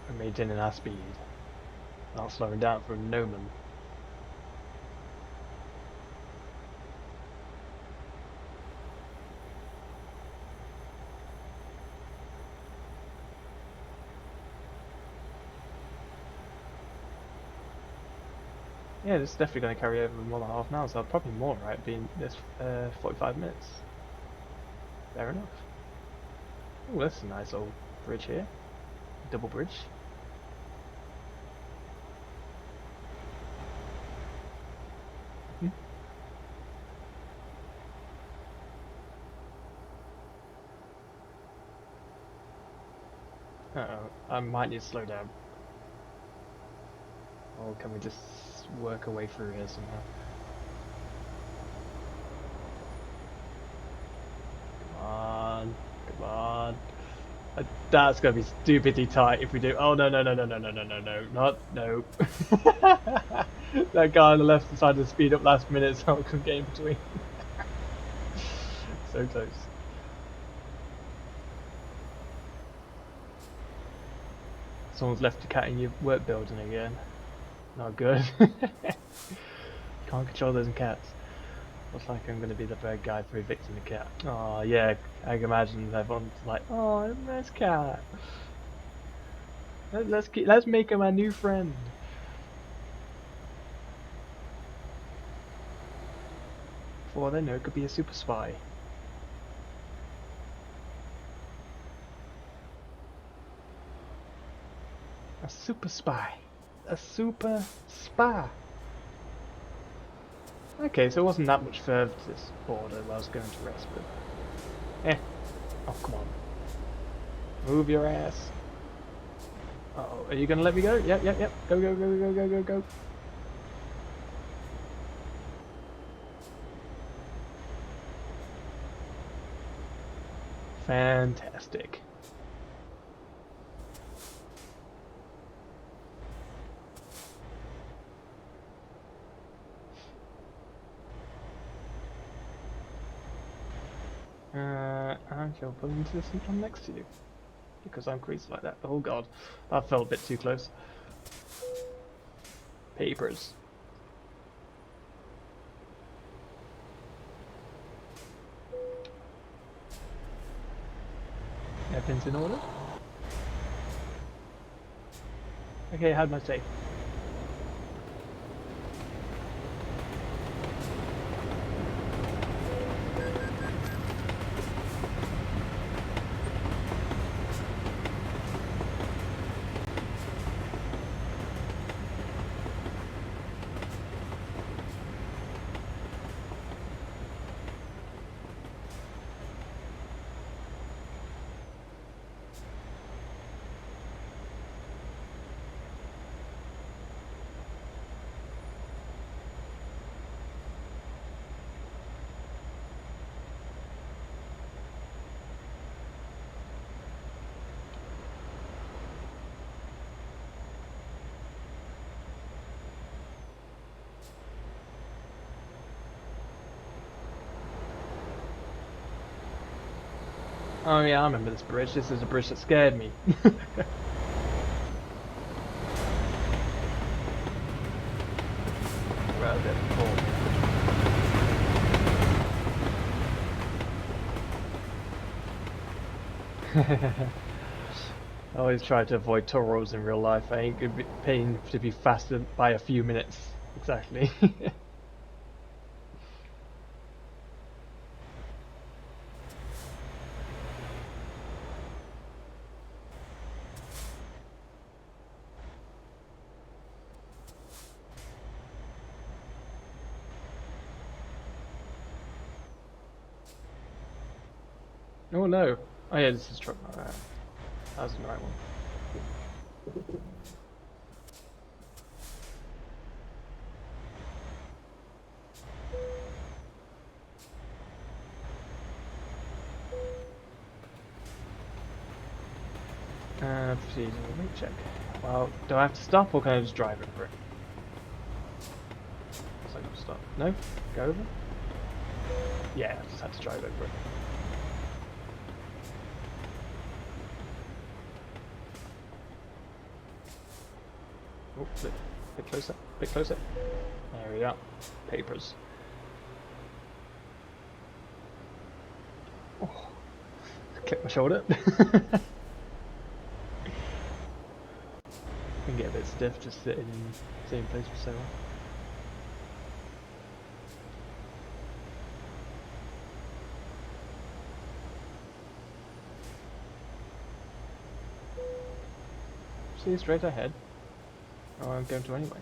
Speaker 1: I maintaining our speed. Not slowing down from Noman. Yeah, this is definitely going to carry over more than half an hour, so probably more, right? Being this 45 minutes. Fair enough. Oh, that's a nice old bridge here. Double bridge. Uh-oh, I might need to slow down. Or can we just work our way through here somehow? Come on, come on. That's gonna be stupidly tight if we do. Oh no no no no no no no no no not no. That guy on the left decided to speed up last minute, so I couldn't get in between. So close. Someone's left a cat in your work building again. Not good. Can't control those cats. Looks like I'm going to be the bad guy for evicting the cat. Oh yeah, I can imagine everyone's like, oh, nice cat. Let's make him our new friend. For all they know, it could be a super spy. A super spy. A super spy. Okay, so it wasn't that much further to this border where I was going to rest, but... Eh. Oh, come on. Move your ass. Uh-oh, are you going to let me go? Yep, yep, yep. Go, go, go, go, go, go, go. Fantastic. And you're willing to listen from next to you. Because I'm crazy like that. Oh god, that felt a bit too close. Papers. Everything's in order? Okay, how'd my stay? Oh yeah, I remember this bridge. This is a bridge that scared me. Well, a bit before. I always try to avoid toll roads in real life. I ain't gonna be paying to be faster by a few minutes. Exactly. Oh no. Oh yeah, this is truck. That was the right one. Proceed. Let me check. Well, do I have to stop or can I just drive over it? So I got to stop. No? Go over? Yeah, I just had to drive over it. Oh, bit closer, bit closer. There we go. Papers. Oh, click my shoulder. Can get a bit stiff just sitting in the same place for so long. See, straight ahead. Oh, I'm going to anyway.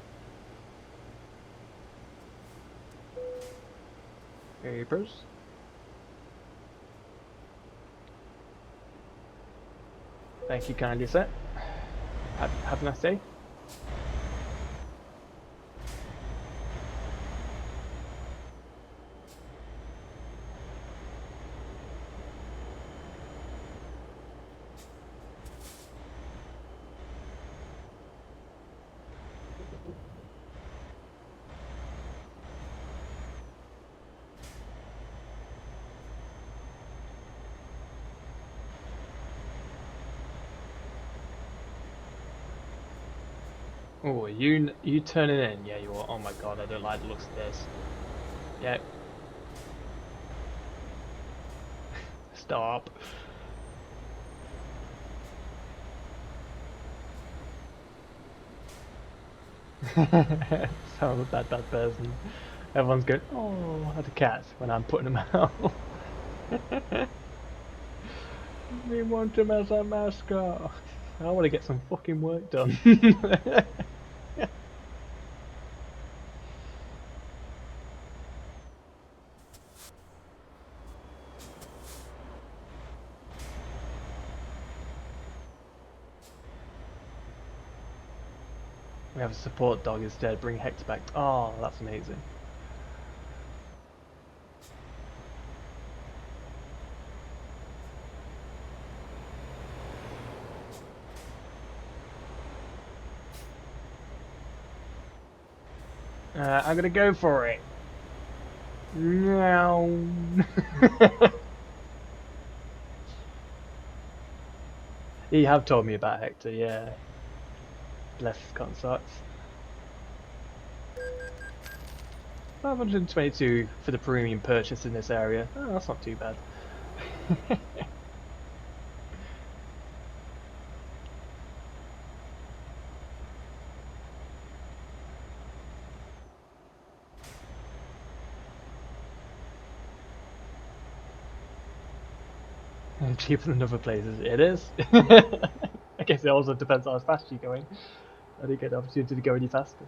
Speaker 1: Papers. Thank you kindly, sir. Have a nice day. Oh, you turning in? Yeah, you are. Oh my god, I don't like the looks of this. Yeah. Stop. Sounds like that person. Everyone's going, oh, at a cat when I'm putting them out. We want him as a mascot. I want to get some fucking work done. We have a support dog instead. Bring Hector back. Oh, that's amazing. I'm gonna go for it. No. You have told me about Hector, yeah. Bless his cotton socks. 522 for the premium purchase in this area. Oh, that's not too bad. Cheaper than other places. It is. I guess it also depends on how fast you're going. I didn't get the opportunity to go any faster.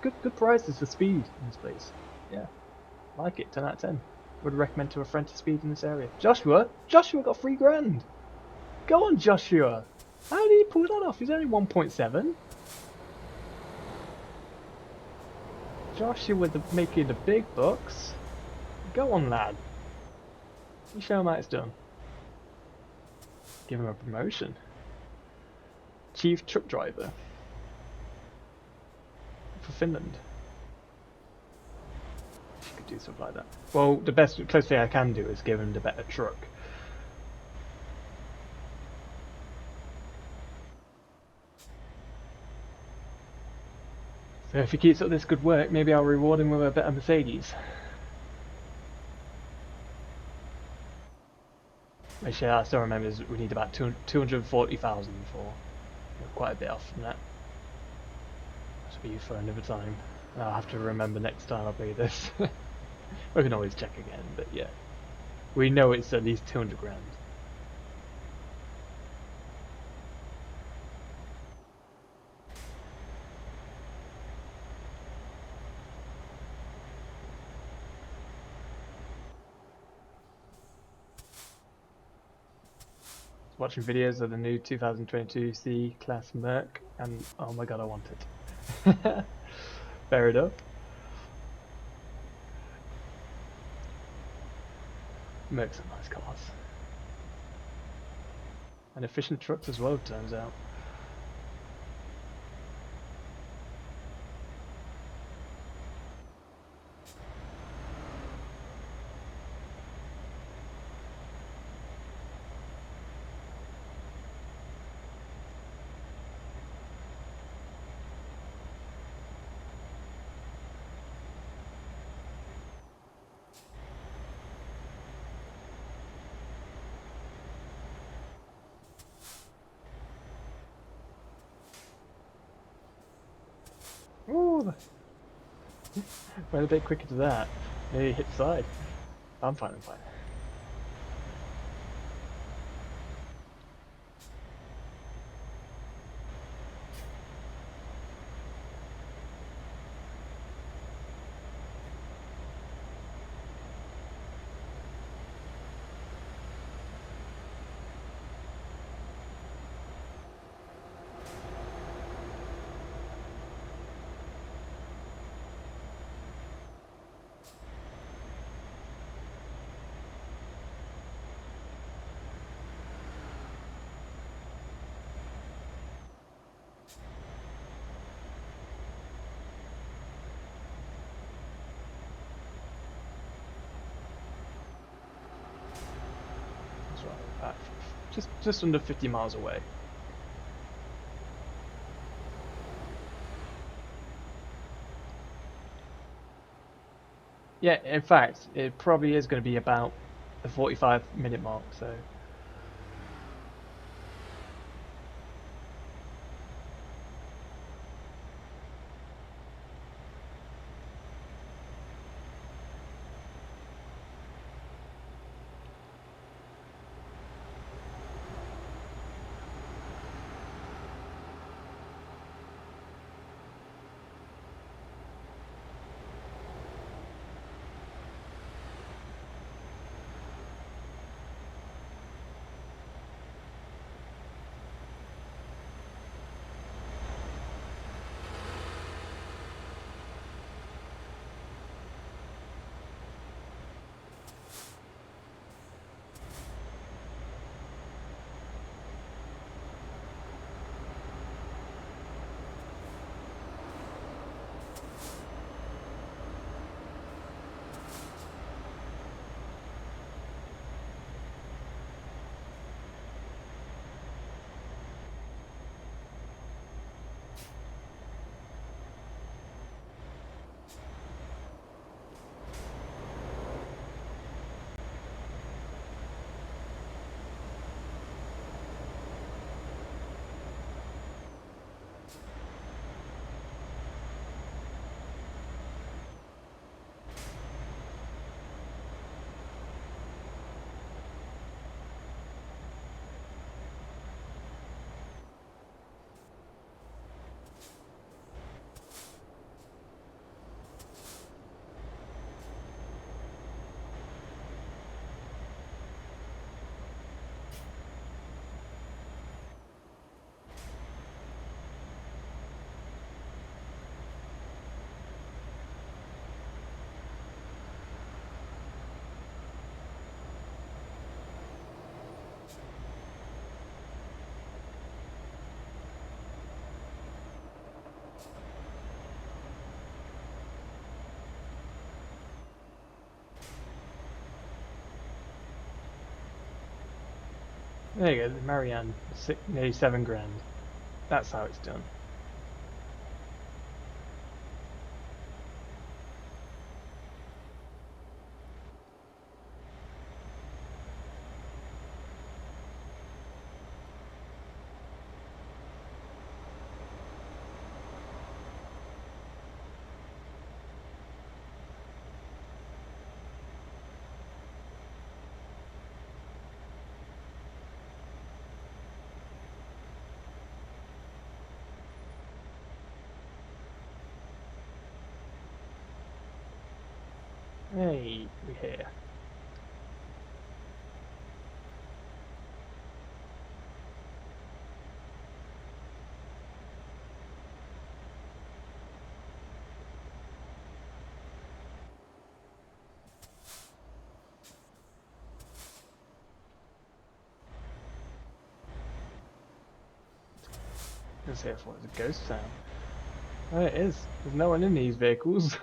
Speaker 1: Good prices for speed in this place. Yeah, like it. 10 out of 10. Would recommend to a friend to speed in this area. Joshua got $3,000. Go on, Joshua. How did he pull that off? He's only 1.7. Joshua with making the big bucks. Go on, lad. You show him how it's done. Give him a promotion. Chief truck driver for Finland. You could do something like that. Well, the closest thing I can do is give him the better truck. If he keeps up this good work, maybe I'll reward him with a better Mercedes. Which I still remember is we need about 240,000 for. We're quite a bit off from that. That'll be for another time. I'll have to remember next time I play this. We can always check again, but yeah. We know it's at least 200 grand. Watching videos of the new 2022 C-Class Merc, and oh my god, I want it. Fair enough. Mercs are nice cars. And efficient trucks as well, it turns out. Ooh! Went a bit quicker to that. Maybe hit side. I'm fine, I'm fine. Just under 50 miles away. Yeah, in fact, it probably is going to be about the 45-minute mark, so... There you go, Marianne, nearly 7 grand. That's how it's done. Hey, we're here. I was here for the ghost sound. Oh, it is. There's no one in these vehicles.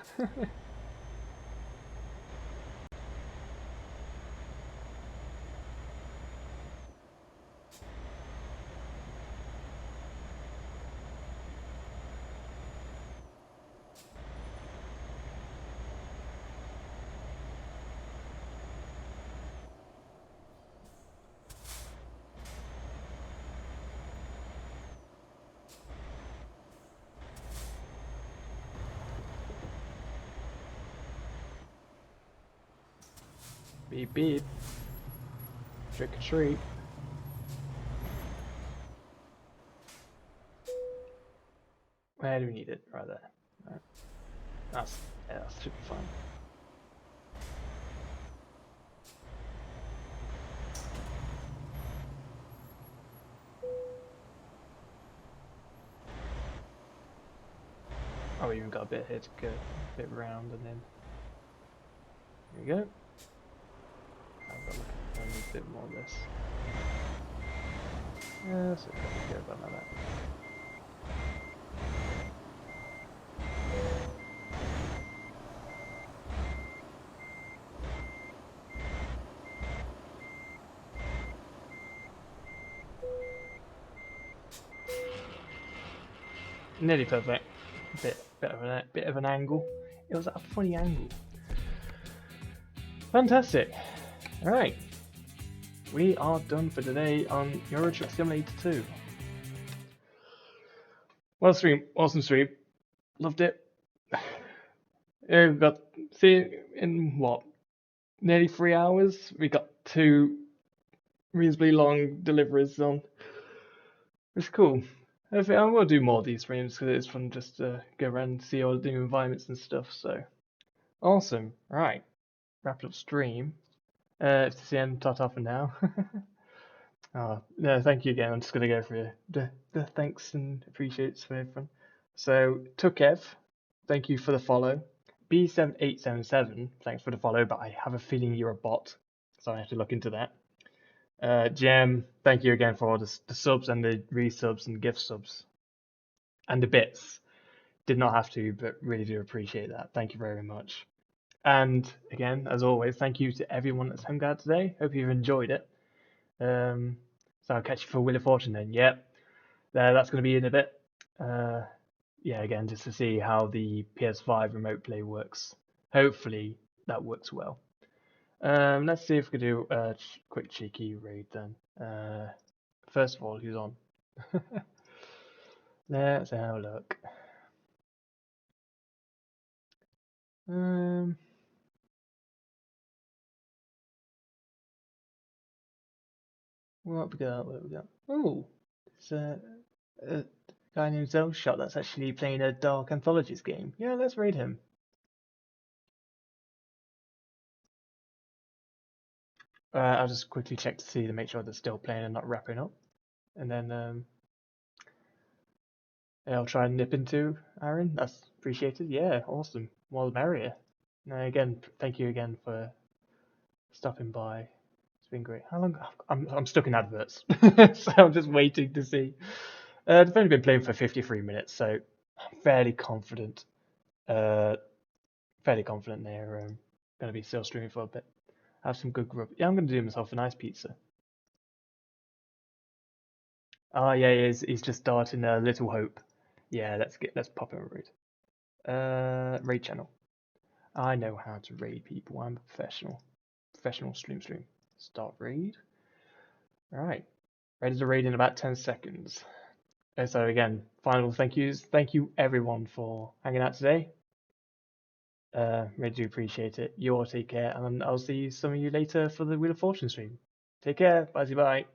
Speaker 1: Beep beep. Trick or treat. Where do we need it? Right there. Right. That should be fine. Oh, we even got a bit here to go, a bit round, and then here we go. I've got I need a bit more of this. Yeah, so probably go about like that. Nearly perfect. Bit of an angle. It was at a funny angle. Fantastic. All right, we are done for today on Euro Truck Simulator 2. Well, stream, awesome stream, loved it. Yeah, we got see in what nearly 3 hours. We got 2 reasonably long deliveries on. It's cool. I think I will do more of these streams because it's fun just to go around and see all the new environments and stuff. So awesome. Right, wrap up stream. It's the end. Ta-ta for now. Oh, no, thank you again. I'm just gonna go for the thanks and appreciates for everyone. So Tukev, thank you for the follow. B7877, thanks for the follow, but I have a feeling you're a bot, so I have to look into that. Jem, thank you again for all the subs and the resubs and gift subs and the bits. Did not have to, but really do appreciate that. Thank you very much. And again, as always, thank you to everyone that's hung out today. Hope you've enjoyed it. So I'll catch you for Wheel of Fortune then. Yep, that's going to be in a bit. Yeah, again, just to see how the PS5 remote play works. Hopefully that works well. Let's see if we can do a quick cheeky raid then. First of all, who's on? Let's have a look. What we got? What we got? Oh, it's a guy named Zelshot that's actually playing a Dark Anthologies game. Yeah, let's raid him. I'll just quickly check to see to make sure they're still playing and not wrapping up, and then I'll try and nip into Aaron. That's appreciated. Yeah, awesome. More the merrier. Again, thank you again for stopping by. It's been great. How long? I'm stuck in adverts, so I'm just waiting to see. They've only been playing for 53 minutes, so I'm fairly confident. They're going to be still streaming for a bit. Have some good grub. Yeah, I'm going to do myself a nice pizza. Oh yeah, he's just starting Little Hope. Yeah, let's pop him a raid. Raid channel. I know how to raid people. I'm a professional. Professional stream. Start raid. Alright. Ready to raid in about 10 seconds. So again, final thank yous. Thank you everyone for hanging out today. Really do appreciate it. You all take care, and I'll see some of you later for the Wheel of Fortune stream. Take care. Bye.